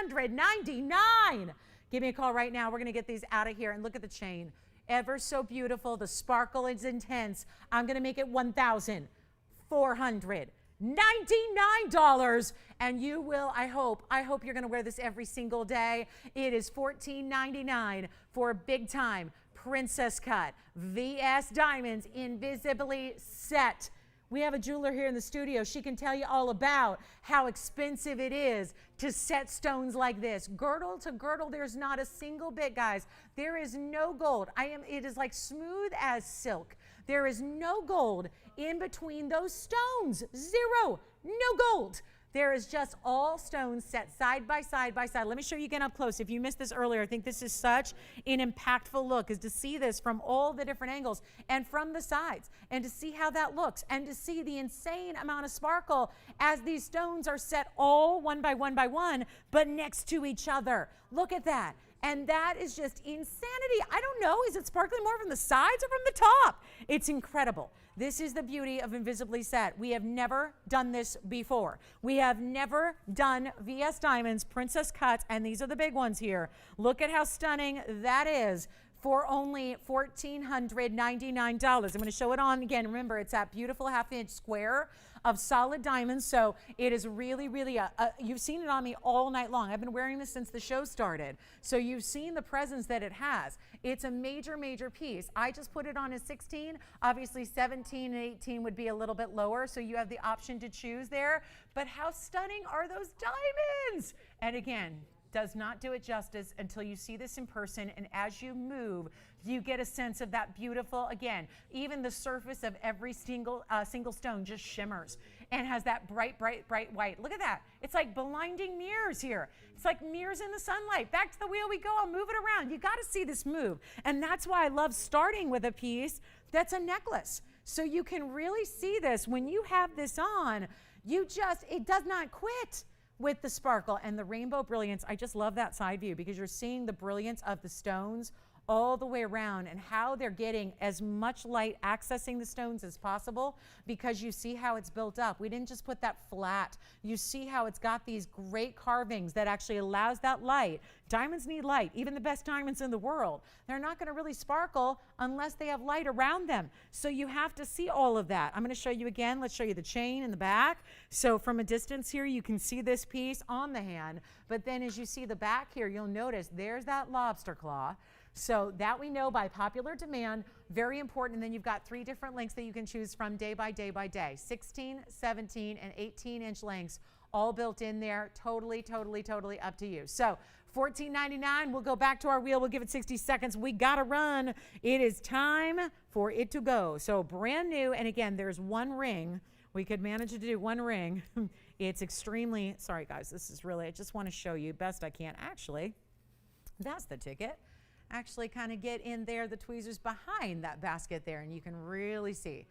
$1,599. Give me a call right now. We're going to get these out of here, and look at the chain. Ever so beautiful. The sparkle is intense. I'm going to make it $1,499. And you will, I hope you're going to wear this every single day. It is $14.99 for a big time princess cut VS diamonds, invisibly set. We have a jeweler here in the studio. She can tell you all about how expensive it is to set stones like this. Girdle to girdle, there's not a single bit, guys. There is no gold. It is like smooth as silk. There is no gold in between those stones. Zero. No gold. There is just all stones set side by side by side. Let me show you again up close. If you missed this earlier, I think this is such an impactful look, is to see this from all the different angles and from the sides, and to see how that looks, and to see the insane amount of sparkle as these stones are set all one by one, but next to each other. Look at that. And that is just insanity. I don't know, is it sparkling more from the sides or from the top? It's incredible. This is the beauty of Invisibly Set. We have never done this before. We have never done VS Diamonds, princess cuts, and these are the big ones here. Look at how stunning that is for only $1,499. I'm going to show it on again. Remember, it's that beautiful half-inch square of solid diamonds. So it is really, really, you've seen it on me all night long. I've been wearing this since the show started. So you've seen the presence that it has. It's a major, major piece. I just put it on as 16. Obviously 17 and 18 would be a little bit lower. So you have the option to choose there. But how stunning are those diamonds? And again, does not do it justice until you see this in person, and as you move, you get a sense of that beautiful, again, even the surface of every single stone just shimmers and has that bright, bright, bright white. Look at that. It's like blinding mirrors here. It's like mirrors in the sunlight. Back to the wheel we go. I'll move it around. You got to see this move. And that's why I love starting with a piece that's a necklace. So you can really see this. When you have this on, it does not quit with the sparkle and the rainbow brilliance. I just love that side view because you're seeing the brilliance of the stones all the way around and how they're getting as much light accessing the stones as possible, because you see how it's built up. We didn't just put that flat. You see how it's got these great carvings that actually allows that light. Diamonds need light. Even the best diamonds in the world, they're not going to really sparkle unless they have light around them. So you have to see all of that. I'm going to show you again. Let's show you the chain in the back. So from a distance here, you can see this piece on the hand, but then as you see the back here, you'll notice there's that lobster claw. So that we know by popular demand, very important. And then you've got 3 different lengths that you can choose from day by day by day. 16, 17, and 18-inch lengths all built in there. Totally, totally, totally up to you. So $14.99. We'll go back to our wheel. We'll give it 60 seconds. We got to run. It is time for it to go. So brand new. And again, there's one ring. We could manage to do one ring. It's extremely, sorry guys, this is really, I just want to show you best I can. Actually, that's the ticket. Actually kind of get in there, the tweezers behind that basket there, and you can really see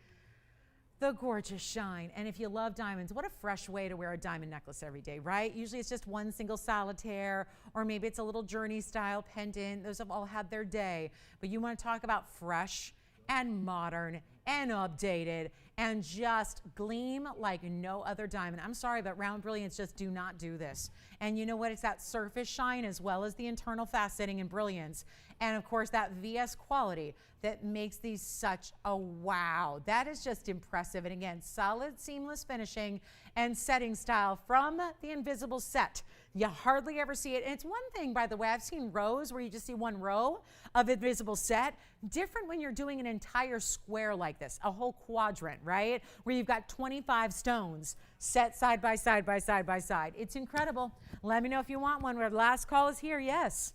the gorgeous shine. And if you love diamonds, what a fresh way to wear a diamond necklace every day, right? Usually it's just one single solitaire, or maybe it's a little journey style pendant. Those have all had their day. But you want to talk about fresh and modern and updated and just gleam like no other diamond. I'm sorry, but Round Brilliance just do not do this. And you know what? It's that surface shine as well as the internal faceting and brilliance. And of course, that VS quality that makes these such a wow. That is just impressive. And again, solid seamless finishing and setting style from the Invisible set. You hardly ever see it. And it's one thing, by the way, I've seen rows where you just see one row of Invisible set. Different when you're doing an entire square like this, a whole quadrant, right? Where you've got 25 stones set side by side by side by side. It's incredible. Let me know if you want one. Our last call is here. Yes.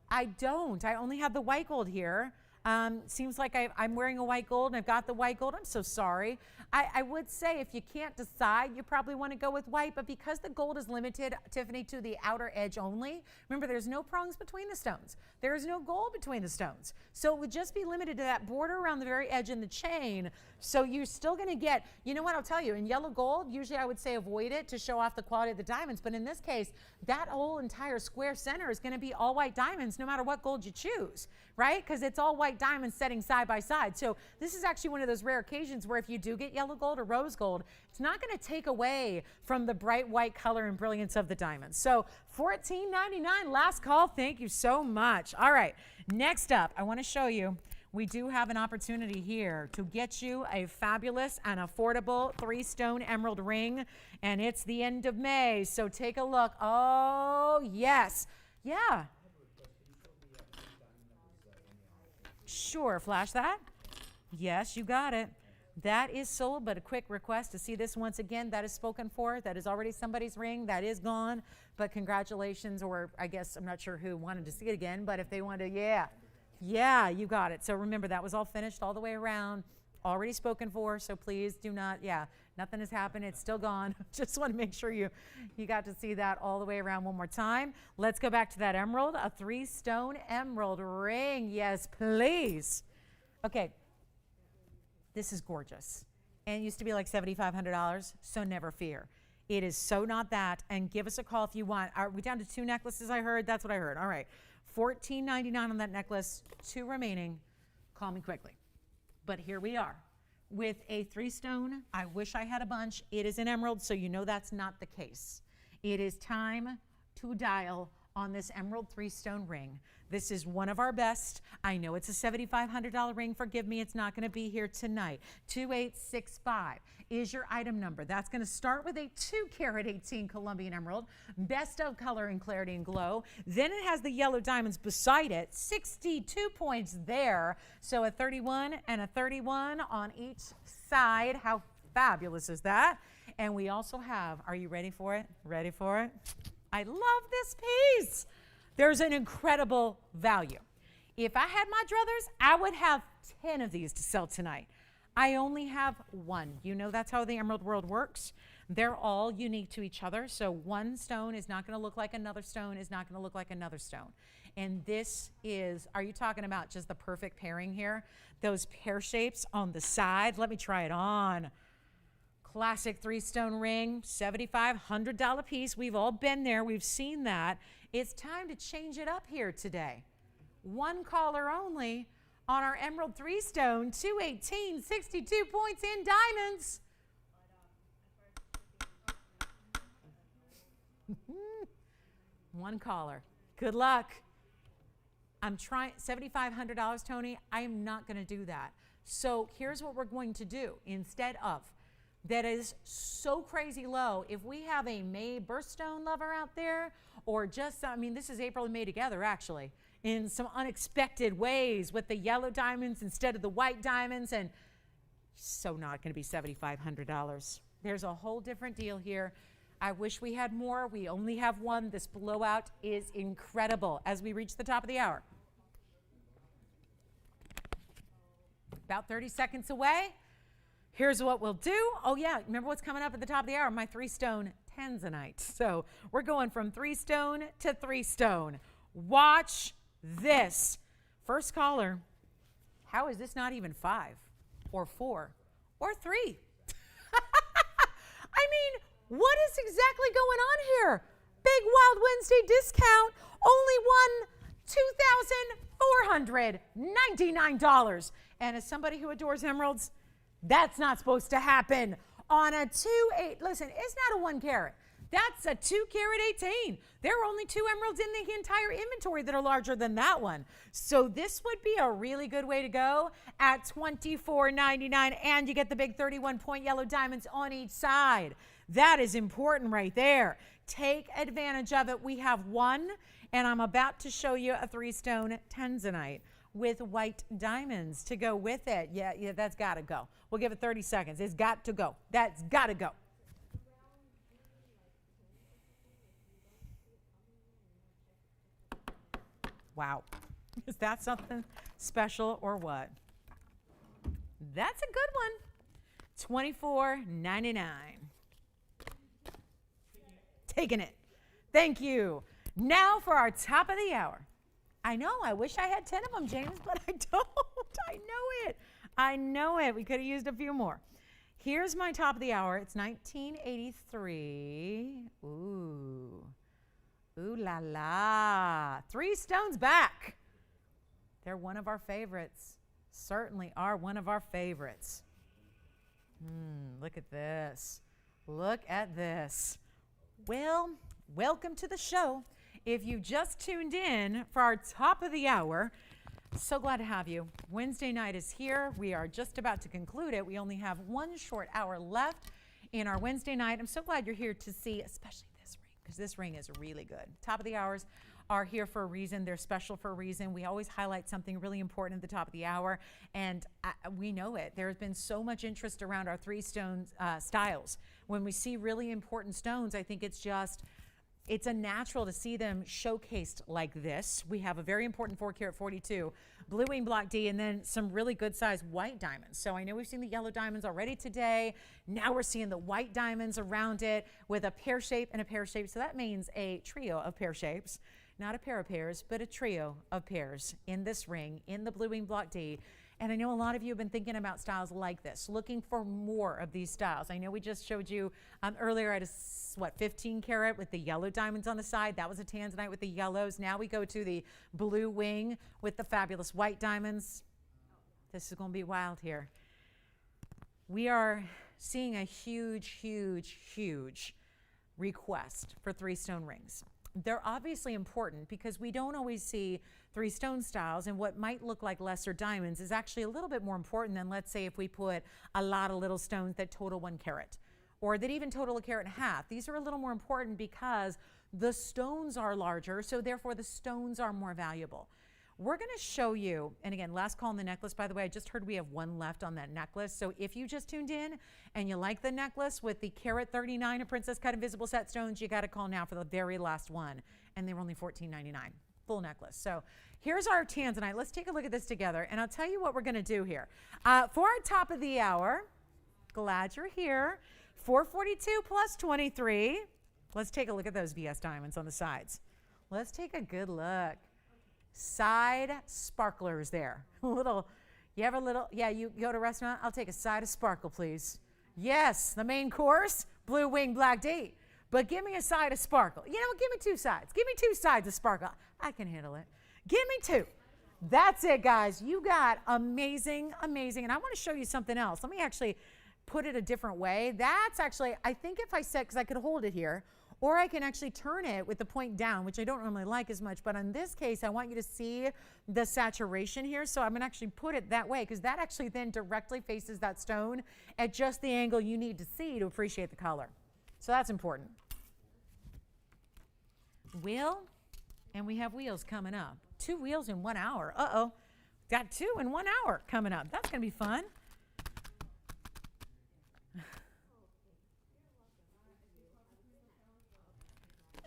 I don't. I only have the white gold here. Seems like I'm wearing a white gold and I've got the white gold. I'm so sorry. I would say if you can't decide, you probably want to go with white, but because the gold is limited, Tiffany, to the outer edge only, remember there's no prongs between the stones. There is no gold between the stones. So it would just be limited to that border around the very edge in the chain. So you're still going to get, you know what I'll tell you, in yellow gold, usually I would say avoid it to show off the quality of the diamonds. But in this case, that whole entire square center is going to be all white diamonds no matter what gold you choose, right? Because it's all white diamonds setting side by side. So this is actually one of those rare occasions where if you do get yellow gold or rose gold, it's not going to take away from the bright white color and brilliance of the diamonds. So $14.99, last call. Thank you so much. All right, next up, I want to show you, we do have an opportunity here to get you a fabulous and affordable 3-stone emerald ring, and it's the end of May, so take a look. Oh, yes. Yeah. Sure, flash that. Yes, you got it. That is sold, but a quick request to see this once again. That is spoken for. That is already somebody's ring. That is gone, but congratulations, or I guess I'm not sure who wanted to see it again, but if they want to, yeah. Yeah, you got it. So remember, that was all finished all the way around, already spoken for, so please do not, nothing has happened. It's still gone. Just want to make sure you got to see that all the way around one more time. Let's go back to that emerald, a 3-stone emerald ring. Yes, please. Okay, this is gorgeous. And it used to be like $7,500, so never fear. It is so not that, and give us a call if you want. Are we down to 2 necklaces, I heard? That's what I heard. All right. $14.99 on that necklace, 2 remaining. Call me quickly. But here we are with a 3-stone. I wish I had a bunch. It is an emerald, so you know that's not the case. It is time to dial on this emerald 3-stone ring. This is one of our best. I know it's a $7,500 ring. Forgive me, it's not going to be here tonight. 2865 is your item number. That's going to start with a 2-carat 18 Colombian emerald, best of color and clarity and glow. Then it has the yellow diamonds beside it, 62 points there. So a 31 and a 31 on each side. How fabulous is that? And we also have, are you ready for it? Ready for it? I love this piece. There's an incredible value. If I had my druthers, I would have 10 of these to sell tonight. I only have one. You know that's how the emerald world works. They're all unique to each other. So one stone is not going to look like another stone, is not going to look like another stone. And this is, are you talking about just the perfect pairing here? Those pear shapes on the side. Let me try it on. Classic 3-stone ring, $7,500 piece. We've all been there. We've seen that. It's time to change it up here today. One caller only on our emerald 3-stone, 218, 62 points in diamonds. One caller. Good luck. I'm trying, $7,500, Tony. I am not going to do that. So here's what we're going to do. Instead of, that is so crazy low, if we have a May birthstone lover out there, or just, I mean, this is April and May together, actually, in some unexpected ways with the yellow diamonds instead of the white diamonds, and so not going to be $7,500. There's a whole different deal here. I wish we had more. We only have one. This blowout is incredible as we reach the top of the hour. About 30 seconds away. Here's what we'll do. Oh, yeah, remember what's coming up at the top of the hour? My 3-stone tanzanite. So we're going from 3-stone to 3-stone. Watch this. First caller. How is this not even 5 or 4 or 3? I mean, what is exactly going on here? Big Wild Wednesday discount. Only $1,2,499. And as somebody who adores emeralds, that's not supposed to happen on a 2-8. Listen, it's not a 1 carat. That's a 2-carat 18. There are only 2 emeralds in the entire inventory that are larger than that one. So this would be a really good way to go at $24.99, and you get the big 31-point yellow diamonds on each side. That is important right there. Take advantage of it. We have one, and I'm about to show you a 3-stone tanzanite with white diamonds to go with it. Yeah, that's got to go. We'll give it 30 seconds. It's got to go. That's got to go. Wow. Is that something special or what? That's a good one. $24.99. Taking it. Thank you. Now for our top of the hour. I know, I wish I had 10 of them, James, but I don't. I know it. I know it. We could have used a few more. Here's my top of the hour. It's 1983. Ooh. Ooh la la. 3 stones back. They're one of our favorites. Certainly are one of our favorites. Look at this. Look at this. Well, welcome to the show. If you just tuned in for our top of the hour, so glad to have you. Wednesday night is here. We are just about to conclude it. We only have 1 short hour left in our Wednesday night. I'm so glad you're here to see, especially this ring, because this ring is really good. Top of the hours are here for a reason. They're special for a reason. We always highlight something really important at the top of the hour, and we know it. There's been so much interest around our 3-stone styles. When we see really important stones, I think it's a natural to see them showcased like this. We have a very important 4-carat 42 blue wing block D, and then some really good size white diamonds. So I know we've seen the yellow diamonds already today. Now we're seeing the white diamonds around it with a pear shape and a pear shape. So that means a trio of pear shapes, not a pair of pairs, but a trio of pairs in this ring, in the blue wing block D. And I know a lot of you have been thinking about styles like this, looking for more of these styles. I know we just showed you earlier at a 15 carat with the yellow diamonds on the side. That was a tanzanite with the yellows. Now we go to the blue wing with the fabulous white diamonds. This is going to be wild here. We are seeing a huge, huge, huge request for 3-stone rings. they're obviously important because we don't always see 3 stone styles, and what might look like lesser diamonds is actually a little bit more important than, let's say, if we put a lot of little stones that total 1 carat or that even total 1.5 carats. These are a little more important because the stones are larger, so therefore the stones are more valuable. We're going to show you, and again, last call on the necklace, by the way. I just heard we have 1 left on that necklace. So if you just tuned in and you like the necklace with the carat 39 of Princess Cut Invisible Set stones, you got to call now for the very last one. And they were only $14.99, full necklace. So here's our tanzanite. Let's take a look at this together. And I'll tell you what we're going to do here. For our top of the hour, glad you're here, $442 plus 23. Let's take a look at those VS diamonds on the sides. Let's take a good look. Side sparklers there. You go to a restaurant, I'll take a side of sparkle, please. Yes, the main course, blue wing black date. But give me a side of sparkle. You know, give me 2 sides. Give me 2 sides of sparkle. I can handle it. Give me 2. That's it, guys. You got amazing, amazing. And I want to show you something else. Let me actually put it a different way. That's actually, I think if I said, because I could hold it here, or I can actually turn it with the point down, which I don't normally like as much. But in this case, I want you to see the saturation here. So I'm going to actually put it that way because that actually then directly faces that stone at just the angle you need to see to appreciate the color. So that's important. Wheel, and we have wheels coming up. 2 wheels in 1 hour. Uh-oh. Got 2 in 1 hour coming up. That's going to be fun.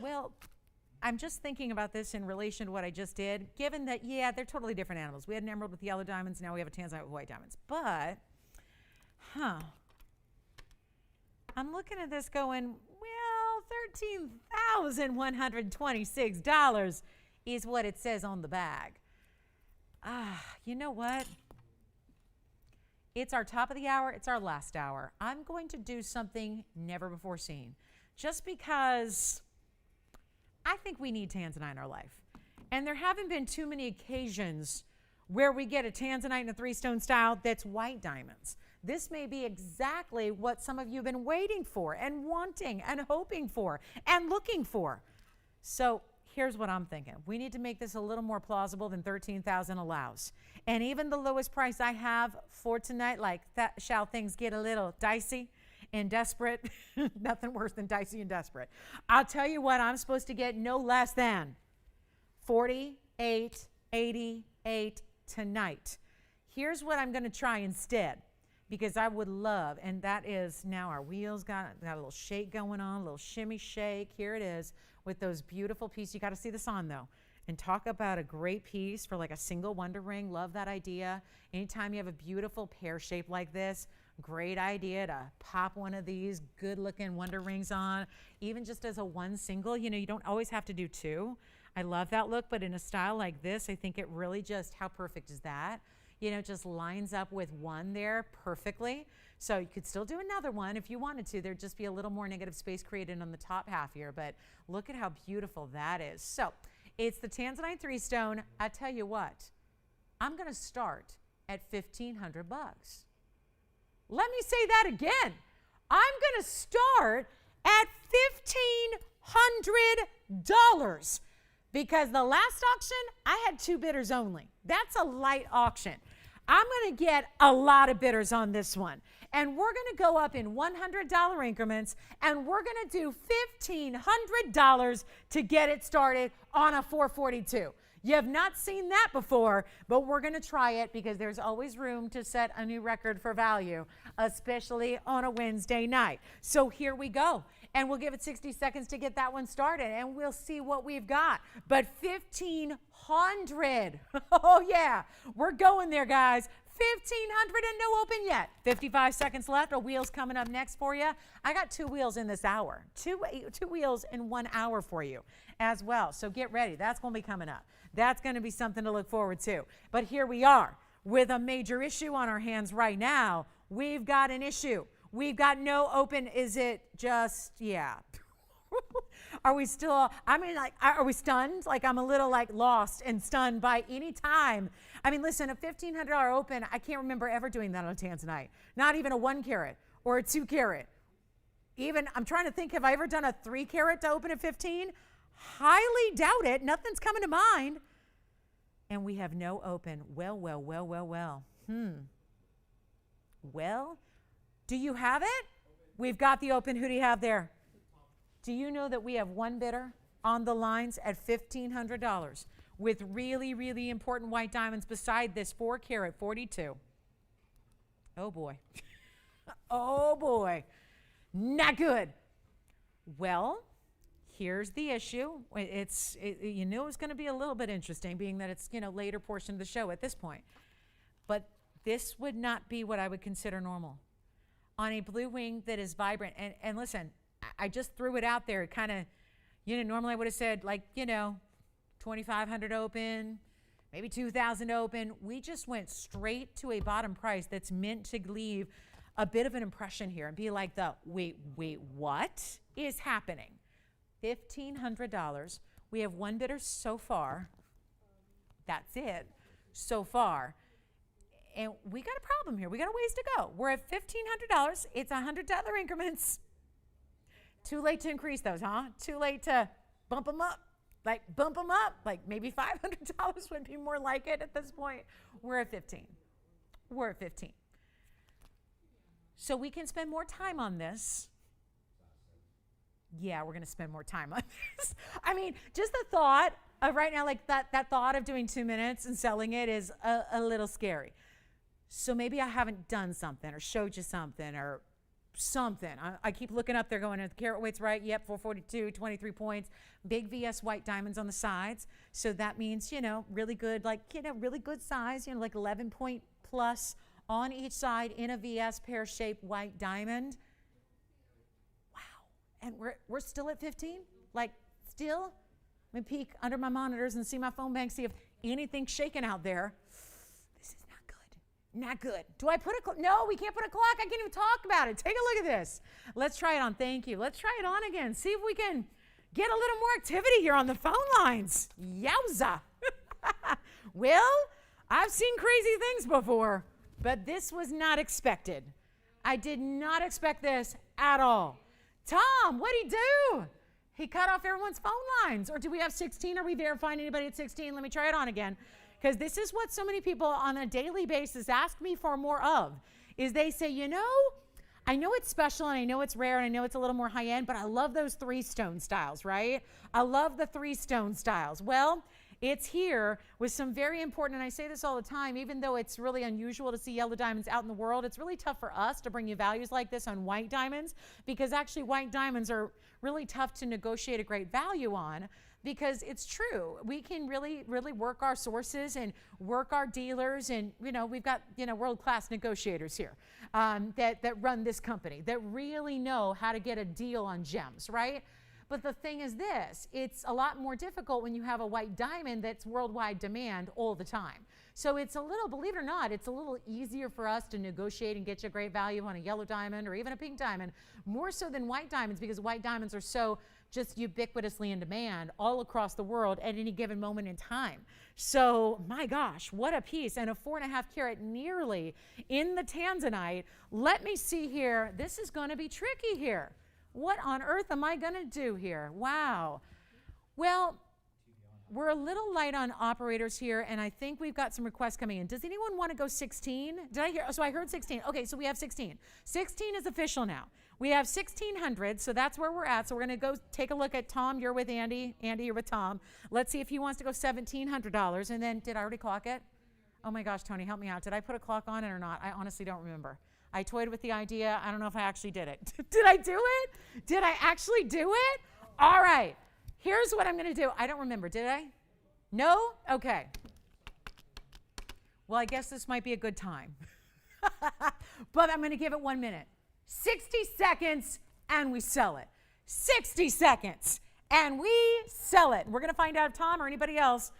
Well, I'm just thinking about this in relation to what I just did, given that, yeah, they're totally different animals. We had an emerald with yellow diamonds. Now we have a tanzanite with white diamonds. But, I'm looking at this going, well, $13,126 is what it says on the bag. You know what? It's our top of the hour. It's our last hour. I'm going to do something never before seen, just because I think we need tanzanite in our life. And there haven't been too many occasions where we get a tanzanite in a 3-stone style that's white diamonds. This may be exactly what some of you have been waiting for and wanting and hoping for and looking for. So here's what I'm thinking. We need to make this a little more plausible than $13,000 allows. And even the lowest price I have for tonight, like that, shall things get a little dicey and desperate? Nothing worse than dicey and desperate. I'll tell you what, I'm supposed to get no less than $48.88 tonight. Here's what I'm going to try instead, because I would love, and that is now our wheels got a little shake going on, a little shimmy shake. Here it is with those beautiful pieces. You got to see this on though. And talk about a great piece for like a single wonder ring. Love that idea. Anytime you have a beautiful pear shape like this, great idea to pop one of these good looking wonder rings on, even just as a 1 single. You know, you don't always have to do 2. I love that look, but in a style like this, I think it really just, how perfect is that? You know, just lines up with 1 there perfectly. So you could still do another one if you wanted to. Thered just be a little more negative space created on the top half here, but look at how beautiful that is. So it's the Tanzanite 3-stone. I tell you what, I'm going to start at $1,500. Let me say that again. I'm going to start at $1,500 because the last auction, I had 2 bidders only. That's a light auction. I'm going to get a lot of bidders on this one. And we're going to go up in $100 increments, and we're going to do $1,500 to get it started on a 442. You have not seen that before, but we're going to try it because there's always room to set a new record for value, especially on a Wednesday night. So here we go. And we'll give it 60 seconds to get that one started, and we'll see what we've got. But 1,500. Oh, yeah. We're going there, guys. 1,500 and no open yet. 55 seconds left. A wheel's coming up next for you. I got 2 wheels in this hour. Two wheels in 1 hour for you as well. So get ready. That's going to be coming up. That's going to be something to look forward to. But here we are with a major issue on our hands right now. We've got an issue. We've got no open. Is it just, yeah. Are we still, I mean, like, are we stunned? Like, I'm a little, like, lost and stunned by any time. I mean, listen, a $1,500 open, I can't remember ever doing that on a Tanzanite. Not even a 1 carat or a 2 carat. Even, I'm trying to think, have I ever done a 3 carat to open at 15? Highly doubt it. Nothing's coming to mind. And we have no open. Well. Well, do you have it? We've got the open. Who do you have there? Do you know that we have one bidder on the lines at $1,500 with really, really important white diamonds beside this 4-carat 42? Oh, boy. Oh, boy. Not good. Well, here's the issue. You knew it was going to be a little bit interesting, being that it's, later portion of the show at this point. But this would not be what I would consider normal. On a blue wing that is vibrant, and listen, I just threw it out there. It kind of, normally I would have said 2,500 open, maybe 2,000 open. We just went straight to a bottom price that's meant to leave a bit of an impression here and be like wait, what is happening? $1,500. We have one bidder so far. That's it so far. And we got a problem here. We got a ways to go. We're at $1,500. It's $100 increments. Too late to increase those, huh? Too late to bump them up. Like maybe $500 would be more like it at this point. We're at 15. We're at 15. So we can spend more time on this. Yeah, we're going to spend more time on this. I mean, just the thought of right now, that thought of doing 2 minutes and selling it is a little scary. So maybe I haven't done something or showed you something or something. I keep looking up there going, the carat weight's right. Yep, 442, 23 points. Big VS white diamonds on the sides. So that means, really good, really good size, 11 point plus on each side in a VS pear-shaped white diamond. And we're still at 15? Still? Let me peek under my monitors and see my phone bank, see if anything's shaking out there. This is not good. Not good. Do I put a clock? No, we can't put a clock. I can't even talk about it. Take a look at this. Let's try it on. Thank you. Let's try it on again. See if we can get a little more activity here on the phone lines. Yowza. Well, I've seen crazy things before, but this was not expected. I did not expect this at all. Tom, what'd he do? He cut off everyone's phone lines. Or do we have 16? Are we verifying anybody at 16? Let me try it on again. Because this is what so many people on a daily basis ask me for more of, is they say, I know it's special and I know it's rare and I know it's a little more high end, but I love those 3-stone styles, right? I love the 3-stone styles. Well, it's here with some very important, and I say this all the time, even though it's really unusual to see yellow diamonds out in the world, it's really tough for us to bring you values like this on white diamonds, because actually white diamonds are really tough to negotiate a great value on, because it's true. We can really, really work our sources and work our dealers, and we've got world-class negotiators here that run this company that really know how to get a deal on gems, right? But the thing is this, it's a lot more difficult when you have a white diamond that's worldwide demand all the time. So it's a little, believe it or not, it's a little easier for us to negotiate and get you a great value on a yellow diamond or even a pink diamond, more so than white diamonds, because white diamonds are so just ubiquitously in demand all across the world at any given moment in time. So my gosh, what a piece. And a 4.5 carat nearly in the tanzanite. Let me see here. This is going to be tricky here. What on earth am I going to do here? Wow. Well, we're a little light on operators here, and I think we've got some requests coming in. Does anyone want to go 16? Did I hear? So I heard 16. Okay, so we have 16. 16 is official now. We have 1,600, so that's where we're at. So we're going to go take a look at Tom. You're with Andy. Andy, you're with Tom. Let's see if he wants to go $1,700. And then, did I already clock it? Oh my gosh, Tony, help me out. Did I put a clock on it or not? I honestly don't remember. I toyed with the idea. I don't know if I actually did it. Did I do it? Did I actually do it? All right. Here's what I'm going to do. I don't remember. Did I? No? Okay. Well, I guess this might be a good time. But I'm going to give it 1 minute. 60 seconds, and we sell it. 60 seconds, and we sell it. We're going to find out if Tom or anybody else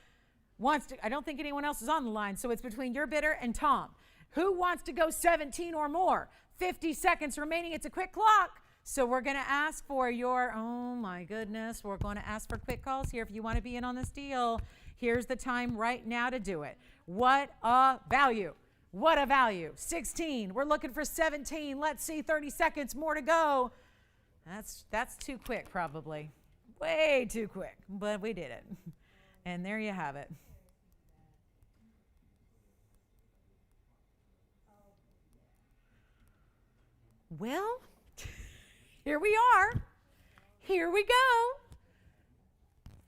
wants to. I don't think anyone else is on the line, so it's between your bidder and Tom. Who wants to go 17 or more? 50 seconds remaining. It's a quick clock. So we're going to ask for your, oh my goodness, we're going to ask for quick calls here if you want to be in on this deal. Here's the time right now to do it. What a value. What a value. 16. We're looking for 17. Let's see, 30 seconds more to go. That's too quick probably. way too quick, but we did it. And there you have it. Well, here we are. Here we go.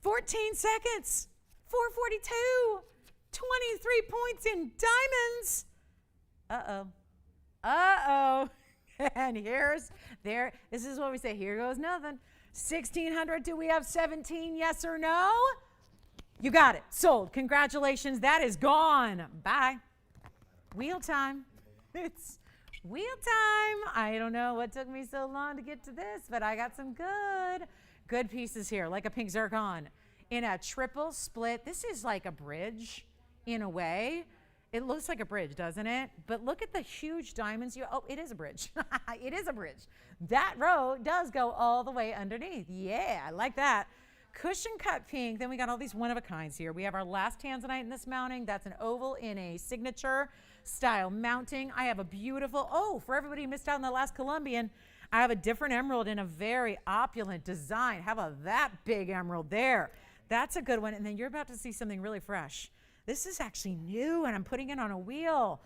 14 seconds. 442. 23 points in diamonds. Uh-oh. Uh-oh. And this is what we say, here goes nothing. 1,600, do we have 17, yes or no? You got it, sold. Congratulations, that is gone. Bye. Wheel time. It's wheel time. I don't know what took me so long to get to this, but I got some good pieces here, like a pink zircon in a triple split. This is like a bridge in a way. It looks like a bridge, doesn't it? But look at the huge diamonds. Oh, it is a bridge. It is a bridge. That row does go all the way underneath. Yeah, I like that. Cushion cut pink. Then we got all these one-of-a-kinds here. We have our last tanzanite in this mounting. That's an oval in a signature style mounting. I have a beautiful, for everybody who missed out on the last Colombian, I have a different emerald in a very opulent design. How about that big emerald there? That's a good one. And then you're about to see something really fresh. This is actually new, and I'm putting it on a wheel.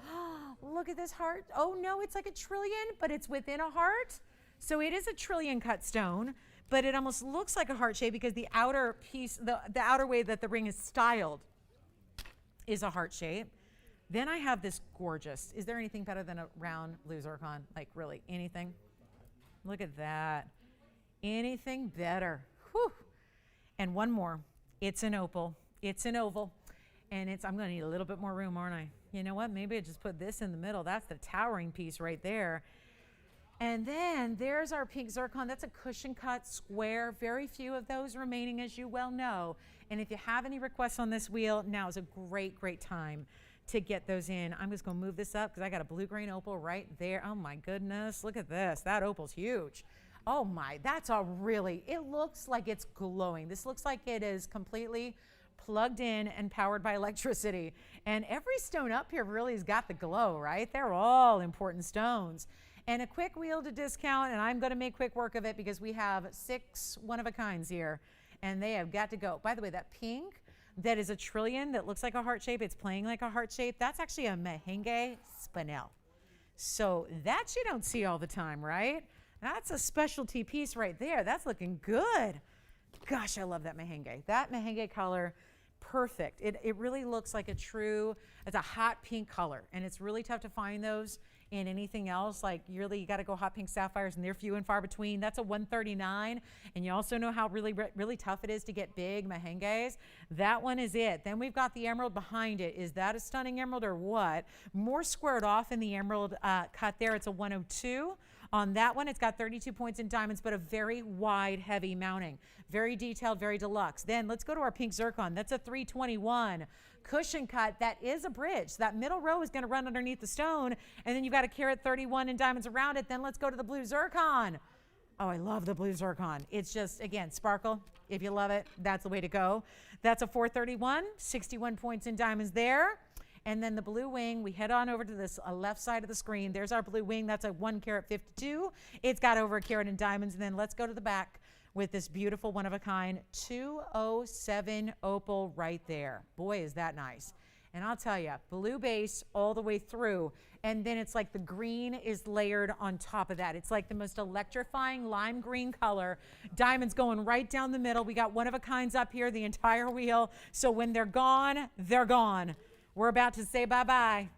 Look at this heart. Oh, no, it's like a trillion, but it's within a heart. So it is a trillion cut stone, but it almost looks like a heart shape because the outer piece, the outer way that the ring is styled is a heart shape. Then I have this gorgeous, is there anything better than a round blue zircon? Like really, anything? Look at that. Anything better. Whew. And one more. It's an opal. It's an oval. And I'm going to need a little bit more room, aren't I? You know what? Maybe I just put this in the middle. That's the towering piece right there. And then there's our pink zircon. That's a cushion cut square. Very few of those remaining, as you well know. And if you have any requests on this wheel, now is a great time to get those in. I'm just going to move this up because I got a blue-green opal right there. Oh, my goodness. Look at this. That opal's huge. Oh, my. That's it looks like it's glowing. This looks like it is completely plugged in and powered by electricity. And every stone up here really has got the glow, right? They're all important stones. And a quick wheel to discount, and I'm going to make quick work of it because we have 6 one-of-a-kinds here, and they have got to go. By the way, that pink that is a trillion that looks like a heart shape, it's playing like a heart shape, that's actually a merengue spinel. So that you don't see all the time, right? That's a specialty piece right there. That's looking good. Gosh, I love that merengue. That merengue color, perfect. It really looks like it's a hot pink color, and it's really tough to find those in anything else. Like you got to go hot pink sapphires, and they're few and far between. That's a 139, and you also know how really tough it is to get big merengues. That one is it. Then we've got the emerald behind it. Is that a stunning emerald or what? More squared off in the emerald cut there. It's a 102. On that one, it's got 32 points in diamonds, but a very wide, heavy mounting. Very detailed, very deluxe. Then let's go to our pink zircon. That's a 321. Cushion cut, that is a bridge. That middle row is going to run underneath the stone, and then you've got a carat 31 in diamonds around it. Then let's go to the blue zircon. Oh, I love the blue zircon. It's just, again, sparkle. If you love it, that's the way to go. That's a 431, 61 points in diamonds there. And then the blue wing, we head on over to this left side of the screen. There's our blue wing. That's a 1 carat 52. It's got over a carat in diamonds. And then let's go to the back with this beautiful one-of-a-kind 207 opal right there. Boy, is that nice. And I'll tell you, blue base all the way through. And then it's like the green is layered on top of that. It's like the most electrifying lime green color. Diamonds going right down the middle. We got one-of-a-kinds up here, the entire wheel. So when they're gone, they're gone. We're about to say bye-bye.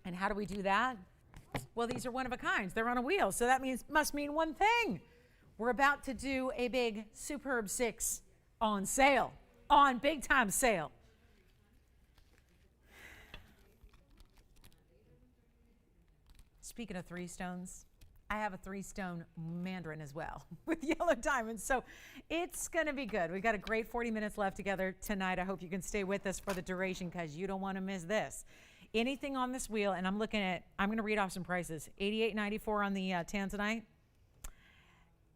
And how do we do that? Well, these are one-of-a-kinds. They're on a wheel, so that must mean one thing. We're about to do a big Superb 6 on sale, on big-time sale. Speaking of 3 stones, I have a 3-stone mandarin as well with yellow diamonds. So it's going to be good. We've got a great 40 minutes left together tonight. I hope you can stay with us for the duration because you don't want to miss this. Anything on this wheel, and I'm going to read off some prices. $88.94 on the tanzanite.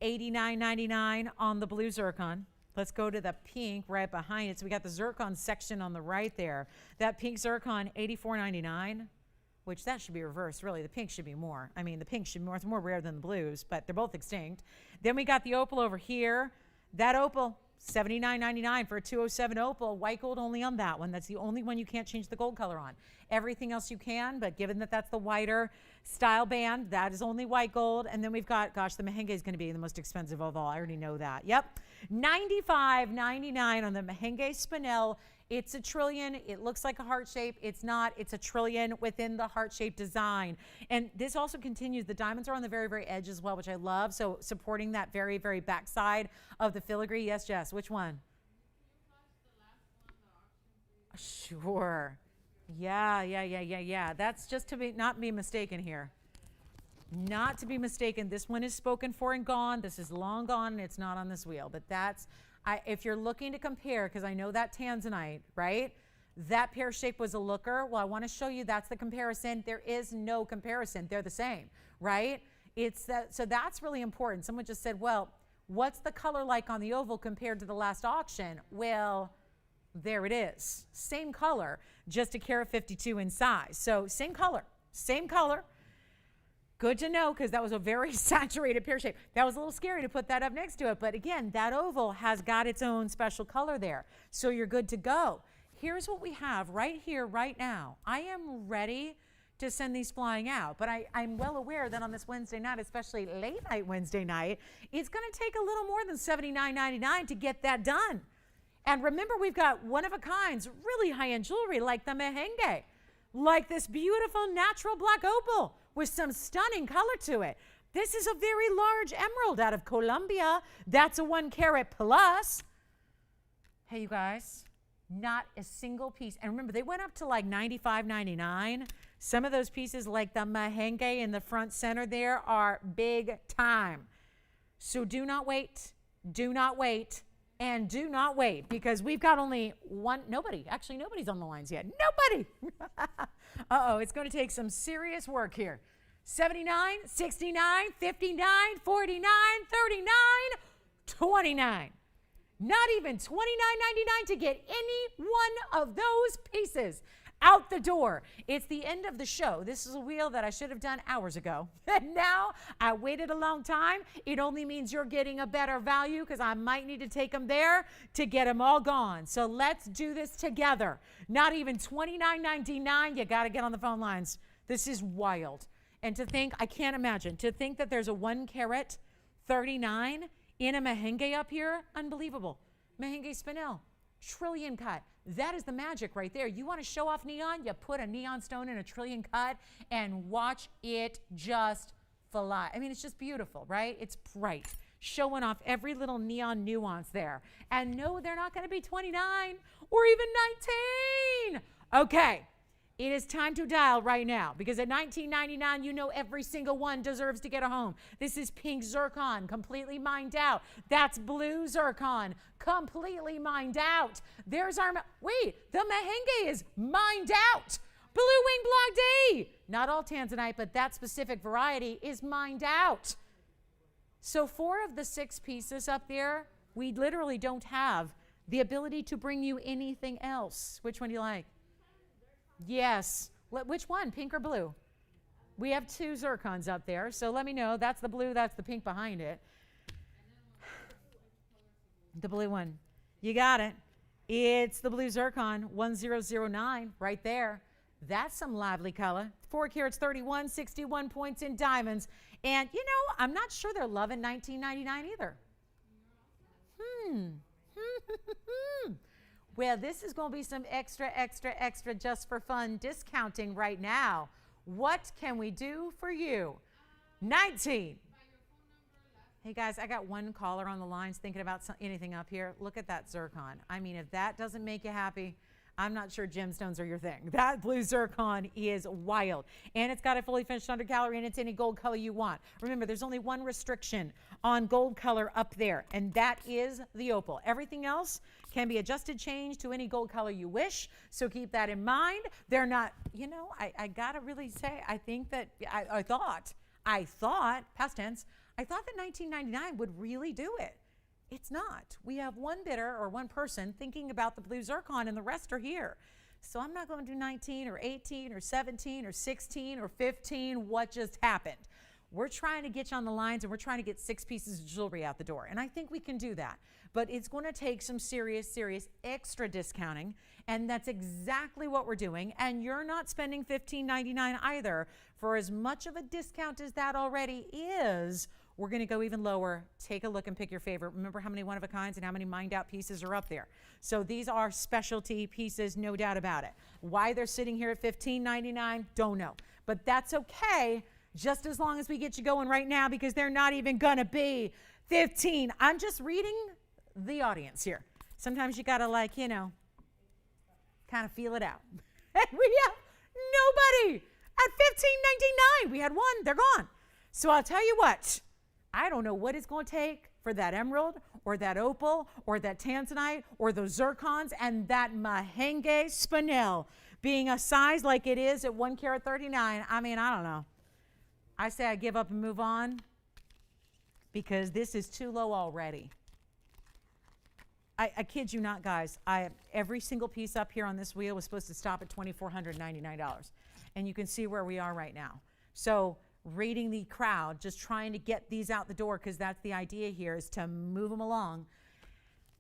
$89.99 on the blue zircon. Let's go to the pink right behind it. So we got the zircon section on the right there. That pink zircon, $84.99. which that should be reversed. Really, the pink should be more. I mean, the pink should be more. It's more rare than the blues, but they're both extinct. Then we got the opal over here. That opal, $79.99 for a 207 opal. White gold only on that one. That's the only one you can't change the gold color on. Everything else you can, but given that that's the whiter style band, that is only white gold. And then we've got, gosh, the Mahenge is going to be the most expensive of all. I already know that. Yep. $95.99 on the Mahenge Spinel. It's a trillion. It looks like a heart shape. It's not. It's a trillion within the heart shape design. And this also continues. The diamonds are on the very, very edge as well, which I love. So supporting that very, very backside of the filigree. Yes, Jess. Which one? Sure. Yeah. That's just to not be mistaken here. Not to be mistaken. This one is spoken for and gone. This is long gone, and it's not on this wheel. But that's, if you're looking to compare, because I know that tanzanite, right? That pear shape was a looker. Well, I want to show you that's the comparison. There is no comparison. They're the same, right? It's that. So that's really important. Someone just said, well, what's the color like on the oval compared to the last auction? Well, there it is. Same color, just a carat 52 in size. So same color. Good to know, because that was a very saturated pear shape. That was a little scary to put that up next to it. But again, that oval has got its own special color there. So you're good to go. Here's what we have right here, right now. I am ready to send these flying out. But I'm well aware that on this Wednesday night, especially late night Wednesday night, it's going to take a little more than $79.99 to get that done. And remember, we've got one-of-a-kinds, really high-end jewelry like the Mahenge, like this beautiful natural black opal with some stunning color to it. This is a very large emerald out of Colombia. That's a 1 carat plus. Hey, you guys, not a single piece. And remember, they went up to like $95.99. Some of those pieces, like the Mahenge in the front center there, are big time. So do not wait. And do not wait, because we've got only one, actually nobody's on the lines yet. Nobody. Uh-oh, it's going to take some serious work here. 79, 69, 59, 49, 39, 29. Not even $29.99 to get any one of those pieces out the door. It's the end of the show. This is a wheel that I should have done hours ago. And now I waited a long time. It only means you're getting a better value, because I might need to take them there to get them all gone. So let's do this together. Not even $29.99. You got to get on the phone lines. This is wild. And to think, I can't imagine, to think that there's a 1 carat 39 in a Mahenge up here, unbelievable. Mahenge Spinel, trillion cut. That is the magic right there. You want to show off neon? You put a neon stone in a trillion cut and watch it just fly. I mean, it's just beautiful, right? It's bright, showing off every little neon nuance there. And no, they're not going to be 29 or even 19. Okay. It is time to dial right now, because at $19.99, you know every single one deserves to get a home. This is pink zircon, completely mined out. That's blue zircon, completely mined out. There's our, wait, the Mahenge is mined out. Blue wing block D. Not all tanzanite, but that specific variety is mined out. So 4 of the 6 pieces up there, we literally don't have the ability to bring you anything else. Which one do you like? Yes. Which one, pink or blue? We have 2 zircons up there, so let me know. That's the blue, that's the pink behind it. The blue one. You got it. It's the blue zircon, 1009, right there. That's some lively color. 4 carats, 31, 61 points in diamonds. And, you know, I'm not sure they're loving $19.99 either. Well, this is going to be some extra just for fun discounting right now. What can we do for you? 19. Hey, guys, I got one caller on the lines thinking about anything up here. Look at that zircon. I mean, if that doesn't make you happy, I'm not sure gemstones are your thing. That blue zircon is wild. And it's got a fully finished undergallery, and it's any gold color you want. Remember, there's only one restriction on gold color up there, and that is the opal. Everything else can be adjusted, changed to any gold color you wish. So keep that in mind. They're not, you know, I got to really say, I think that, I thought, past tense, I thought that $19.99 would really do it. It's not. We have one bidder or one person thinking about the blue zircon, and the rest are here. So I'm not going to do 19 or 18 or 17 or 16 or 15. What just happened? We're trying to get you on the lines, and we're trying to get 6 pieces of jewelry out the door. And I think we can do that. But it's going to take some serious extra discounting. And that's exactly what we're doing. And you're not spending $15.99 either. For as much of a discount as that already is, we're going to go even lower. Take a look and pick your favorite. Remember how many one-of-a-kinds and how many mined-out pieces are up there. So these are specialty pieces, no doubt about it. Why they're sitting here at $15.99, don't know. But that's okay, just as long as we get you going right now, because they're not even going to be 15. I'm just reading the audience here. Sometimes you got to, like, you know, kind of feel it out. And we have nobody at $15.99. We had one. They're gone. So I'll tell you what. I don't know what it's going to take for that emerald or that opal or that tanzanite or those zircons and that mahenge spinel being a size like it is at 1 carat 39. I mean, I don't know. I say I give up and move on because this is too low already. I kid you not, guys. Every single piece up here on this wheel was supposed to stop at $2,499. And you can see where we are right now. So rating the crowd, just trying to get these out the door, because that's the idea here, is to move them along.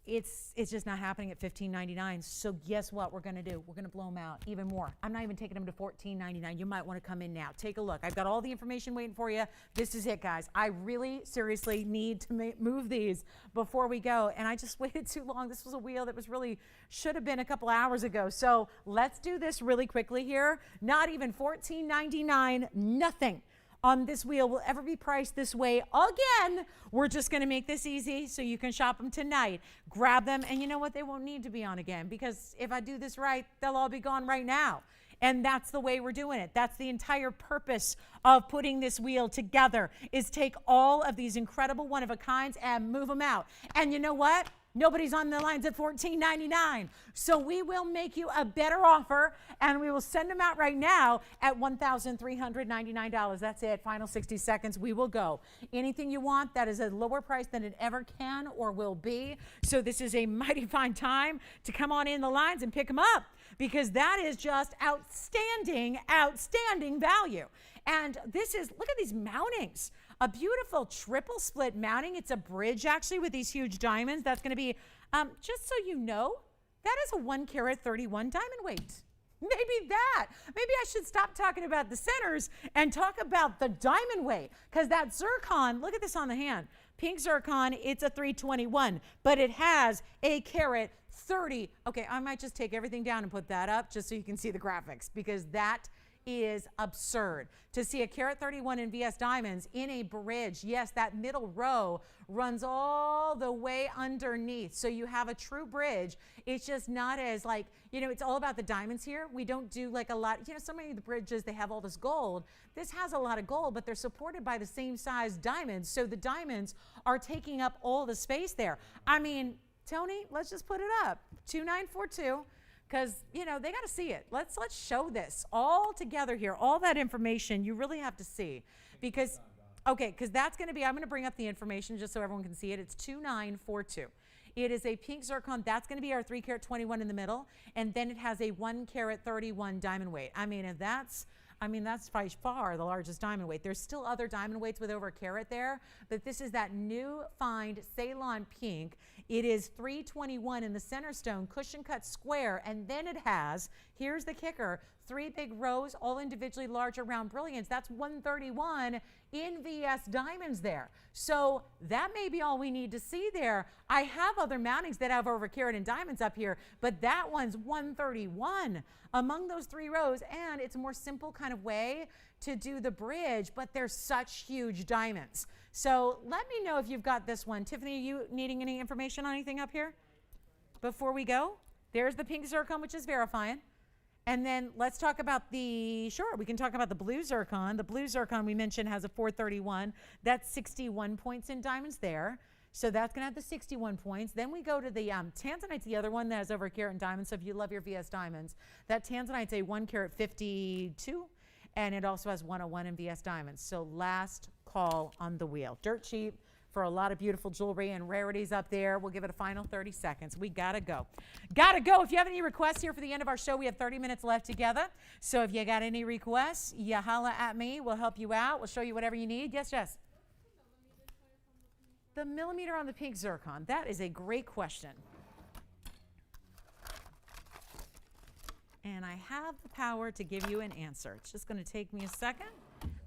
It's just not happening at $15.99. So guess what we're going to do? We're going to blow them out even more. I'm not even taking them to $14.99. You might want to come in now. Take a look. I've got all the information waiting for you. This is it, guys. I really, seriously need to move these before we go. And I just waited too long. This was a wheel that was really, should have been a couple hours ago. So let's do this really quickly here. Not even $14.99, nothing on this wheel will ever be priced this way again. We're just going to make this easy so you can shop them tonight. Grab them, and you know what? They won't need to be on again, because if I do this right, they'll all be gone right now. And that's the way we're doing it. That's the entire purpose of putting this wheel together, is take all of these incredible one-of-a-kinds and move them out. And you know what? Nobody's on the lines at $14.99. So we will make you a better offer, and we will send them out right now at $1,399. That's it. Final 60 seconds. We will go. Anything you want that is a lower price than it ever can or will be. So this is a mighty fine time to come on in the lines and pick them up, because that is just outstanding, outstanding value. And this is, look at these mountings. A beautiful triple split mounting. It's a bridge, actually, with these huge diamonds. That's going to be, just so you know, that is a 1 carat 31 diamond weight. Maybe that. Maybe I should stop talking about the centers and talk about the diamond weight, because that zircon, look at this on the hand. Pink zircon, it's a 321, but it has a carat 30. Okay, I might just take everything down and put that up just so you can see the graphics, because that is absurd. To see a carat 31 in VS diamonds in a bridge, yes, that middle row runs all the way underneath. So you have a true bridge. It's just not as, like, you know, it's all about the diamonds here. We don't do like a lot, you know, so many of the bridges, they have all this gold. This has a lot of gold, but they're supported by the same size diamonds. So the diamonds are taking up all the space there. I mean, Tony, let's just put it up. 2942. Because, you know, they got to see it. Let's show this all together here. All that information you really have to see. Because, okay, because that's going to be, I'm going to bring up the information just so everyone can see it. It's 2942. It is a pink zircon. That's going to be our 3 carat 21 in the middle. And then it has a 1 carat 31 diamond weight. I mean, if that's, by far the largest diamond weight. There's still other diamond weights with over a carat there, but this is that new find Ceylon pink. It is 321 in the center stone, cushion cut square, and then it has, here's the kicker, 3 big rows, all individually larger round brilliance. That's 131 in VS diamonds there. So that may be all we need to see there. I have other mountings that have over carat in diamonds up here, but that one's 131 among those 3 rows, and it's a more simple kind of way to do the bridge, but they're such huge diamonds. So let me know if you've got this one. Tiffany, are you needing any information on anything up here before we go? There's the pink zircon, which is verifying. And then let's talk about we can talk about the blue zircon. The blue zircon we mentioned has a 431. That's 61 points in diamonds there. So that's going to have the 61 points. Then we go to the tanzanite's the other one that has over a carat in diamonds. So if you love your VS diamonds, that tanzanite's a 1 carat 52. And it also has 101 in VS diamonds. So last call on the wheel. Dirt cheap for a lot of beautiful jewelry and rarities up there. We'll give it a final 30 seconds. We gotta go. Gotta go. If you have any requests here for the end of our show, we have 30 minutes left together. So if you got any requests, you holla at me. We'll help you out. We'll show you whatever you need. Yes, Jess? The millimeter on the pink zircon. That is a great question. And I have the power to give you an answer. It's just going to take me a second.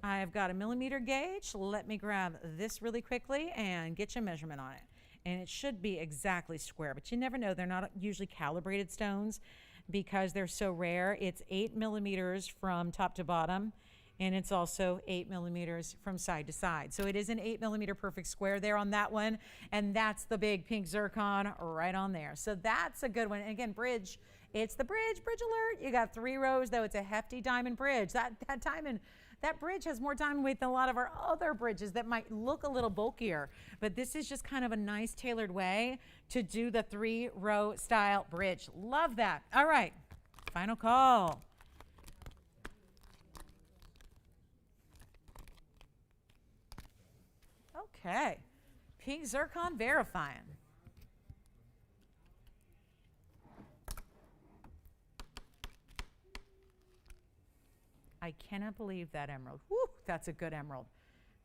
I've got a millimeter gauge. Let me grab this really quickly and get your measurement on it. And it should be exactly square, but you never know. They're not usually calibrated stones because they're so rare. It's 8 millimeters from top to bottom, and it's also 8 millimeters from side to side. So it is an 8 millimeter perfect square there on that one, and that's the big pink zircon right on there. So that's a good one. And again, bridge. It's the bridge alert. You got 3 rows, though. It's a hefty diamond bridge. That bridge has more diamond weight than a lot of our other bridges that might look a little bulkier. But this is just kind of a nice tailored way to do the 3-row style bridge. Love that. All right, final call. Okay, pink zircon verifying. I cannot believe that emerald. Woo, that's a good emerald.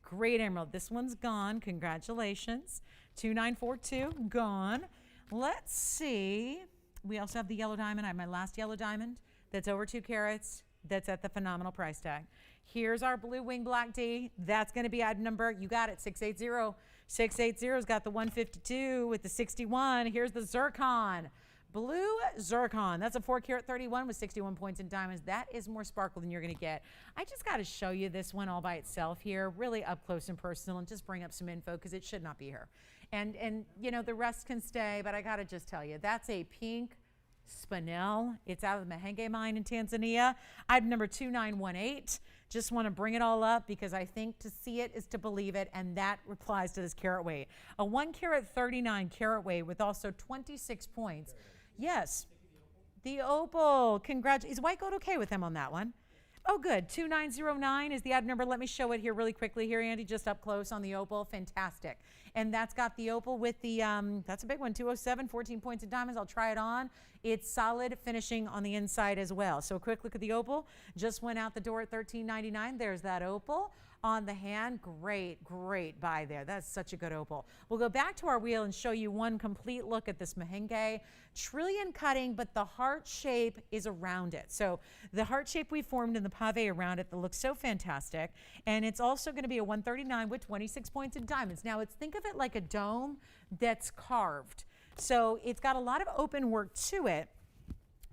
Great emerald. This one's gone. Congratulations. 2942, gone. Let's see. We also have the yellow diamond. I have my last yellow diamond that's over 2 carats. That's at the phenomenal price tag. Here's our blue wing black D. That's going to be item number, you got it, 680. 680's got the 152 with the 61. Here's the zircon. Blue zircon. That's a 4 carat 31 with 61 points in diamonds. That is more sparkle than you're going to get. I just got to show you this one all by itself here, really up close and personal, and just bring up some info because it should not be here. And you know, the rest can stay, but I got to just tell you, that's a pink spinel. It's out of the Mahenge mine in Tanzania. Item number 2918. Just want to bring it all up because I think to see it is to believe it, and that applies to this carat weight. A 1 carat 39 carat weight with also 26 points. Yes, the opal. Congrats. Is white gold okay with him on that one? Oh, good. 2909 is the item number. Let me show it here really quickly here, Andy, just up close on the opal. Fantastic. And that's got the opal with the, that's a big one, 207, 14 points in diamonds. I'll try it on. It's solid finishing on the inside as well. So a quick look at the opal. Just went out the door at $13.99. There's that opal on the hand. Great, great buy there. That's such a good opal. We'll go back to our wheel and show you one complete look at this Mahenge. Trillion cutting, but the heart shape is around it. So the heart shape we formed in the pave around it that looks so fantastic. And it's also going to be a 139 with 26 points in diamonds. Now, think of it like a dome that's carved. So it's got a lot of open work to it,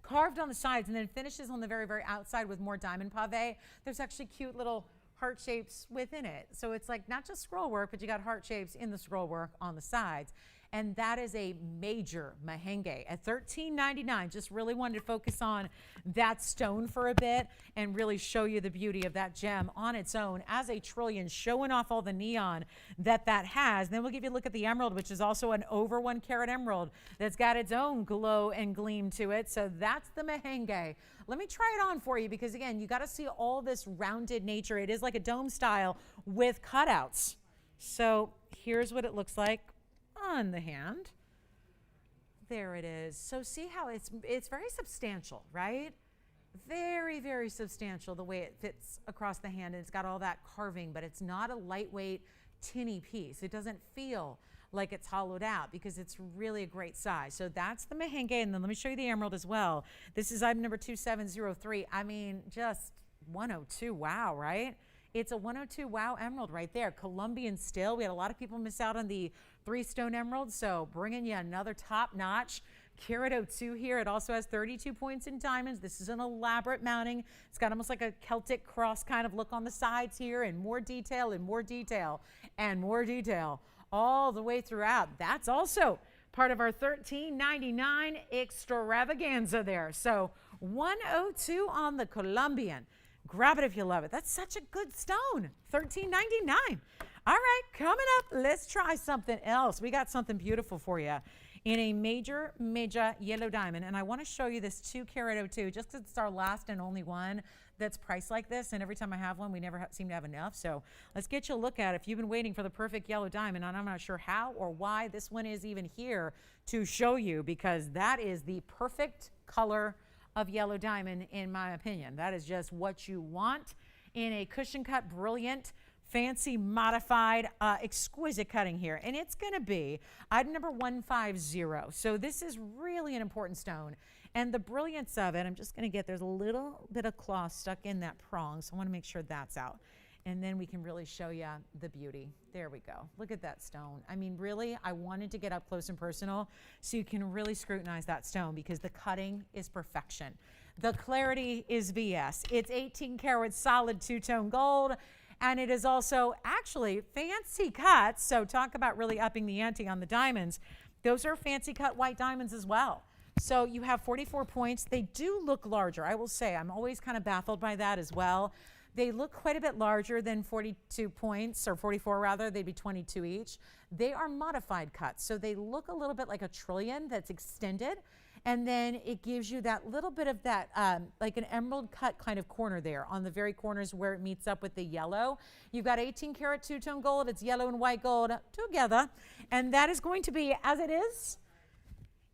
carved on the sides, and then finishes on the very, very outside with more diamond pave. There's actually cute little heart shapes within it. So it's like not just scroll work, but you got heart shapes in the scroll work on the sides. And that is a major Mahenge at $13.99. Just really wanted to focus on that stone for a bit and really show you the beauty of that gem on its own as a trillion, showing off all the neon that has. And then we'll give you a look at the emerald, which is also an over 1 carat emerald that's got its own glow and gleam to it. So that's the Mahenge. Let me try it on for you because, again, you got to see all this rounded nature. It is like a dome style with cutouts. So here's what it looks like on the hand. There it is. So see how it's very substantial, right? Very, very substantial the way it fits across the hand. And it's got all that carving, but it's not a lightweight, tinny piece. It doesn't feel like it's hollowed out because it's really a great size. So that's the Mahenge. And then let me show you the emerald as well. This is item number 2703. I mean, just 102. Wow, right? It's a 102 wow emerald right there. Colombian still. We had a lot of people miss out on the 3-stone emerald, so bringing you another top-notch carat 02 here. It also has 32 points in diamonds. This is an elaborate mounting. It's got almost like a Celtic cross kind of look on the sides here, and more detail and more detail and more detail all the way throughout. That's also part of our $13.99 extravaganza there. So 102 on the Colombian. Grab it if you love it. That's such a good stone. $13.99. All right, coming up, let's try something else. We got something beautiful for you in a major, major yellow diamond. And I want to show you this 2 carat 02 just because it's our last and only one. that's priced like this, and every time I have one, we never seem to have enough. So let's get you a look at it. If you've been waiting for the perfect yellow diamond, and I'm not sure how or why this one is even here to show you, because that is the perfect color of yellow diamond, in my opinion. That is just what you want in a cushion cut, brilliant, fancy, modified, exquisite cutting here. And it's going to be item number 150. So this is really an important stone. And the brilliance of it, I'm just going to get, there's a little bit of cloth stuck in that prong. So I want to make sure that's out. And then we can really show you the beauty. There we go. Look at that stone. I mean, really, I wanted to get up close and personal so you can really scrutinize that stone, because the cutting is perfection. The clarity is VS. It's 18 karat solid two-tone gold. And it is also actually fancy cuts. So talk about really upping the ante on the diamonds. Those are fancy cut white diamonds as well. So you have 44 points. They do look larger, I will say. I'm always kind of baffled by that as well. They look quite a bit larger than 42 points, or 44 rather. They'd be 22 each. They are modified cuts. So they look a little bit like a trillion that's extended. And then it gives you that little bit of that, like an emerald cut kind of corner there on the very corners where it meets up with the yellow. You've got 18 karat two-tone gold. It's yellow and white gold together. And that is going to be as it is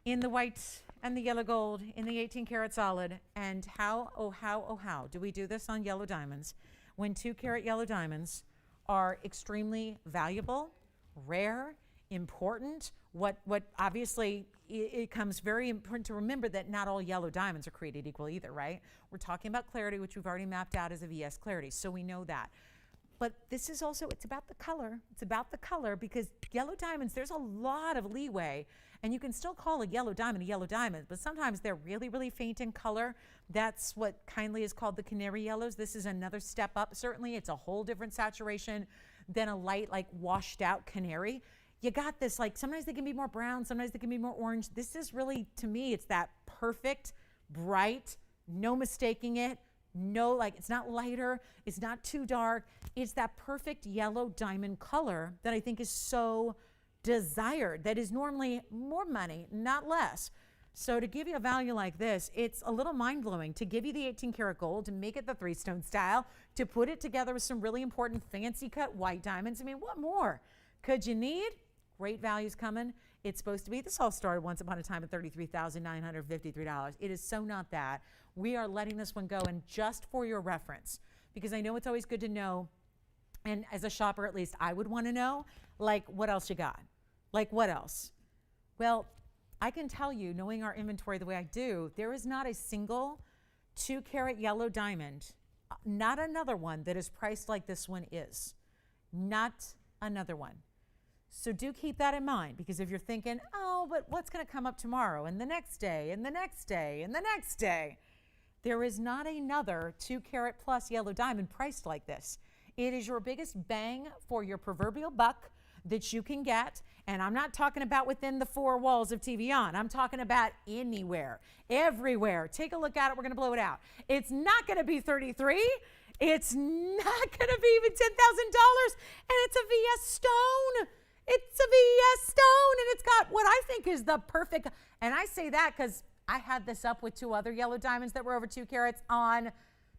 in the white and the yellow gold in the 18 karat solid. And how, oh how, oh how do we do this on yellow diamonds when 2 karat yellow diamonds are extremely valuable, rare, important? What obviously, it comes very important to remember that not all yellow diamonds are created equal either, right? We're talking about clarity, which we've already mapped out as a VS clarity, so we know that. But this is also, it's about the color. It's about the color, because yellow diamonds, there's a lot of leeway, and you can still call a yellow diamond, but sometimes they're really, really faint in color. That's what kindly is called the canary yellows. This is another step up. Certainly, it's a whole different saturation than a light, like washed out canary. You got this, like sometimes they can be more brown, sometimes they can be more orange. This is really, to me, it's that perfect, bright, no mistaking it, no, like it's not lighter, it's not too dark. It's that perfect yellow diamond color that I think is so desired, that is normally more money, not less. So to give you a value like this, it's a little mind-blowing to give you the 18 karat gold, to make it the 3-stone style, to put it together with some really important fancy cut white diamonds. I mean, what more could you need? Great values coming. It's supposed to be, this all started once upon a time at $33,953. It is so not that. We are letting this one go, and just for your reference, because I know it's always good to know, and as a shopper at least, I would want to know, like, what else you got? Like, what else? Well, I can tell you, knowing our inventory the way I do, there is not a single 2 karat yellow diamond, not another one that is priced like this one is. Not another one. So do keep that in mind, because if you're thinking, oh, but what's going to come up tomorrow and the next day and the next day and the next day, there is not another 2 karat plus yellow diamond priced like this. It is your biggest bang for your proverbial buck that you can get. And I'm not talking about within the 4 walls of TVON. I'm talking about anywhere, everywhere. Take a look at it. We're going to blow it out. It's not going to be 33. It's not going to be even $10,000. And it's a VS stone. It's a VS stone, and it's got what I think is the perfect, and I say that because I had this up with 2 other yellow diamonds that were over 2 karats on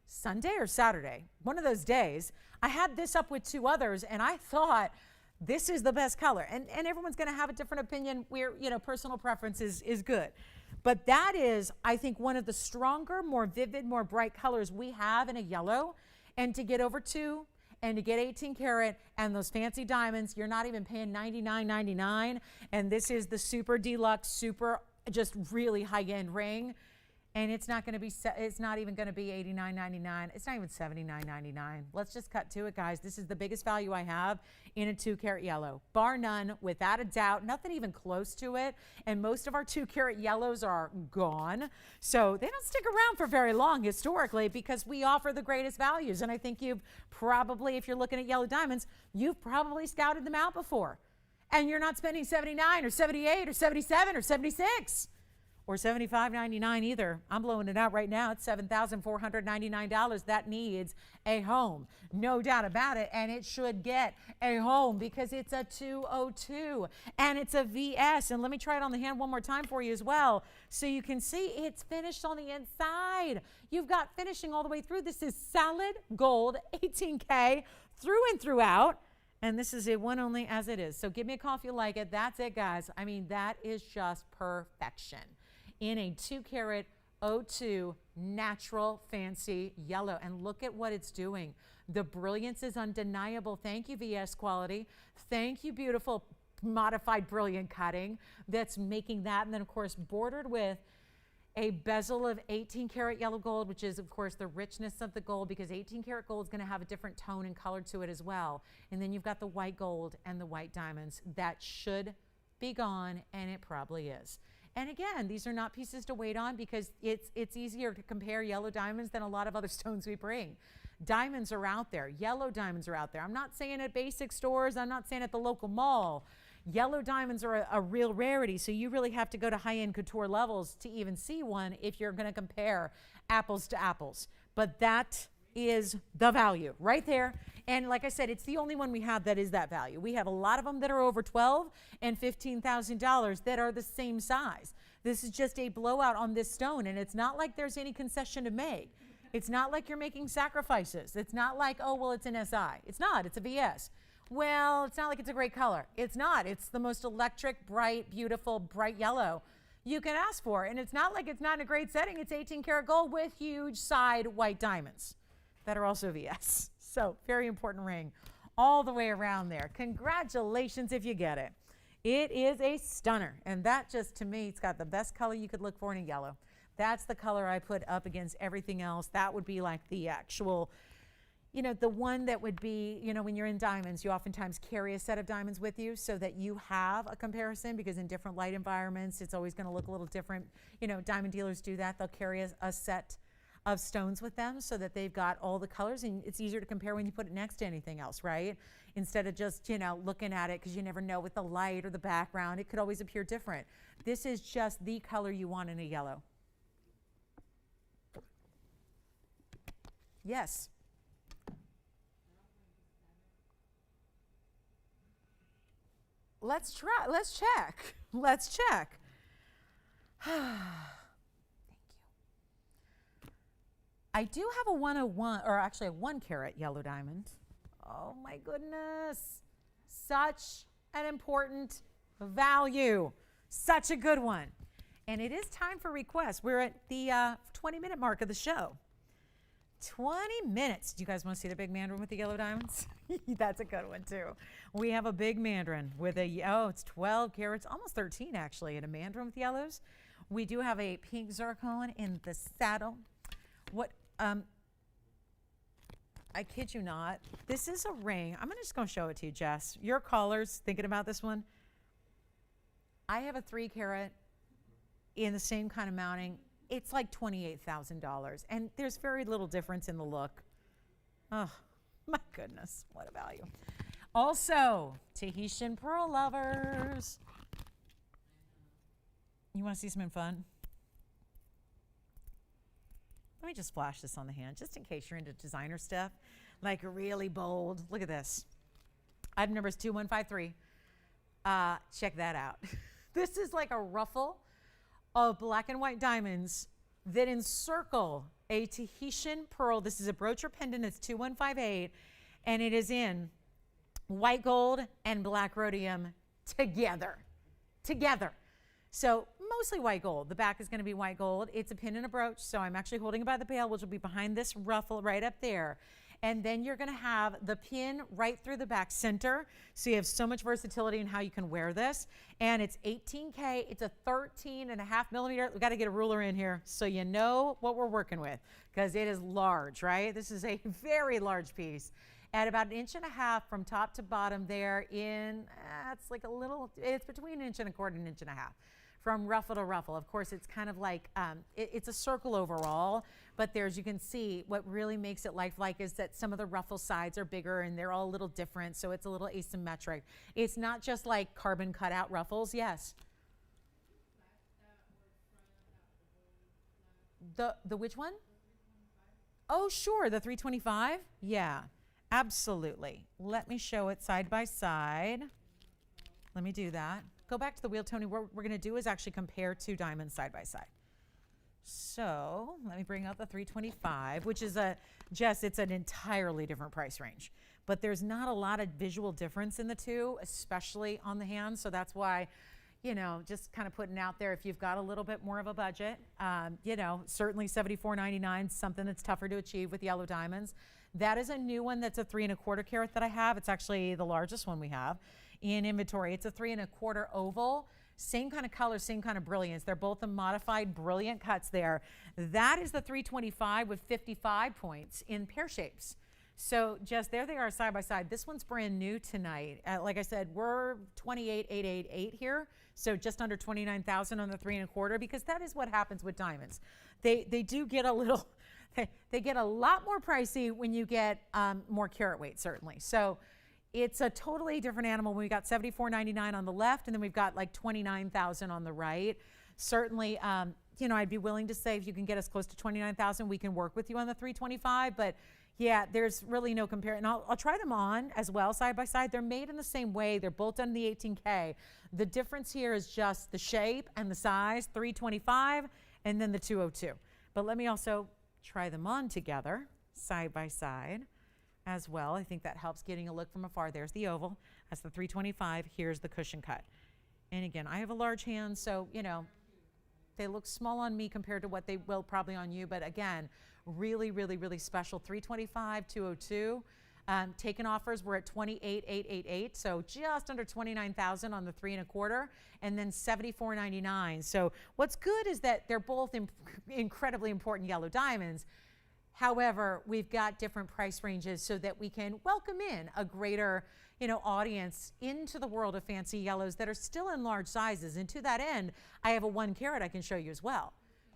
Sunday or Saturday, one of those days. I had this up with 2 others, and I thought this is the best color. And everyone's going to have a different opinion where, you know, personal preference is good. But that is, I think, one of the stronger, more vivid, more bright colors we have in a yellow. And to get over 2 and to get 18 karat and those fancy diamonds, you're not even paying $99.99. And this is the super deluxe, super just really high-end ring. And it's not going to be, it's not even going to be $89.99. It's not even $79.99. Let's just cut to it, guys. This is the biggest value I have in a 2 karat yellow, bar none, without a doubt, nothing even close to it. And most of our 2 karat yellows are gone. So they don't stick around for very long historically, because we offer the greatest values. And I think you've probably, if you're looking at yellow diamonds, you've probably scouted them out before. And you're not spending $79 or $78 or $77 or $76. or $75.99 either. I'm blowing it out right now. It's $7,499. That needs a home. No doubt about it. And it should get a home because it's a 202 and it's a VS. And let me try it on the hand one more time for you as well. So you can see it's finished on the inside. You've got finishing all the way through. This is solid gold, 18K through and throughout. And this is a one only as it is. So give me a call if you like it. That's it, guys. I mean, that is just perfection. In a 2-carat 02 natural fancy yellow. And look at what it's doing. The brilliance is undeniable. Thank you, VS Quality. Thank you, beautiful modified brilliant cutting that's making that. And then, of course, bordered with a bezel of 18-karat yellow gold, which is, of course, the richness of the gold, because 18-karat gold is going to have a different tone and color to it as well. And then you've got the white gold and the white diamonds. That should be gone, and it probably is. And again, these are not pieces to wait on because it's easier to compare yellow diamonds than a lot of other stones we bring. Diamonds are out there. Yellow diamonds are out there. I'm not saying at basic stores. I'm not saying at the local mall. Yellow diamonds are a real rarity, so you really have to go to high-end couture levels to even see one if you're going to compare apples to apples. But that is the value right there. And like I said, it's the only one we have that is that value. We have a lot of them that are over $12,000 and $15,000 that are the same size. This is just a blowout on this stone, and it's not like there's any concession to make. It's not like you're making sacrifices. It's not like, oh, well, it's an SI. It's not. It's a VS. Well, it's not like it's a great color. It's not. It's the most electric, bright, beautiful, bright yellow you can ask for. And it's not like it's not in a great setting. It's 18-karat gold with huge side white diamonds that are also VS. So very important ring all the way around there. Congratulations if you get it. It is a stunner. And that just, to me, it's got the best color you could look for in a yellow. That's the color I put up against everything else. That would be like the actual, you know, the one that would be, you know, when you're in diamonds, you oftentimes carry a set of diamonds with you so that you have a comparison, because in different light environments, it's always going to look a little different. You know, diamond dealers do that. They'll carry a set of stones with them so that they've got all the colors, and it's easier to compare when you put it next to anything else, right? Instead of just, you know, looking at it, because you never know with the light or the background, it could always appear different. This is just the color you want in a yellow. Yes. Let's try. Let's check. Let's check. Thank you. I do have a 101, or actually a 1-carat yellow diamond. Oh my goodness. Such an important value. Such a good one. And it is time for requests. We're at the 20-minute mark of the show. 20 minutes. Do you guys want to see the big mandarin with the yellow diamonds? That's a good one too. We have a big mandarin with a, oh, it's 12 carats, almost 13 actually, and a mandarin with yellows. We do have a pink zircon in the saddle. What, I kid you not, this is a ring. I'm just going to show it to you, Jess. Your callers, thinking about this one. I have a 3-carat in the same kind of mounting. It's like $28,000, and there's very little difference in the look. Oh, my goodness, what a value. Also, Tahitian pearl lovers. You want to see something fun? Let me just flash this on the hand, just in case you're into designer stuff, like really bold. Look at this. Item number is 2153. Check that out. This is like a ruffle of black and white diamonds that encircle a Tahitian pearl. This is a brooch or pendant. It's 2158, and it is in white gold and black rhodium together. So mostly white gold. The back is going to be white gold. It's a pin and a brooch, so I'm actually holding it by the bail, which will be behind this ruffle right up there. And then you're going to have the pin right through the back center. So you have so much versatility in how you can wear this. And it's 18K. It's a 13.5 millimeter. We've got to get a ruler in here so you know what we're working with, because it is large, right? This is a very large piece. At about 1.5 inches from top to bottom there in, it's like a little, it's between 1.25 inches and 1.5 inches. From ruffle to ruffle. Of course, it's kind of like, it's a circle overall, but there's, you can see what really makes it lifelike is that some of the ruffle sides are bigger and they're all a little different, so it's a little asymmetric. It's not just like carbon cutout ruffles, yes. The which one? Oh, sure, the 325. Yeah, absolutely. Let me show it side by side. Let me do that. Go back to the wheel, Tony. What we're going to do is actually compare two diamonds side by side. So let me bring out the 325, which is Jess, it's an entirely different price range. But there's not a lot of visual difference in the two, especially on the hands. So that's why, you know, just kind of putting out there, if you've got a little bit more of a budget, you know, certainly $74.99, something that's tougher to achieve with yellow diamonds. That is a new one that's a 3 1/4 carat that I have. It's actually the largest one we have in inventory. It's a 3 1/4 oval. Same kind of color, same kind of brilliance. They're both the modified brilliant cuts there. That is the 325 with 55 points in pear shapes. So just there they are side by side. This one's brand new tonight. Like I said, we're 28,888 here. So just under 29,000 on the 3 1/4, because that is what happens with diamonds. They do get a little, they get a lot more pricey when you get more carat weight, certainly. So it's a totally different animal when we got $74.99 on the left, and then we've got like 29,000 on the right. Certainly, you know, I'd be willing to say if you can get us close to 29,000, we can work with you on the 325. But yeah, there's really no comparison. I'll try them on as well side by side. They're made in the same way. They're both done in the 18K. The difference here is just the shape and the size, 325 and then the 202. But let me also try them on together side by side as well. I think that helps getting a look from afar. There's the oval. That's the 325. Here's the cushion cut. And again, I have a large hand, so, you know, they look small on me compared to what they will probably on you. But again, really, really, really special. 325, 202. Taken offers, we're at 28,888. So just under 29,000 on the 3 1/4, and then $74.99. So what's good is that they're both incredibly important yellow diamonds. However, we've got different price ranges so that we can welcome in a greater, you know, audience into the world of fancy yellows that are still in large sizes. And to that end, I have a 1 carat I can show you as well,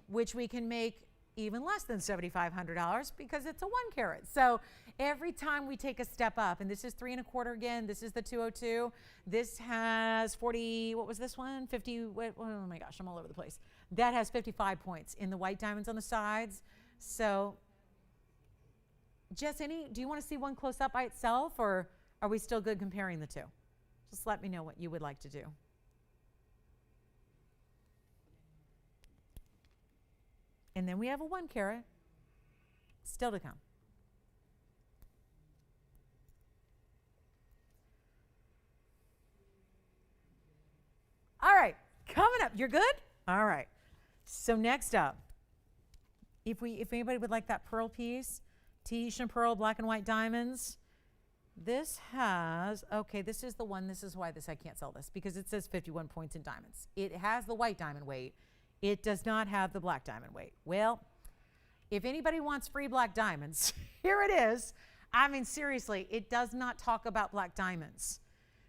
which we can make even less than $7,500 because it's a 1 carat. So every time we take a step up, and this is 3 1/4 again, this is the 202. This has 40, what was this one? 50, oh my gosh, I'm all over the place. That has 55 points in the white diamonds on the sides. So Jess, do you want to see one close up by itself, or are we still good comparing the two? Just let me know what you would like to do. And then we have a 1 carat still to come. All right, coming up, you're good? All right. So next up, if anybody would like that pearl piece, Tahitian pearl, black and white diamonds. This has, okay, this is the one, this is why I can't sell this, because it says 51 points in diamonds. It has the white diamond weight. It does not have the black diamond weight. Well, if anybody wants free black diamonds, here it is. I mean, seriously, it does not talk about black diamonds.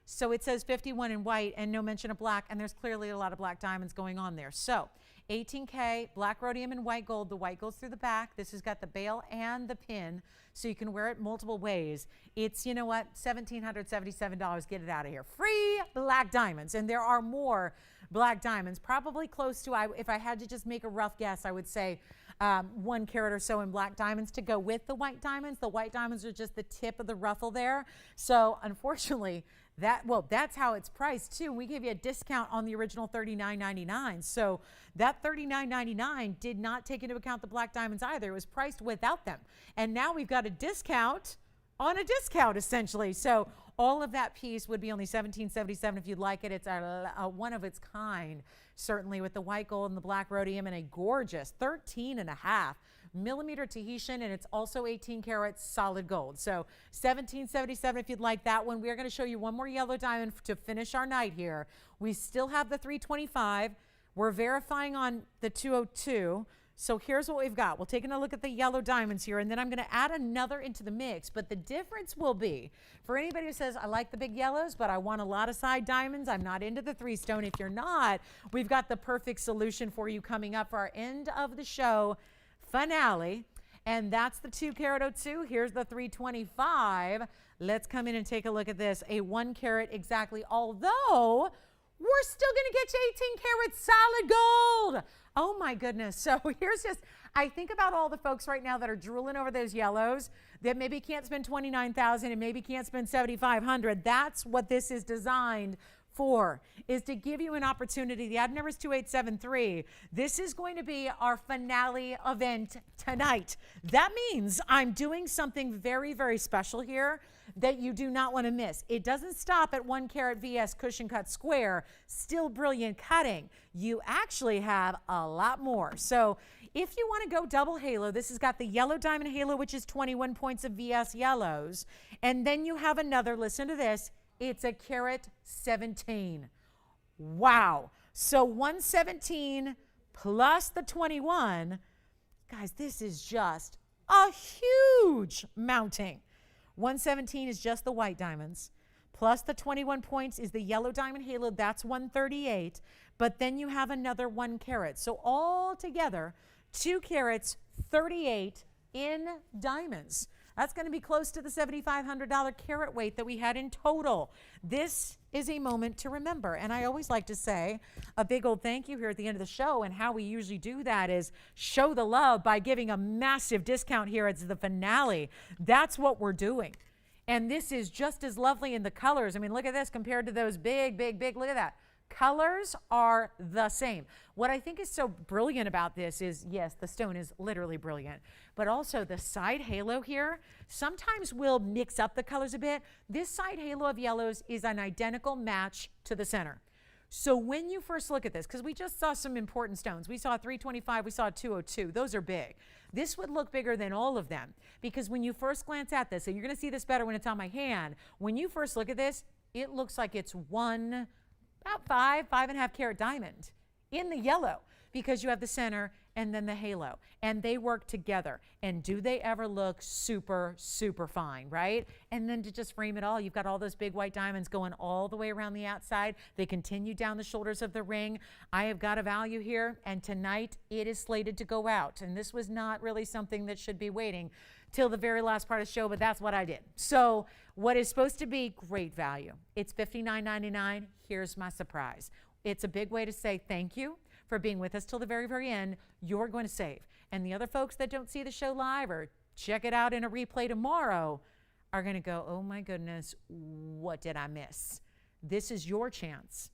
So it says 51 in white and no mention of black, and there's clearly a lot of black diamonds going on there. So 18K, black rhodium and white gold. The white goes through the back. This has got the bail and the pin, so you can wear it multiple ways. It's, you know what, $1,777. Get it out of here. Free black diamonds, and there are more black diamonds, probably close to, if I had to just make a rough guess, I would say 1 carat or so in black diamonds to go with the white diamonds. The white diamonds are just the tip of the ruffle there. So unfortunately, that's how it's priced too. We gave you a discount on the original $39.99. So that $39.99 did not take into account the black diamonds either. It was priced without them. And now we've got a discount on a discount essentially. So all of that piece would be only $17.77 if you'd like it. It's a one of its kind, certainly, with the white gold and the black rhodium and a gorgeous 13.5 millimeter Tahitian, and it's also 18 karat solid gold. So $17.77 if you'd like that one. We are going to show you one more yellow diamond to finish our night here. We still have the 325. We're verifying on the 202. So here's what we've got. We're taking a look at the yellow diamonds here, and then I'm going to add another into the mix. But the difference will be, for anybody who says, I like the big yellows, but I want a lot of side diamonds, I'm not into the 3 stone. If you're not, we've got the perfect solution for you coming up for our end of the show finale. And that's the 2 carat 02. Here's the 325. Let's come in and take a look at this. A 1 carat exactly, although we're still going to get you 18 karat solid gold. Oh my goodness. So here's just, I think about all the folks right now that are drooling over those yellows that maybe can't spend $29,000 and maybe can't spend $7,500. That's what this is designed for, is to give you an opportunity. The ad number is 2873. This is going to be our finale event tonight. That means I'm doing something very, very special here that you do not want to miss. It doesn't stop at 1 carat VS cushion cut square, still brilliant cutting. You actually have a lot more. So if you want to go double halo, this has got the yellow diamond halo, which is 21 points of VS yellows. And then you have another, listen to this, it's a carat 17. Wow. So 117 plus the 21. Guys, this is just a huge mounting. 117 is just the white diamonds. Plus the 21 points is the yellow diamond halo. That's 138. But then you have another 1 carat. So all together, 2 carats, 38 in diamonds. That's going to be close to the $7,500 carat weight that we had in total. This is a moment to remember. And I always like to say a big old thank you here at the end of the show. And how we usually do that is show the love by giving a massive discount here at the finale. That's what we're doing. And this is just as lovely in the colors. I mean, look at this compared to those big, look at that. Colors are the same. What I think is so brilliant about this is, yes, the stone is literally brilliant, but also the side halo here, sometimes we'll mix up the colors a bit. This side halo of yellows is an identical match to the center. So when you first look at this, because we just saw some important stones, we saw a 325, we saw a 202, those are big. This would look bigger than all of them, because when you first glance at this, and you're going to see this better when it's on my hand, when you first look at this, it looks like it's about 5.5 carat diamond in the yellow, because you have the center and then the halo, and they work together. And do they ever look super, super fine, right? And then to just frame it all, you've got all those big white diamonds going all the way around the outside. They continue down the shoulders of the ring. I have got a value here, and tonight it is slated to go out. And this was not really something that should be waiting till the very last part of the show, but that's what I did. So what is supposed to be great value, it's $59.99. Here's my surprise. It's a big way to say thank you for being with us till the very, very end. You're going to save. And the other folks that don't see the show live or check it out in a replay tomorrow are going to go, oh my goodness, what did I miss? This is your chance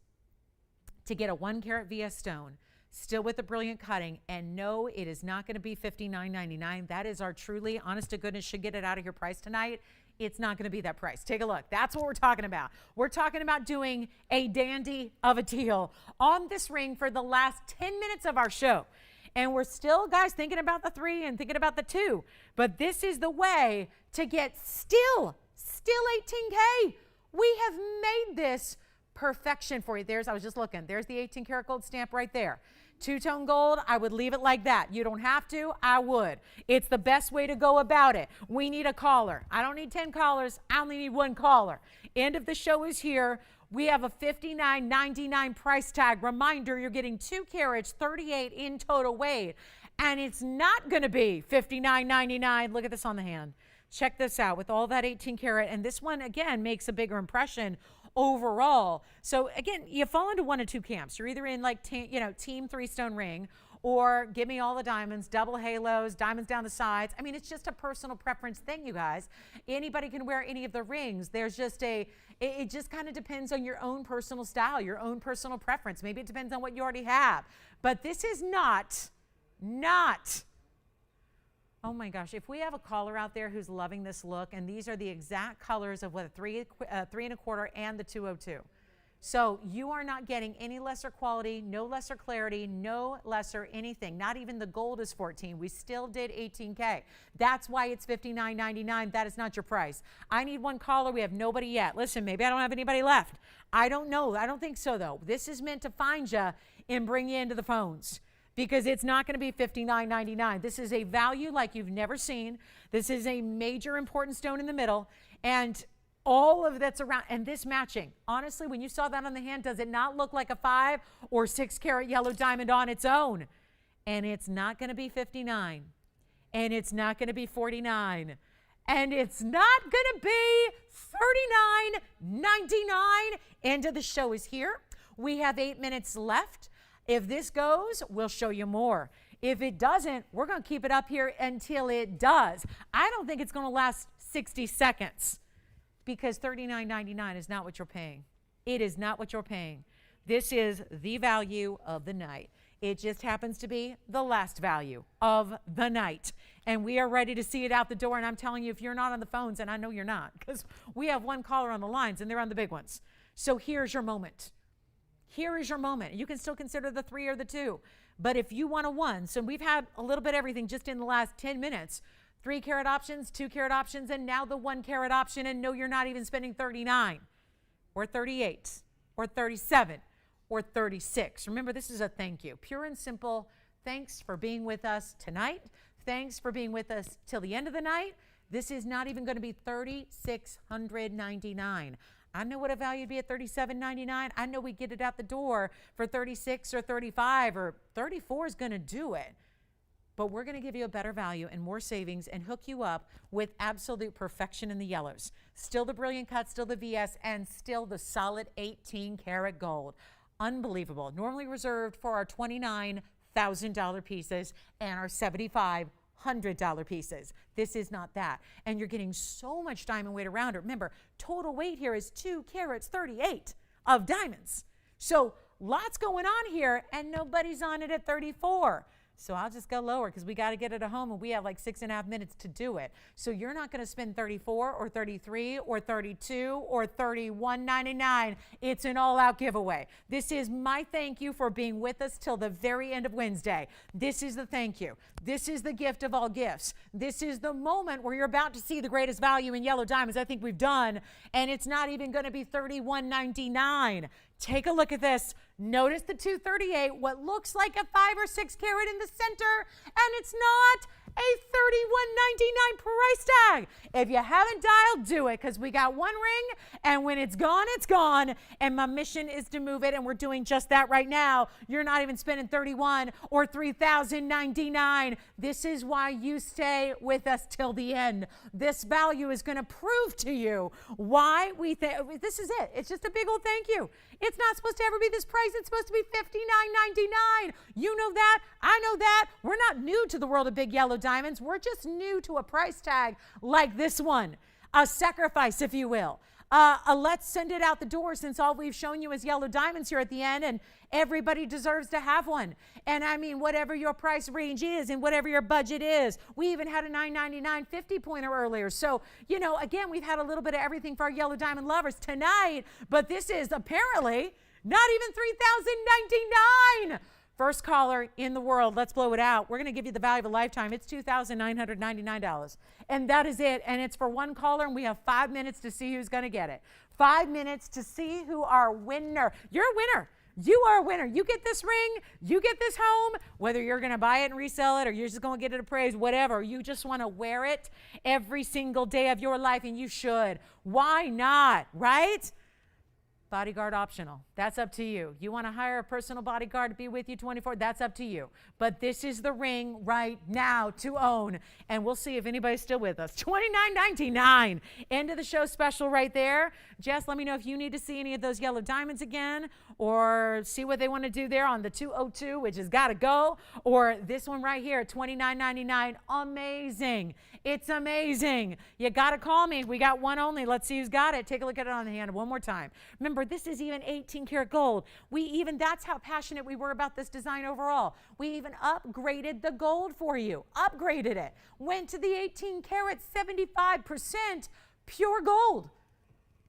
to get a 1 carat VS stone, still with the brilliant cutting, and no, it is not going to be $59.99. That is our truly, honest to goodness, should get it out of your price tonight. It's not going to be that price. Take a look. That's what we're talking about. We're talking about doing a dandy of a deal on this ring for the last 10 minutes of our show. And we're still, guys, thinking about the 3 and thinking about the 2. But this is the way to get still $18K. We have made this perfection for you. I was just looking. There's the 18 karat gold stamp right there. Two-tone gold, I would leave it like that. You don't have to, I would. It's the best way to go about it. We need a caller. I don't need 10 callers, I only need 1 caller. End of the show is here. We have a $59.99 price tag. Reminder, you're getting 2 carats, 38 in total weight. And it's not gonna be $59.99. Look at this on the hand. Check this out with all that 18 karat. And this one, again, makes a bigger impression overall. So again, you fall into one of 2 camps. You're either in like team 3-stone ring, or give me all the diamonds, double halos, diamonds down the sides. I mean, it's just a personal preference thing, you guys. Anybody can wear any of the rings. There's just it just kind of depends on your own personal style, your own personal preference. Maybe it depends on what you already have. But this is not, oh my gosh, if we have a caller out there who's loving this look, and these are the exact colors of what a 3 1/4 and the 202. So you are not getting any lesser quality, no lesser clarity, no lesser anything. Not even the gold is 14. We still did 18K. That's why it's $59.99. That is not your price. I need 1 caller. We have nobody yet. Listen, maybe I don't have anybody left. I don't know. I don't think so, though. This is meant to find you and bring you into the phones, because it's not going to be $59.99. This is a value like you've never seen. This is a major important stone in the middle, and all of that's around, and this matching. Honestly, when you saw that on the hand, does it not look like a 5 or 6 carat yellow diamond on its own? And it's not going to be 59, and it's not going to be 49, and it's not going to be $39.99. End of the show is here. We have 8 minutes left. If this goes, we'll show you more. If it doesn't, we're going to keep it up here until it does. I don't think it's going to last 60 seconds because $39.99 is not what you're paying. It is not what you're paying. This is the value of the night. It just happens to be the last value of the night. And we are ready to see it out the door. And I'm telling you, if you're not on the phones, and I know you're not, because we have one caller on the lines and they're on the big ones. So here's your moment. Here is your moment. You can still consider the 3 or the 2. But if you want a 1, so we've had a little bit of everything just in the last 10 minutes. 3 carat options, 2 carat options, and now the 1 carat option. And no, you're not even spending 39 or 38 or 37 or 36. Remember, this is a thank you. Pure and simple. Thanks for being with us tonight. Thanks for being with us till the end of the night. This is not even going to be $3,699. I know what a value would be at $37.99. I know we get it out the door for 36 or 35 or 34 is going to do it. But we're going to give you a better value and more savings and hook you up with absolute perfection in the yellows. Still the brilliant cut, still the VS, and still the solid 18 karat gold. Unbelievable. Normally reserved for our $29,000 pieces and our $7,500 pieces. This is not that. And you're getting so much diamond weight around it. Remember, total weight here is 2 carats 38 of diamonds. So lots going on here and nobody's on it at 34. So I'll just go lower because we got to get it at home and we have like 6.5 minutes to do it. So you're not going to spend 34 or 33 or 32 or $31.99. It's an all-out giveaway. This is my thank you for being with us till the very end of Wednesday. This is the thank you. This is the gift of all gifts. This is the moment where you're about to see the greatest value in yellow diamonds I think we've done, and it's not even going to be $31.99. Take a look at this. Notice the 238, what looks like a 5 or 6 carat in the center, and it's not a $31.99 price tag. If you haven't dialed, do it, because we got one ring, and when it's gone, it's gone, and my mission is to move it, and we're doing just that right now. You're not even spending $31 or $3,099. This is why you stay with us till the end. This value is going to prove to you why we think this is it. It's just a big old thank you. It's not supposed to ever be this price. It's supposed to be $59.99. You know that. I know that. We're not new to the world of big yellow diamonds. We're just new to a price tag like this one. A sacrifice, if you will. Let's send it out the door, since all we've shown you is yellow diamonds here at the end, and everybody deserves to have one. And I mean, whatever your price range is and whatever your budget is. We even had a $9.99 50 pointer earlier. So, you know, again, we've had a little bit of everything for our yellow diamond lovers tonight, but this is apparently not even $3,099. First caller in the world. Let's blow it out. We're going to give you the value of a lifetime. It's $2,999. And that is it. And it's for one caller, and we have 5 minutes to see who's going to get it. 5 minutes to see who our winner. You're a winner. You are a winner. You get this ring. You get this home. Whether you're going to buy it and resell it, or you're just going to get it appraised, whatever. You just want to wear it every single day of your life, and you should. Why not, right? Bodyguard optional. That's up to you. You want to hire a personal bodyguard to be with you 24? That's up to you. But this is the ring right now to own. And we'll see if anybody's still with us. $29.99. End of the show special right there. Jess, let me know if you need to see any of those yellow diamonds again, or see what they want to do there on the 202, which has got to go, or this one right here, $29.99. Amazing. It's amazing. You got to call me. We got one only. Let's see who's got it. Take a look at it on the hand one more time. Remember, this is even 18 karat gold. That's how passionate we were about this design overall. We even upgraded the gold for you. Upgraded it. Went to the 18 karat 75% pure gold.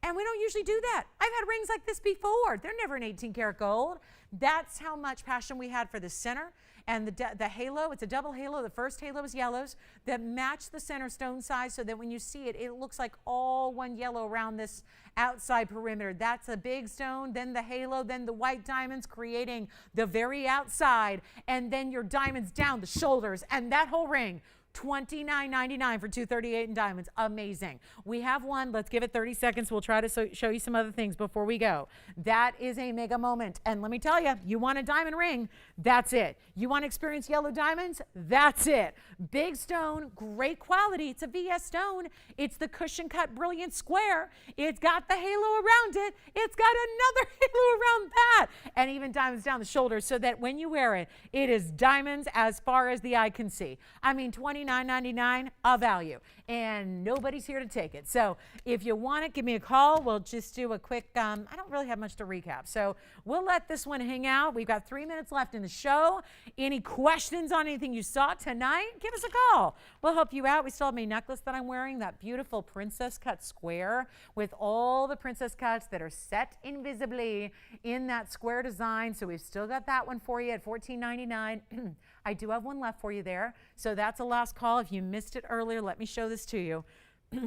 And we don't usually do that. I've had rings like this before. They're never an 18 karat gold. That's how much passion we had for the center. And the halo, it's a double halo. The first halo is yellows that match the center stone size, so that when you see it, it looks like all one yellow around this outside perimeter. That's a big stone, then the halo, then the white diamonds creating the very outside, and then your diamonds down the shoulders, and that whole ring. $29.99 for 238 in diamonds. Amazing. We have one. Let's give it 30 seconds. We'll try to show you some other things before we go. That is a mega moment. And let me tell you, you want a diamond ring, that's it. You want to experience yellow diamonds, that's it. Big stone, great quality. It's a VS stone. It's the cushion cut brilliant square. It's got the halo around it. It's got another halo around that. And even diamonds down the shoulder so that when you wear it, it is diamonds as far as the eye can see. I mean, $29.99, a value. And nobody's here to take it. So if you want it, give me a call. We'll just do a quick, I don't really have much to recap. So we'll let this one hang out. We've got 3 minutes left in the show. Any questions on anything you saw tonight, give us a call. We'll help you out. We still have my necklace that I'm wearing, that beautiful princess cut square with all the princess cuts that are set invisibly in that square design. So we've still got that one for you at $14.99. I do have one left for you there. So that's a last call. If you missed it earlier, let me show this to you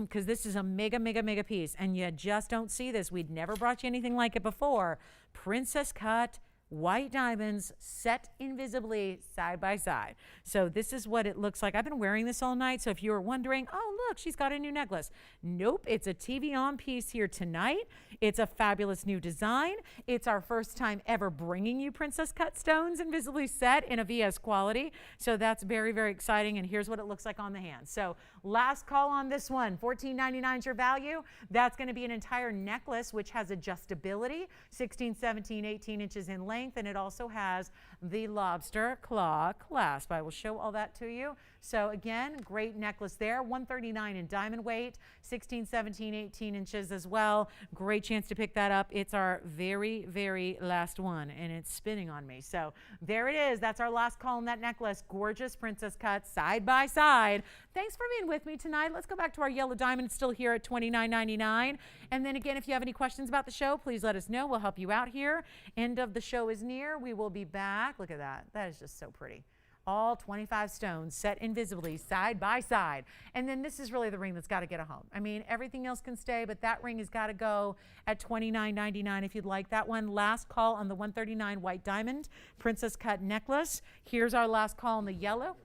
because this is a mega, mega, mega piece. And you just don't see this. We'd never brought you anything like it before. Princess cut white diamonds set invisibly side by side. So this is what it looks like. I've been wearing this all night. So if you were wondering, oh, look, she's got a new necklace. Nope, it's a TVON piece here tonight. It's a fabulous new design. It's our first time ever bringing you princess cut stones invisibly set in a VS quality. So that's very, very exciting. And here's what it looks like on the hand. So last call on this one. $14.99 is your value. That's going to be an entire necklace, which has adjustability, 16, 17, 18 inches in length. And it also has the lobster claw clasp. I will show all that to you. So again, great necklace there. $139 in diamond weight, 16, 17, 18 inches as well. Great chance to pick that up. It's our very, very last one, and it's spinning on me. So there it is. That's our last call on that necklace. Gorgeous princess cut side by side. Thanks for being with me tonight. Let's go back to our yellow diamond. It's still here at $29.99. And then again, if you have any questions about the show, please let us know. We'll help you out here. End of the show is near. We will be back. Look at that. That is just so pretty. All 25 stones set invisibly side by side. And then this is really the ring that's got to get a home. I mean, everything else can stay, but that ring has got to go at $29.99 if you'd like that one. Last call on the 139 white diamond princess cut necklace. Here's our last call on the yellow.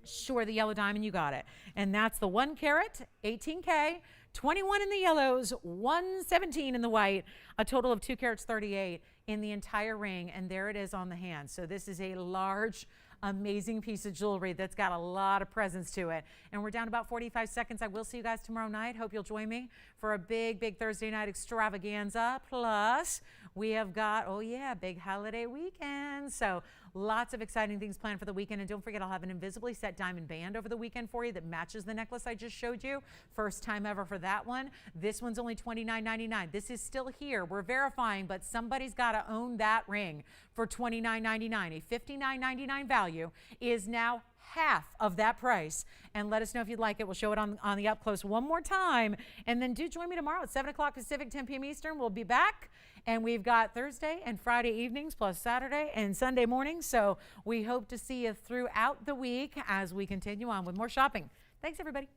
Sure, the yellow diamond, you got it. And that's the 1 carat, 18K, 21 in the yellows, 117 in the white, a total of 2 carats, 38 in the entire ring. And there it is on the hand. So this is a large, amazing piece of jewelry that's got a lot of presence to it. And we're down about 45 seconds. I will see you guys tomorrow night. Hope you'll join me for a big, big Thursday night extravaganza. Plus, we have got, oh yeah, big holiday weekend. So lots of exciting things planned for the weekend. And don't forget, I'll have an invisibly set diamond band over the weekend for you that matches the necklace I just showed you. First time ever for that one. This one's only $29.99. This is still here. We're verifying, but somebody's got to own that ring for $29.99. A $59.99 value is now half of that price. And let us know if you'd like it. We'll show it on the up close one more time. And then do join me tomorrow at 7 o'clock Pacific, 10 p.m. Eastern. We'll be back. And we've got Thursday and Friday evenings plus Saturday and Sunday mornings. So we hope to see you throughout the week as we continue on with more shopping. Thanks, everybody.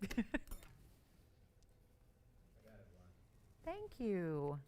Thank you.